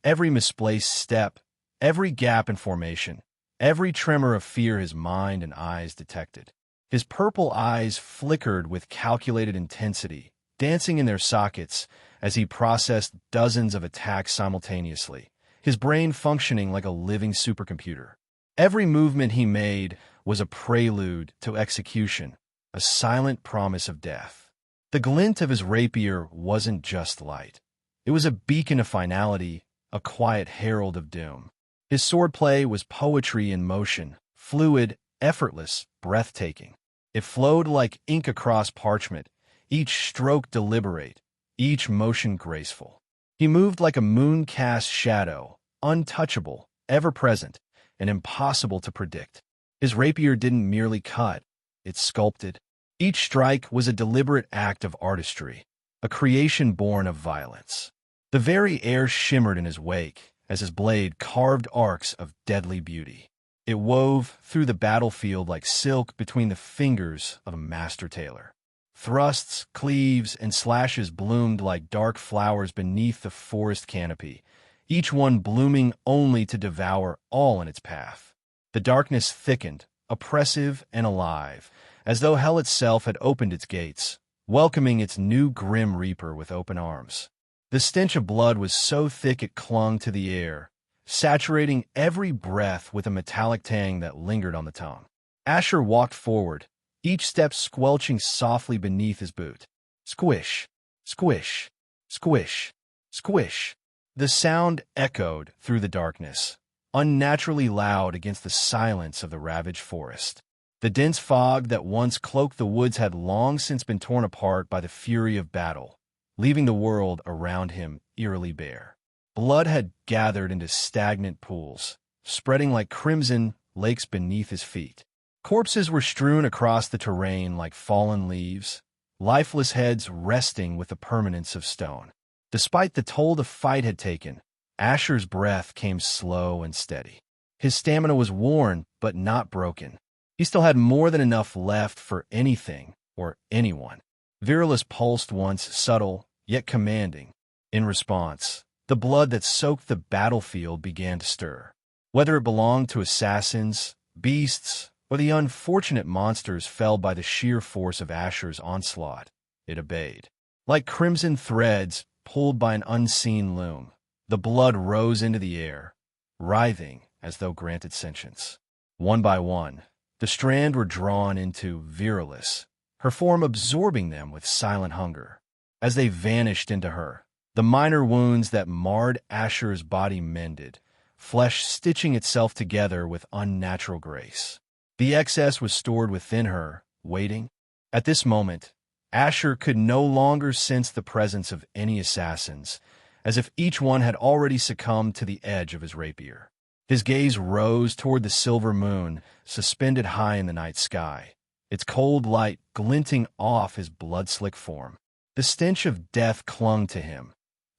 every misplaced step, every gap in formation, every tremor of fear his mind and eyes detected. His purple eyes flickered with calculated intensity, dancing in their sockets as he processed dozens of attacks simultaneously, his brain functioning like a living supercomputer. Every movement he made was a prelude to execution, a silent promise of death. The glint of his rapier wasn't just light. It was a beacon of finality, a quiet herald of doom. His swordplay was poetry in motion, fluid, effortless, breathtaking. It flowed like ink across parchment, each stroke deliberate, each motion graceful. He moved like a moon-cast shadow, untouchable, ever-present, and impossible to predict. His rapier didn't merely cut, it sculpted. Each strike was a deliberate act of artistry, a creation born of violence. The very air shimmered in his wake as his blade carved arcs of deadly beauty. It wove through the battlefield like silk between the fingers of a master tailor. Thrusts, cleaves, and slashes bloomed like dark flowers beneath the forest canopy, each one blooming only to devour all in its path. The darkness thickened, oppressive and alive, as though hell itself had opened its gates, welcoming its new grim reaper with open arms. The stench of blood was so thick it clung to the air, saturating every breath with a metallic tang that lingered on the tongue. Asher walked forward, each step squelching softly beneath his boot. Squish, squish, squish, squish. The sound echoed through the darkness, unnaturally loud against the silence of the ravaged forest. The dense fog that once cloaked the woods had long since been torn apart by the fury of battle, leaving the world around him eerily bare. Blood had gathered into stagnant pools, spreading like crimson lakes beneath his feet. Corpses were strewn across the terrain like fallen leaves, lifeless heads resting with the permanence of stone. Despite the toll the fight had taken, Asher's breath came slow and steady. His stamina was worn, but not broken. He still had more than enough left for anything or anyone. Virulus pulsed once, subtle, yet commanding. In response, the blood that soaked the battlefield began to stir. Whether it belonged to assassins, beasts, or the unfortunate monsters felled by the sheer force of Asher's onslaught, it obeyed. Like crimson threads pulled by an unseen loom, the blood rose into the air, writhing as though granted sentience. One by one, the strands were drawn into Virulus, her form absorbing them with silent hunger. As they vanished into her, the minor wounds that marred Asher's body mended, flesh stitching itself together with unnatural grace. The excess was stored within her, waiting. At this moment, Asher could no longer sense the presence of any assassins, as if each one had already succumbed to the edge of his rapier. His gaze rose toward the silver moon, suspended high in the night sky, its cold light glinting off his blood-slick form. The stench of death clung to him,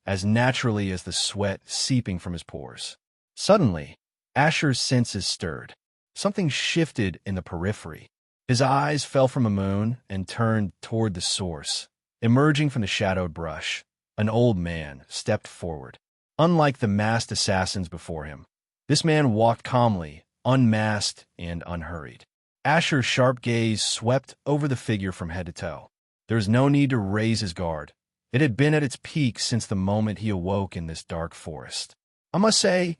as naturally as the sweat seeping from his pores. Suddenly, Asher's senses stirred. Something shifted in the periphery. His eyes fell from the moon and turned toward the source. Emerging from the shadowed brush, an old man stepped forward. Unlike the masked assassins before him, this man walked calmly, unmasked and unhurried. Asher's sharp gaze swept over the figure from head to toe. There was no need to raise his guard. It had been at its peak since the moment he awoke in this dark forest. I must say,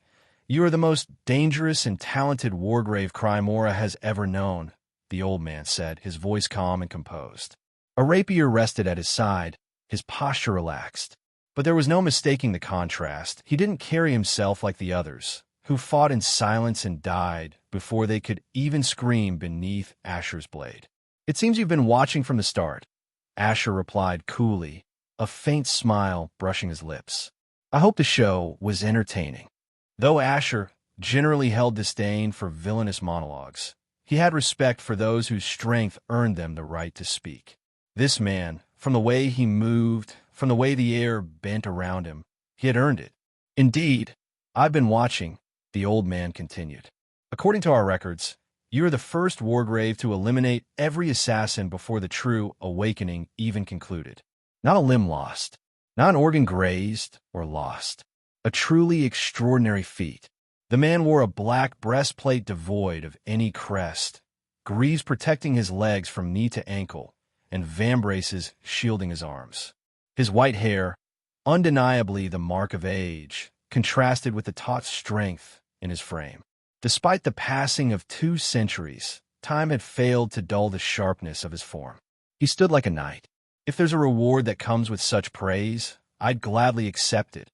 you are the most dangerous and talented wargrave Crymora has ever known, the old man said, his voice calm and composed. A rapier rested at his side, his posture relaxed. But there was no mistaking the contrast. He didn't carry himself like the others, who fought in silence and died before they could even scream beneath Asher's blade. It seems you've been watching from the start, Asher replied coolly, a faint smile brushing his lips. I hope the show was entertaining. Though Asher generally held disdain for villainous monologues, he had respect for those whose strength earned them the right to speak. This man, from the way he moved, from the way the air bent around him, he had earned it. Indeed, I've been watching, the old man continued. According to our records, you are the first wargrave to eliminate every assassin before the true awakening even concluded. Not a limb lost, not an organ grazed or lost. A truly extraordinary feat. The man wore a black breastplate devoid of any crest, greaves protecting his legs from knee to ankle, and vambraces shielding his arms. His white hair, undeniably the mark of age, contrasted with the taut strength in his frame. Despite the passing of 2 centuries, time had failed to dull the sharpness of his form. He stood like a knight. If there's a reward that comes with such praise, I'd gladly accept it,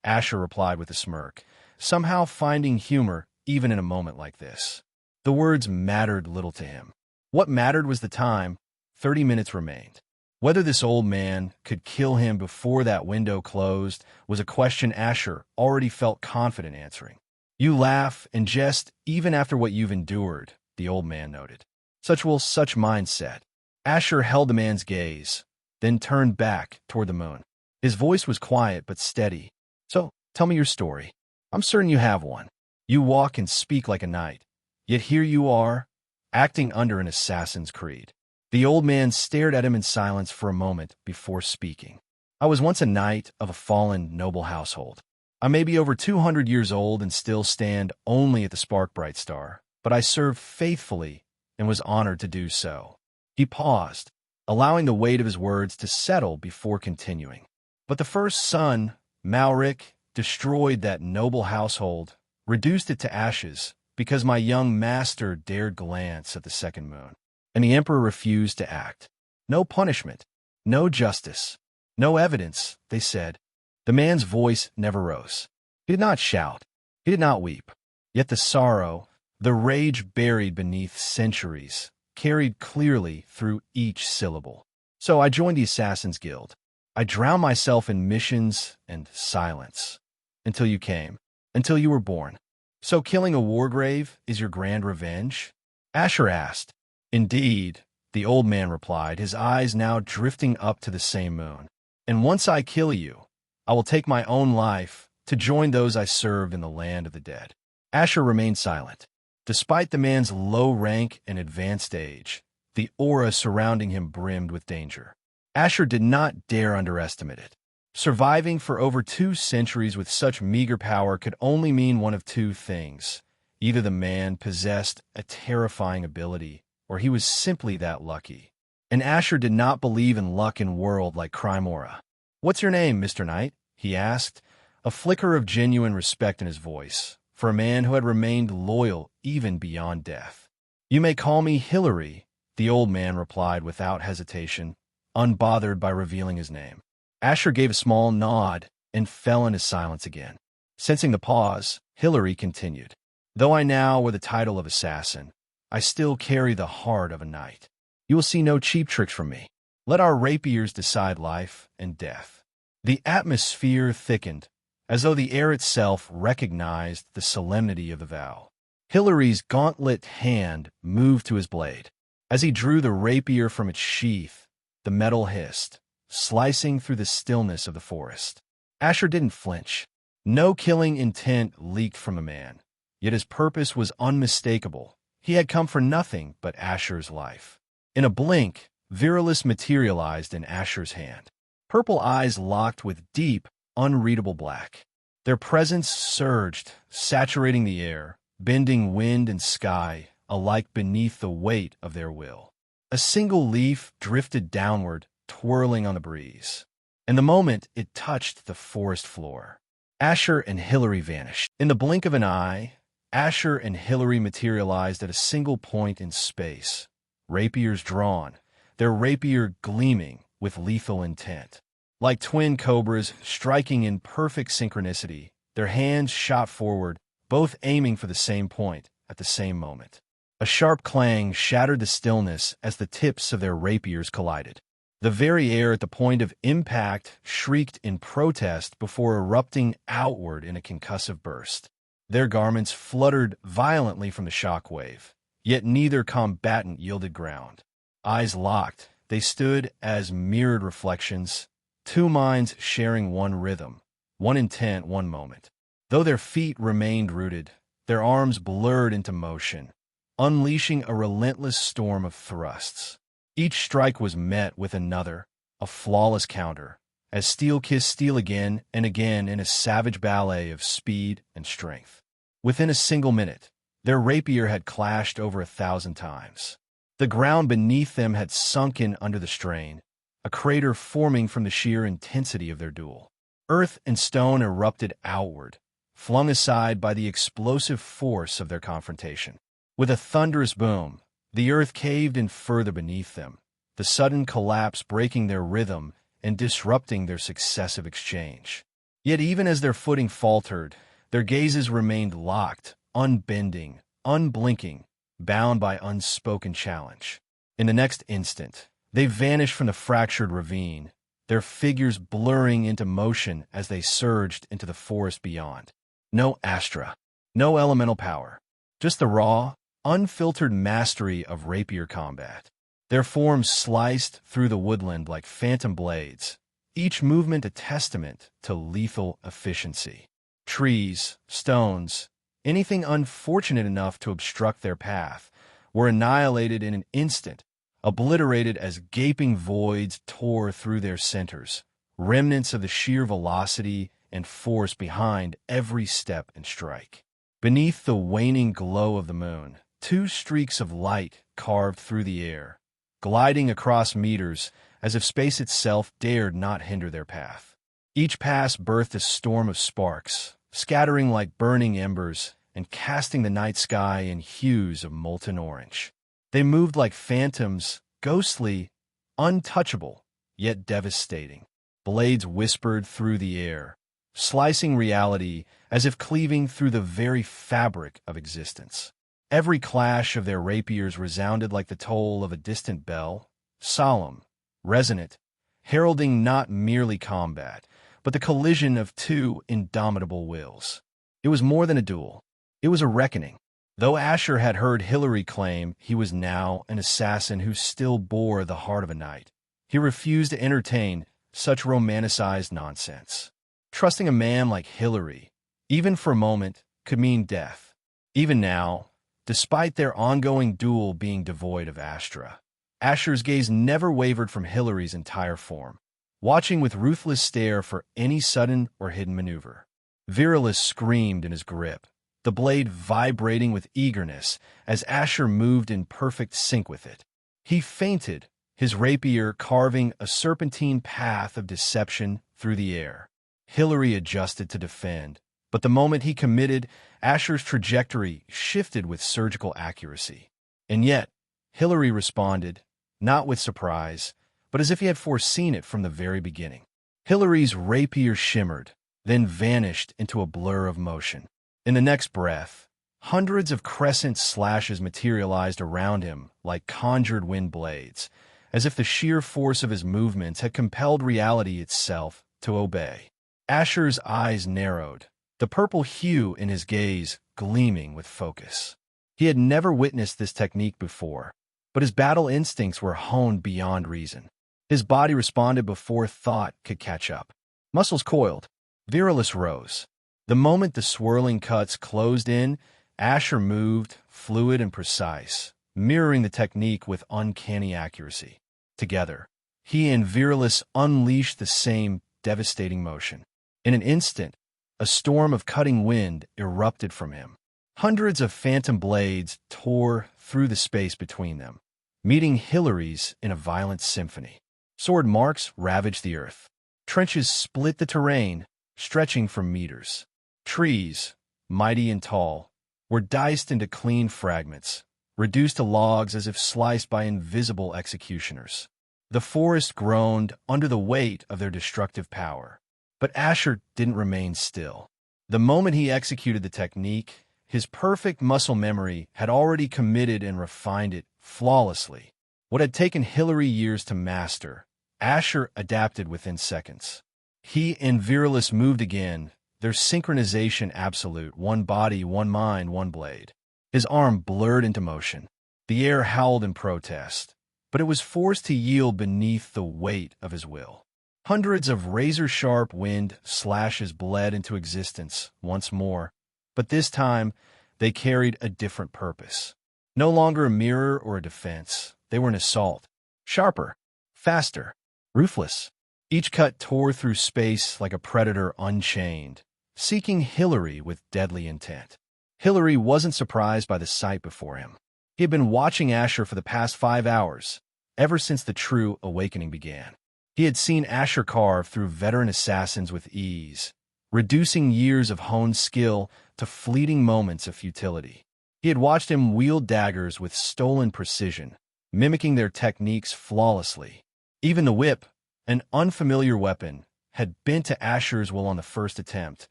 Asher replied with a smirk, somehow finding humor even in a moment like this. The words mattered little to him. What mattered was the time. 30 minutes remained. Whether this old man could kill him before that window closed was a question Asher already felt confident answering. You laugh and jest even after what you've endured, the old man noted. Such mindset. Asher held the man's gaze, then turned back toward the moon. His voice was quiet but steady. So, tell me your story. I'm certain you have one. You walk and speak like a knight. Yet here you are, acting under an assassin's creed. The old man stared at him in silence for a moment before speaking. I was once a knight of a fallen noble household. I may be over 200 years old and still stand only at the Spark Bright Star, but I served faithfully and was honored to do so. He paused, allowing the weight of his words to settle before continuing. But the first son, Malric, destroyed that noble household, reduced it to ashes, because my young master dared glance at the second moon. and the emperor refused to act. No punishment, no justice, no evidence, they said. The man's voice never rose. He did not shout. He did not weep. Yet the sorrow, the rage buried beneath centuries, carried clearly through each syllable. So I joined the Assassin's Guild. I drowned myself in missions and silence. Until you came. Until you were born. So killing a wargrave is your grand revenge? Asher asked. Indeed, the old man replied, his eyes now drifting up to the same moon. And once I kill you, I will take my own life to join those I served in the land of the dead. Asher remained silent. Despite the man's low rank and advanced age, the aura surrounding him brimmed with danger. Asher did not dare underestimate it. Surviving for over 2 centuries with such meager power could only mean one of two things. Either the man possessed a terrifying ability, or he was simply that lucky. And Asher did not believe in luck in world like crime aura. "What's your name, Mr. Knight?" he asked, a flicker of genuine respect in his voice, for a man who had remained loyal even beyond death. "You may call me Hillary," the old man replied without hesitation, unbothered by revealing his name. Asher gave a small nod and fell into silence again. Sensing the pause, Hillary continued, "Though I now wear the title of assassin, I still carry the heart of a knight. You will see no cheap tricks from me. Let our rapiers decide life and death." The atmosphere thickened, as though the air itself recognized the solemnity of the vow. Hillary's gauntlet hand moved to his blade. As he drew the rapier from its sheath, the metal hissed, slicing through the stillness of the forest. Asher didn't flinch. No killing intent leaked from the man, yet his purpose was unmistakable. He had come for nothing but Asher's life. In a blink, Virilis materialized in Asher's hand. Purple eyes locked with deep, unreadable black. Their presence surged, saturating the air, bending wind and sky alike beneath the weight of their will. A single leaf drifted downward, twirling on the breeze. And the moment it touched the forest floor, Asher and Hillary vanished. In the blink of an eye, Asher and Hillary materialized at a single point in space, rapiers drawn, their rapier gleaming with lethal intent. Like twin cobras striking in perfect synchronicity, their hands shot forward, both aiming for the same point at the same moment. A sharp clang shattered the stillness as the tips of their rapiers collided. The very air at the point of impact shrieked in protest before erupting outward in a concussive burst. Their garments fluttered violently from the shock wave, yet neither combatant yielded ground. Eyes locked, they stood as mirrored reflections, two minds sharing one rhythm, one intent, one moment. Though their feet remained rooted, their arms blurred into motion, unleashing a relentless storm of thrusts. Each strike was met with another, a flawless counter, as steel kissed steel again and again in a savage ballet of speed and strength. Within a single minute, their rapier had clashed over 1,000 times. The ground beneath them had sunken under the strain, a crater forming from the sheer intensity of their duel. Earth and stone erupted outward, flung aside by the explosive force of their confrontation. With a thunderous boom, the earth caved in further beneath them, the sudden collapse breaking their rhythm and disrupting their successive exchange. Yet even as their footing faltered, their gazes remained locked, unbending, unblinking, bound by unspoken challenge. In the next instant, they vanished from the fractured ravine, their figures blurring into motion as they surged into the forest beyond. No astra, no elemental power, just the raw, unfiltered mastery of rapier combat. Their forms sliced through the woodland like phantom blades, each movement a testament to lethal efficiency. Trees, stones, anything unfortunate enough to obstruct their path, were annihilated in an instant, obliterated as gaping voids tore through their centers, remnants of the sheer velocity and force behind every step and strike. Beneath the waning glow of the moon, two streaks of light carved through the air, gliding across meters as if space itself dared not hinder their path. Each pass birthed a storm of sparks, scattering like burning embers and casting the night sky in hues of molten orange. They moved like phantoms, ghostly, untouchable, yet devastating. Blades whispered through the air, slicing reality as if cleaving through the very fabric of existence. Every clash of their rapiers resounded like the toll of a distant bell, solemn, resonant, heralding not merely combat, but the collision of two indomitable wills. It was more than a duel. It was a reckoning. Though Asher had heard Hillary claim he was now an assassin who still bore the heart of a knight, he refused to entertain such romanticized nonsense. Trusting a man like Hillary, even for a moment, could mean death. Even now, despite their ongoing duel being devoid of Astra, Asher's gaze never wavered from Hillary's entire form, watching with ruthless stare for any sudden or hidden maneuver. Virilis screamed in his grip, the blade vibrating with eagerness as Asher moved in perfect sync with it. He feinted, his rapier carving a serpentine path of deception through the air. Hillary adjusted to defend, but the moment he committed, Asher's trajectory shifted with surgical accuracy. And yet, Hillary responded, not with surprise, but as if he had foreseen it from the very beginning. Hillary's rapier shimmered, then vanished into a blur of motion. In the next breath, hundreds of crescent slashes materialized around him like conjured wind blades, as if the sheer force of his movements had compelled reality itself to obey. Asher's eyes narrowed, the purple hue in his gaze gleaming with focus. He had never witnessed this technique before, but his battle instincts were honed beyond reason. His body responded before thought could catch up. Muscles coiled. Virilis rose. The moment the swirling cuts closed in, Asher moved, fluid and precise, mirroring the technique with uncanny accuracy. Together, he and Virilis unleashed the same devastating motion. In an instant, a storm of cutting wind erupted from him. Hundreds of phantom blades tore through the space between them, meeting Hillary's in a violent symphony. Sword marks ravaged the earth. Trenches split the terrain, stretching for meters. Trees, mighty and tall, were diced into clean fragments, reduced to logs as if sliced by invisible executioners. The forest groaned under the weight of their destructive power. But Asher didn't remain still. The moment he executed the technique, his perfect muscle memory had already committed and refined it flawlessly. What had taken Hillary years to master, Asher adapted within seconds. He and Virilis moved again, their synchronization absolute, one body, one mind, one blade. His arm blurred into motion. The air howled in protest, but it was forced to yield beneath the weight of his will. Hundreds of razor-sharp wind slashes bled into existence once more, but this time they carried a different purpose. No longer a mirror or a defense, they were an assault. Sharper, faster, ruthless. Each cut tore through space like a predator unchained, seeking Hillary with deadly intent. Hillary wasn't surprised by the sight before him. He had been watching Asher for the past 5 hours, ever since the true awakening began. He had seen Asher carve through veteran assassins with ease, reducing years of honed skill to fleeting moments of futility. He had watched him wield daggers with stolen precision, mimicking their techniques flawlessly. Even the whip, an unfamiliar weapon, had bent to Asher's will on the first attempt,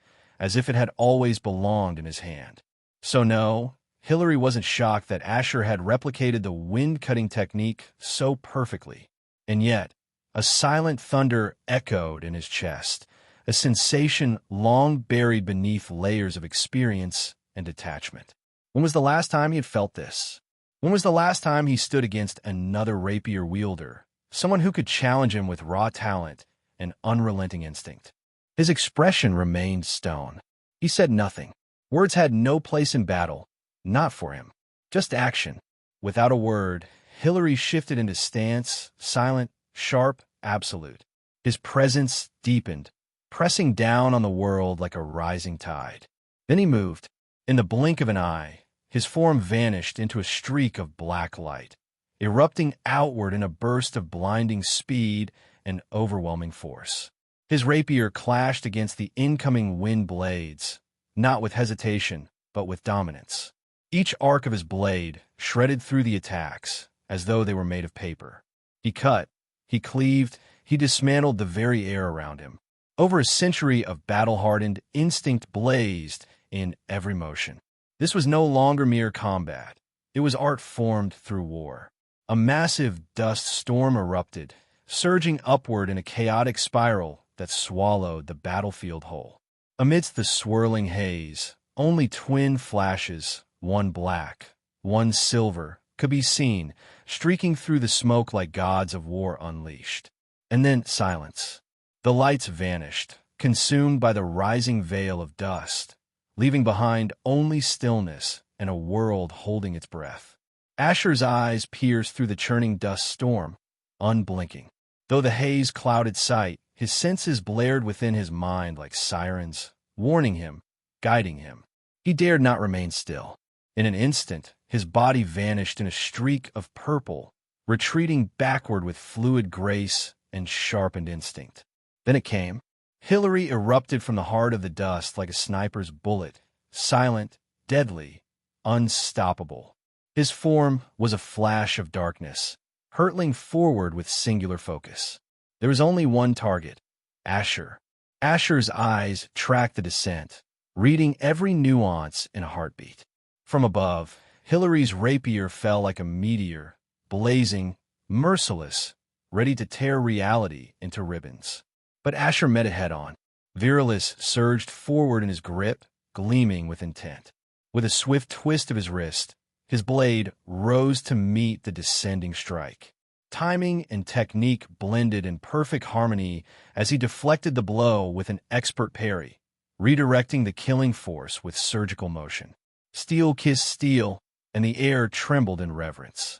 as if it had always belonged in his hand. So no, Hillary wasn't shocked that Asher had replicated the wind-cutting technique so perfectly. And yet, a silent thunder echoed in his chest, a sensation long buried beneath layers of experience and detachment. When was the last time he had felt this? When was the last time he stood against another rapier wielder, someone who could challenge him with raw talent and unrelenting instinct? His expression remained stone. He said nothing. Words had no place in battle, not for him. Just action. Without a word, Hillary shifted into stance, silent, sharp, absolute. His presence deepened, pressing down on the world like a rising tide. Then he moved. In the blink of an eye, his form vanished into a streak of black light, erupting outward in a burst of blinding speed and overwhelming force. His rapier clashed against the incoming wind blades, not with hesitation, but with dominance. Each arc of his blade shredded through the attacks as though they were made of paper. He cut, he cleaved, he dismantled the very air around him. Over a century of battle-hardened instinct blazed in every motion. This was no longer mere combat. It was art formed through war. A massive dust storm erupted, surging upward in a chaotic spiral that swallowed the battlefield whole. Amidst the swirling haze, only twin flashes, one black, one silver, could be seen, streaking through the smoke like gods of war unleashed. And then silence. The lights vanished, consumed by the rising veil of dust, leaving behind only stillness and a world holding its breath. Asher's eyes pierced through the churning dust storm, unblinking. Though the haze clouded sight, his senses blared within his mind like sirens, warning him, guiding him. He dared not remain still. In an instant, his body vanished in a streak of purple, retreating backward with fluid grace and sharpened instinct. Then it came. Hillary erupted from the heart of the dust like a sniper's bullet, silent, deadly, unstoppable. His form was a flash of darkness, hurtling forward with singular focus. There was only one target, Asher. Asher's eyes tracked the descent, reading every nuance in a heartbeat. From above, Hillary's rapier fell like a meteor, blazing, merciless, ready to tear reality into ribbons. But Asher met it head-on. Virilis surged forward in his grip, gleaming with intent. With a swift twist of his wrist, his blade rose to meet the descending strike. Timing and technique blended in perfect harmony as he deflected the blow with an expert parry, redirecting the killing force with surgical motion. Steel kissed steel, and the air trembled in reverence.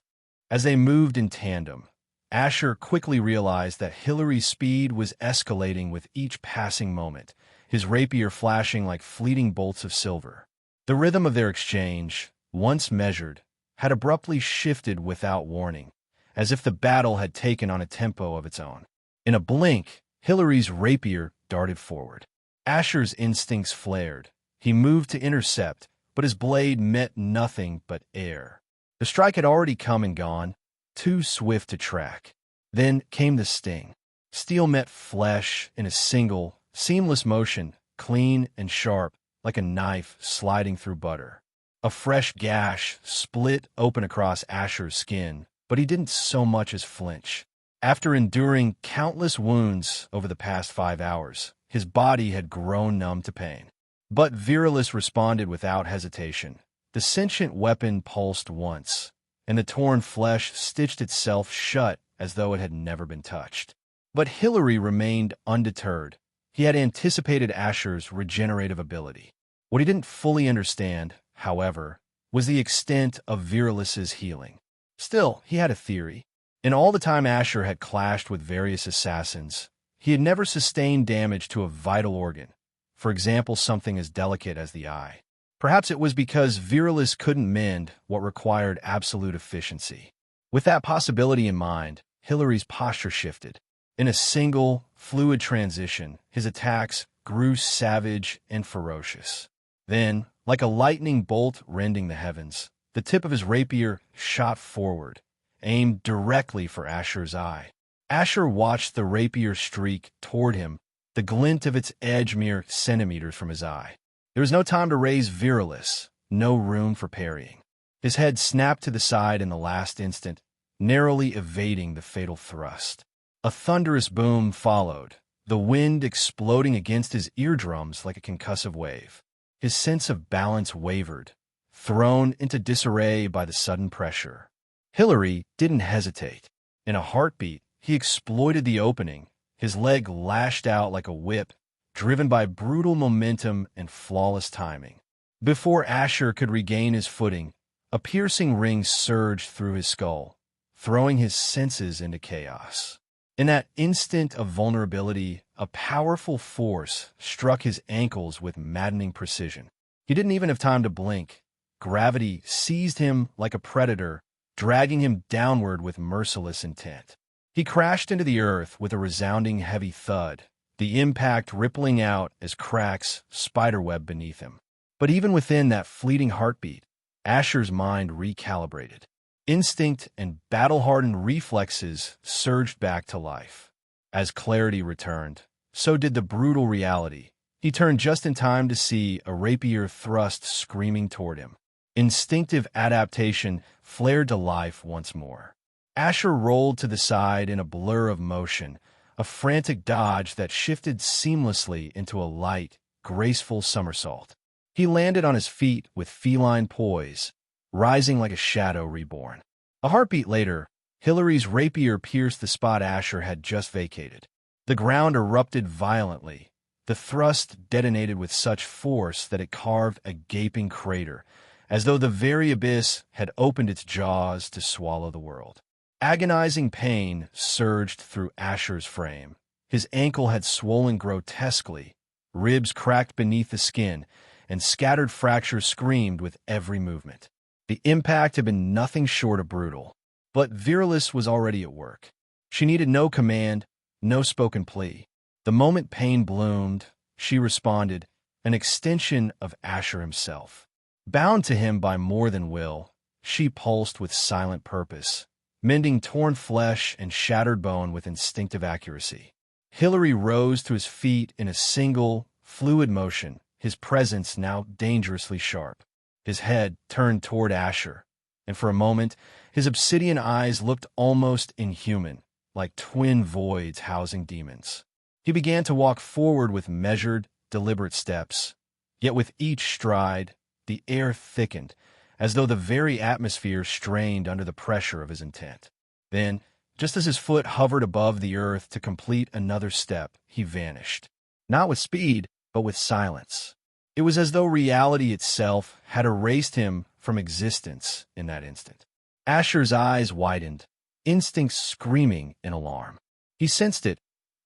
As they moved in tandem, Asher quickly realized that Hillary's speed was escalating with each passing moment, his rapier flashing like fleeting bolts of silver. The rhythm of their exchange, once measured, had abruptly shifted without warning, as if the battle had taken on a tempo of its own. In a blink, Hillary's rapier darted forward. Asher's instincts flared. He moved to intercept, but his blade met nothing but air. The strike had already come and gone, too swift to track. Then came the sting. Steel met flesh in a single, seamless motion, clean and sharp, like a knife sliding through butter. A fresh gash split open across Asher's skin, but he didn't so much as flinch. After enduring countless wounds over the past 5 hours, his body had grown numb to pain. But Virilis responded without hesitation. The sentient weapon pulsed once, and the torn flesh stitched itself shut as though it had never been touched. But Hillary remained undeterred. He had anticipated Asher's regenerative ability. What he didn't fully understand, however, was the extent of Virilis's healing. Still, he had a theory. In all the time Asher had clashed with various assassins, he had never sustained damage to a vital organ, for example something as delicate as the eye. Perhaps it was because Virilis couldn't mend what required absolute efficiency. With that possibility in mind, Hillary's posture shifted. In a single, fluid transition, his attacks grew savage and ferocious. Then, like a lightning bolt rending the heavens, the tip of his rapier shot forward, aimed directly for Asher's eye. Asher watched the rapier streak toward him, the glint of its edge mere centimeters from his eye. There was no time to raise Virilis, no room for parrying. His head snapped to the side in the last instant, narrowly evading the fatal thrust. A thunderous boom followed, the wind exploding against his eardrums like a concussive wave. His sense of balance wavered, thrown into disarray by the sudden pressure. Hillary didn't hesitate. In a heartbeat, he exploited the opening. His leg lashed out like a whip, driven by brutal momentum and flawless timing. Before Asher could regain his footing, a piercing ring surged through his skull, throwing his senses into chaos. In that instant of vulnerability, a powerful force struck his ankles with maddening precision. He didn't even have time to blink. Gravity seized him like a predator, dragging him downward with merciless intent. He crashed into the earth with a resounding heavy thud, the impact rippling out as cracks spiderweb beneath him. But even within that fleeting heartbeat, Asher's mind recalibrated. Instinct and battle-hardened reflexes surged back to life. As clarity returned, so did the brutal reality. He turned just in time to see a rapier thrust screaming toward him. Instinctive adaptation flared to life once more. Asher rolled to the side in a blur of motion, a frantic dodge that shifted seamlessly into a light, graceful somersault. He landed on his feet with feline poise, rising like a shadow reborn. A heartbeat later, Hillary's rapier pierced the spot Asher had just vacated. The ground erupted violently. The thrust detonated with such force that it carved a gaping crater, as though the very abyss had opened its jaws to swallow the world. Agonizing pain surged through Asher's frame. His ankle had swollen grotesquely, ribs cracked beneath the skin, and scattered fractures screamed with every movement. The impact had been nothing short of brutal, but Virilis was already at work. She needed no command, no spoken plea. The moment pain bloomed, she responded, an extension of Asher himself. Bound to him by more than will, she pulsed with silent purpose, mending torn flesh and shattered bone with instinctive accuracy. Hillary rose to his feet in a single, fluid motion, his presence now dangerously sharp. His head turned toward Asher, and for a moment, his obsidian eyes looked almost inhuman, like twin voids housing demons. He began to walk forward with measured, deliberate steps, yet with each stride, the air thickened, as though the very atmosphere strained under the pressure of his intent. Then, just as his foot hovered above the earth to complete another step, he vanished. Not with speed, but with silence. It was as though reality itself had erased him from existence in that instant. Asher's eyes widened, instincts screaming in alarm. He sensed it,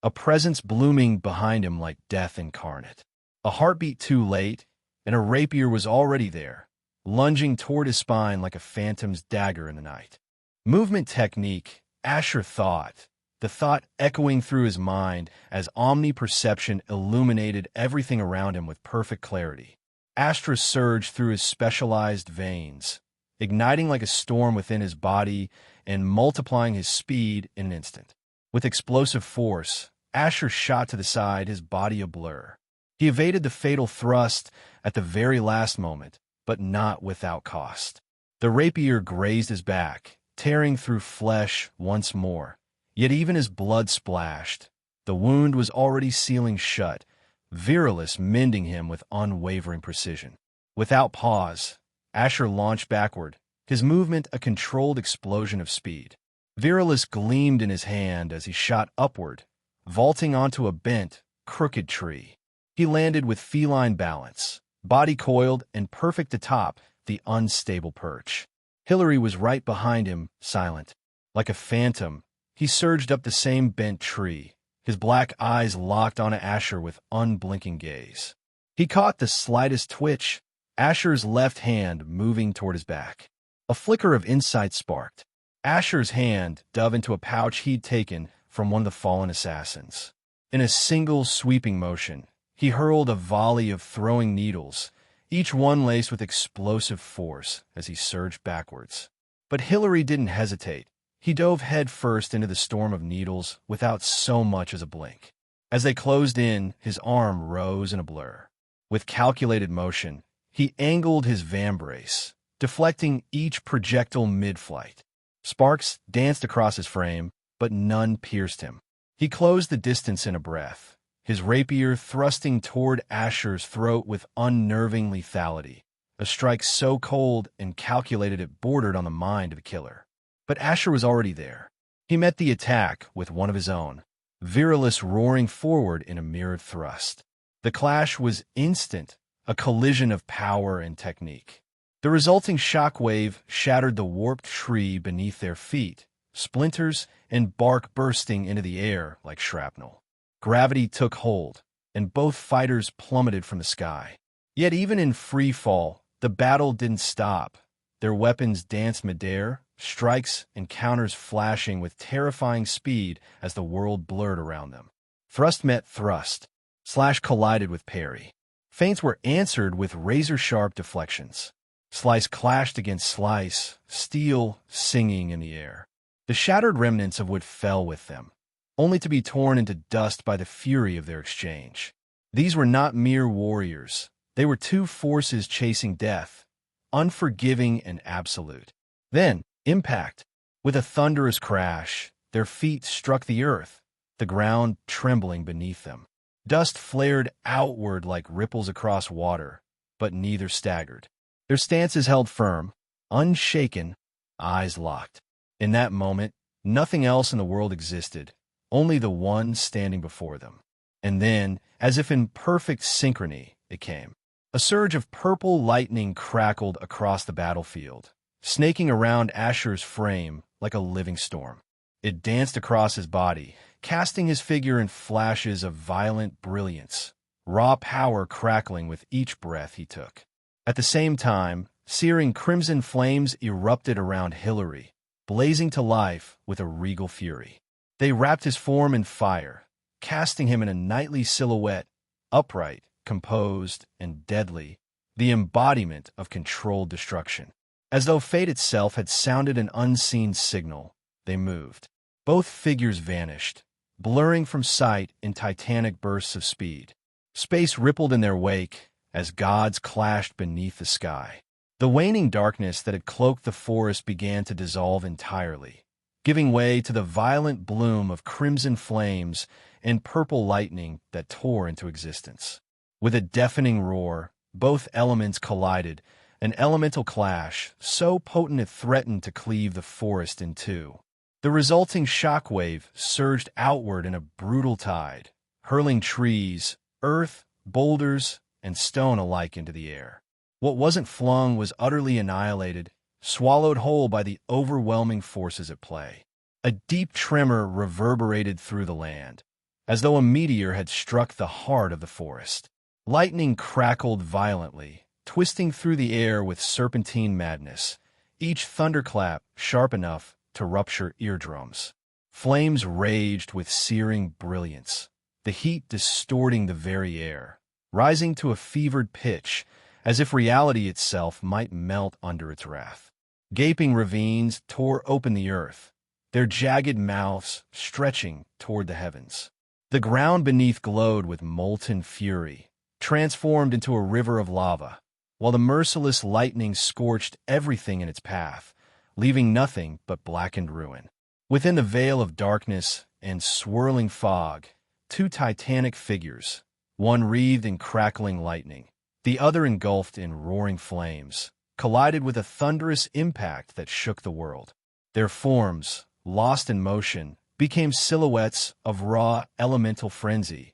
a presence blooming behind him like death incarnate. A heartbeat too late, and a rapier was already there, lunging toward his spine like a phantom's dagger in the night. Movement technique, Asher thought, the thought echoing through his mind as omniperception illuminated everything around him with perfect clarity. Astra surged through his specialized veins, igniting like a storm within his body and multiplying his speed in an instant. With explosive force, Asher shot to the side, his body a blur. He evaded the fatal thrust at the very last moment, but not without cost. The rapier grazed his back, tearing through flesh once more. Yet even as blood splashed, the wound was already sealing shut, Virilis mending him with unwavering precision. Without pause, Asher launched backward, his movement a controlled explosion of speed. Virilis gleamed in his hand as he shot upward, vaulting onto a bent, crooked tree. He landed with feline balance, body coiled and perfect atop the unstable perch. Hillary was right behind him, silent. Like a phantom, he surged up the same bent tree, his black eyes locked on Asher with unblinking gaze. He caught the slightest twitch, Asher's left hand moving toward his back. A flicker of insight sparked. Asher's hand dove into a pouch he'd taken from one of the fallen assassins. In a single sweeping motion, he hurled a volley of throwing needles, each one laced with explosive force as he surged backwards. But Hillary didn't hesitate. He dove headfirst into the storm of needles without so much as a blink. As they closed in, his arm rose in a blur. With calculated motion, he angled his vambrace, deflecting each projectile mid-flight. Sparks danced across his frame, but none pierced him. He closed the distance in a breath, his rapier thrusting toward Asher's throat with unnerving lethality, a strike so cold and calculated it bordered on the mind of a killer. But Asher was already there. He met the attack with one of his own, Virilis roaring forward in a mirrored thrust. The clash was instant, a collision of power and technique. The resulting shockwave shattered the warped tree beneath their feet, splinters and bark bursting into the air like shrapnel. Gravity took hold, and both fighters plummeted from the sky. Yet even in free fall, the battle didn't stop. Their weapons danced midair, strikes and counters flashing with terrifying speed as the world blurred around them. Thrust met thrust. Slash collided with parry. Feints were answered with razor-sharp deflections. Slice clashed against slice, steel singing in the air. The shattered remnants of wood fell with them, only to be torn into dust by the fury of their exchange. These were not mere warriors. They were two forces chasing death, unforgiving and absolute. Then, impact. With a thunderous crash, their feet struck the earth, the ground trembling beneath them. Dust flared outward like ripples across water, but neither staggered. Their stances held firm, unshaken, eyes locked. In that moment, nothing else in the world existed, only the one standing before them. And then, as if in perfect synchrony, it came. A surge of purple lightning crackled across the battlefield, snaking around Asher's frame like a living storm. It danced across his body, casting his figure in flashes of violent brilliance, raw power crackling with each breath he took. At the same time, searing crimson flames erupted around Hillary, blazing to life with a regal fury. They wrapped his form in fire, casting him in a knightly silhouette, upright, composed, and deadly, the embodiment of controlled destruction. As though fate itself had sounded an unseen signal, they moved. Both figures vanished, blurring from sight in titanic bursts of speed. Space rippled in their wake as gods clashed beneath the sky. The waning darkness that had cloaked the forest began to dissolve entirely, giving way to the violent bloom of crimson flames and purple lightning that tore into existence. With a deafening roar, both elements collided, an elemental clash so potent it threatened to cleave the forest in two. The resulting shockwave surged outward in a brutal tide, hurling trees, earth, boulders, and stone alike into the air. What wasn't flung was utterly annihilated, swallowed whole by the overwhelming forces at play. A deep tremor reverberated through the land, as though a meteor had struck the heart of the forest. Lightning crackled violently, twisting through the air with serpentine madness, each thunderclap sharp enough to rupture eardrums. Flames raged with searing brilliance, the heat distorting the very air, rising to a fevered pitch, as if reality itself might melt under its wrath. Gaping ravines tore open the earth, their jagged mouths stretching toward the heavens. The ground beneath glowed with molten fury, transformed into a river of lava, while the merciless lightning scorched everything in its path, leaving nothing but blackened ruin. Within the veil of darkness and swirling fog, two titanic figures, one wreathed in crackling lightning, the other engulfed in roaring flames, collided with a thunderous impact that shook the world. Their forms, lost in motion, became silhouettes of raw elemental frenzy,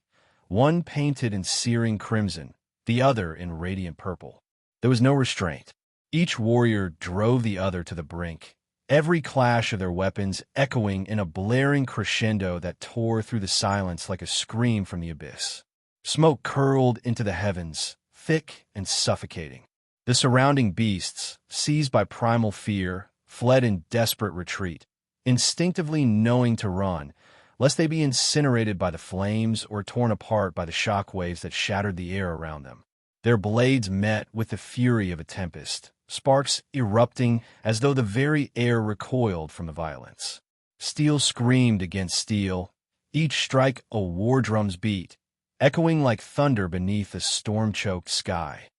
one painted in searing crimson, the other in radiant purple. There was no restraint. Each warrior drove the other to the brink, every clash of their weapons echoing in a blaring crescendo that tore through the silence like a scream from the abyss. Smoke curled into the heavens, thick and suffocating. The surrounding beasts, seized by primal fear, fled in desperate retreat, instinctively knowing to run, lest they be incinerated by the flames or torn apart by the shock waves that shattered the air around them. Their blades met with the fury of a tempest, sparks erupting as though the very air recoiled from the violence. Steel screamed against steel, each strike a war drum's beat, echoing like thunder beneath a storm-choked sky.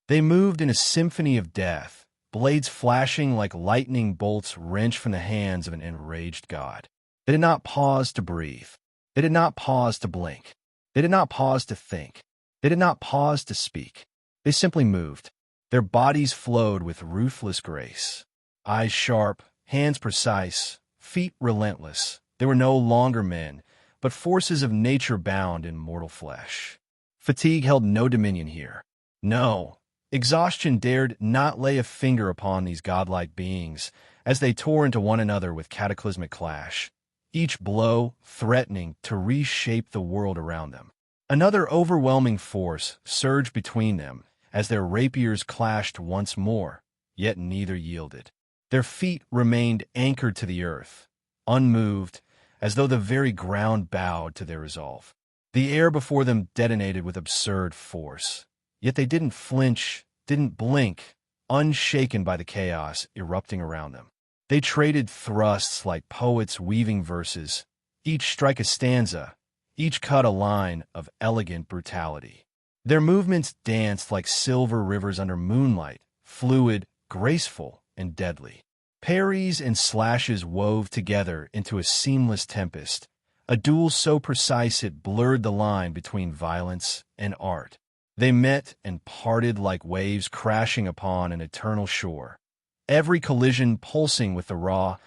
They moved in a symphony of death, blades flashing like lightning bolts wrenched from the hands of an enraged god. They did not pause to breathe. They did not pause to blink. They did not pause to think. They did not pause to speak. They simply moved. Their bodies flowed with ruthless grace. Eyes sharp, hands precise, feet relentless. They were no longer men, but forces of nature bound in mortal flesh. Fatigue held no dominion here. No, exhaustion dared not lay a finger upon these godlike beings as they tore into one another with cataclysmic clash, each blow threatening to reshape the world around them. Another overwhelming force surged between them as their rapiers clashed once more, yet neither yielded. Their feet remained anchored to the earth, unmoved, as though the very ground bowed to their resolve. The air before them detonated with absurd force. Yet they didn't flinch, didn't blink, unshaken by the chaos erupting around them. They traded thrusts like poets weaving verses, each strike a stanza, each cut a line of elegant brutality. Their movements danced like silver rivers under moonlight, fluid, graceful, and deadly. Parries and slashes wove together into a seamless tempest, a duel so precise it blurred the line between violence and art. They met and parted like waves crashing upon an eternal shore, every collision pulsing with the raw,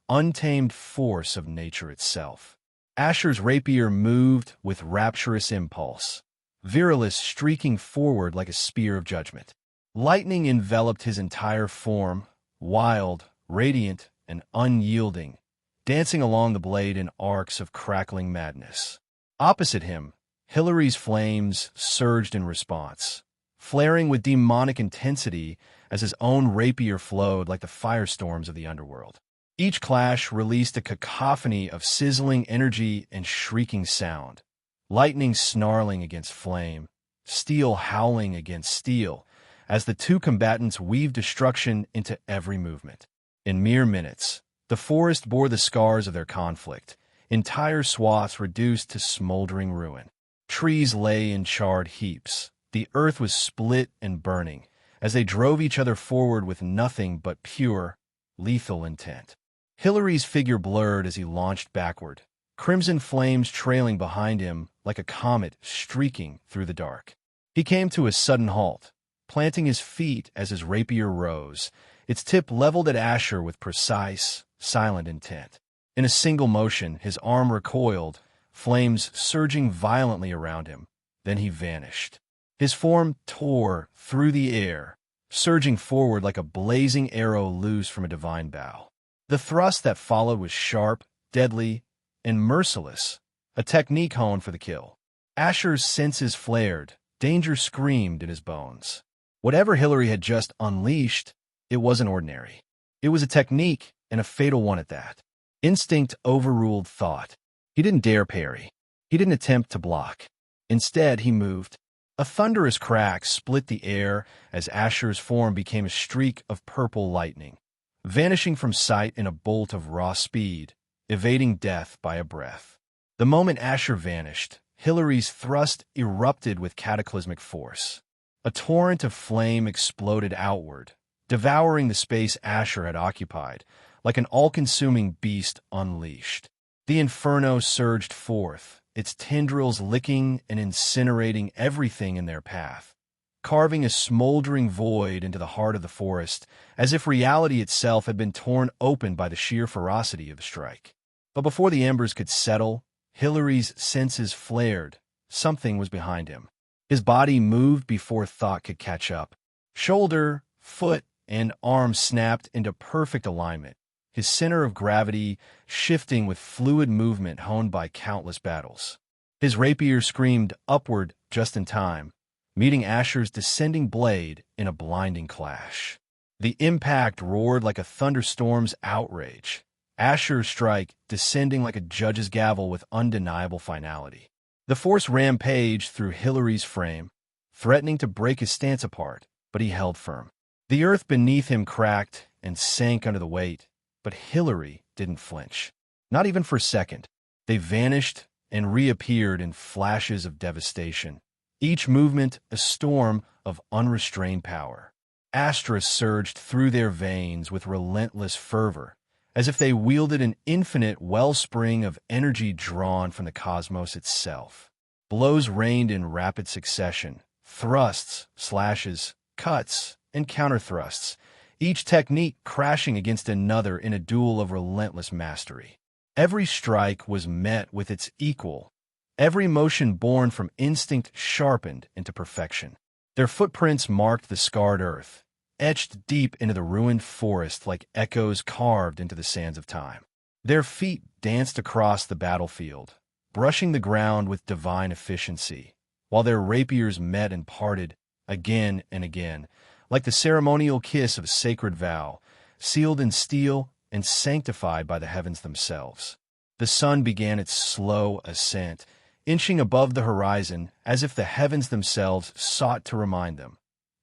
untamed force of nature itself. Asher's rapier moved with rapturous impulse, Virilis streaking forward like a spear of judgment. Lightning enveloped his entire form, wild, radiant, and unyielding, dancing along the blade in arcs of crackling madness. Opposite him, Hilary's flames surged in response, flaring with demonic intensity as his own rapier flowed like the firestorms of the underworld. Each clash released a cacophony of sizzling energy and shrieking sound, lightning snarling against flame, steel howling against steel, as the two combatants weaved destruction into every movement. In mere minutes, the forest bore the scars of their conflict, entire swaths reduced to smoldering ruin. Trees lay in charred heaps. The earth was split and burning, as they drove each other forward with nothing but pure, lethal intent. Hilary's figure blurred as he launched backward, crimson flames trailing behind him like a comet streaking through the dark. He came to a sudden halt, planting his feet as his rapier rose, its tip leveled at Asher with precise, silent intent. In a single motion, his arm recoiled, flames surging violently around him. Then he vanished. His form tore through the air, surging forward like a blazing arrow loose from a divine bow. The thrust that followed was sharp, deadly, and merciless, a technique honed for the kill. Asher's senses flared, danger screamed in his bones. Whatever Hilary had just unleashed, it wasn't ordinary. It was a technique, and a fatal one at that. Instinct overruled thought. He didn't dare parry. He didn't attempt to block. Instead, he moved. A thunderous crack split the air as Asher's form became a streak of purple lightning, vanishing from sight in a bolt of raw speed, evading death by a breath. The moment Asher vanished, Hilary's thrust erupted with cataclysmic force. A torrent of flame exploded outward, devouring the space Asher had occupied, like an all-consuming beast unleashed. The inferno surged forth, its tendrils licking and incinerating everything in their path, carving a smoldering void into the heart of the forest, as if reality itself had been torn open by the sheer ferocity of the strike. But before the embers could settle, Hilary's senses flared. Something was behind him. His body moved before thought could catch up. Shoulder, foot, and arm snapped into perfect alignment, his center of gravity shifting with fluid movement honed by countless battles. His rapier screamed upward just in time, meeting Asher's descending blade in a blinding clash. The impact roared like a thunderstorm's outrage, Asher's strike descending like a judge's gavel with undeniable finality. The force rampaged through Hilary's frame, threatening to break his stance apart, but he held firm. The earth beneath him cracked and sank under the weight, but Hilary didn't flinch. Not even for a second. They vanished and reappeared in flashes of devastation, each movement a storm of unrestrained power. Astra surged through their veins with relentless fervor, as if they wielded an infinite wellspring of energy drawn from the cosmos itself. Blows rained in rapid succession, thrusts, slashes, cuts, and counterthrusts, each technique crashing against another in a duel of relentless mastery. Every strike was met with its equal, every motion born from instinct sharpened into perfection. Their footprints marked the scarred earth, etched deep into the ruined forest like echoes carved into the sands of time. Their feet danced across the battlefield, brushing the ground with divine efficiency, while their rapiers met and parted again and again, like the ceremonial kiss of a sacred vow, sealed in steel and sanctified by the heavens themselves. The sun began its slow ascent, inching above the horizon as if the heavens themselves sought to remind them.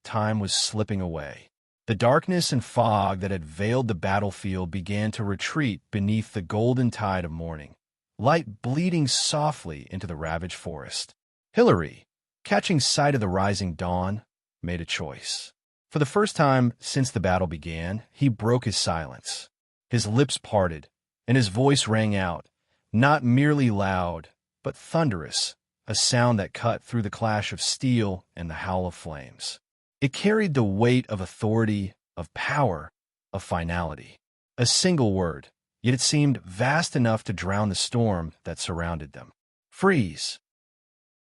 Time was slipping away. The darkness and fog that had veiled the battlefield began to retreat beneath the golden tide of morning, light bleeding softly into the ravaged forest. Hilary, catching sight of the rising dawn, made a choice. For the first time since the battle began, he broke his silence. His lips parted, and his voice rang out, not merely loud, but thunderous, a sound that cut through the clash of steel and the howl of flames. It carried the weight of authority, of power, of finality. A single word, yet it seemed vast enough to drown the storm that surrounded them. Freeze!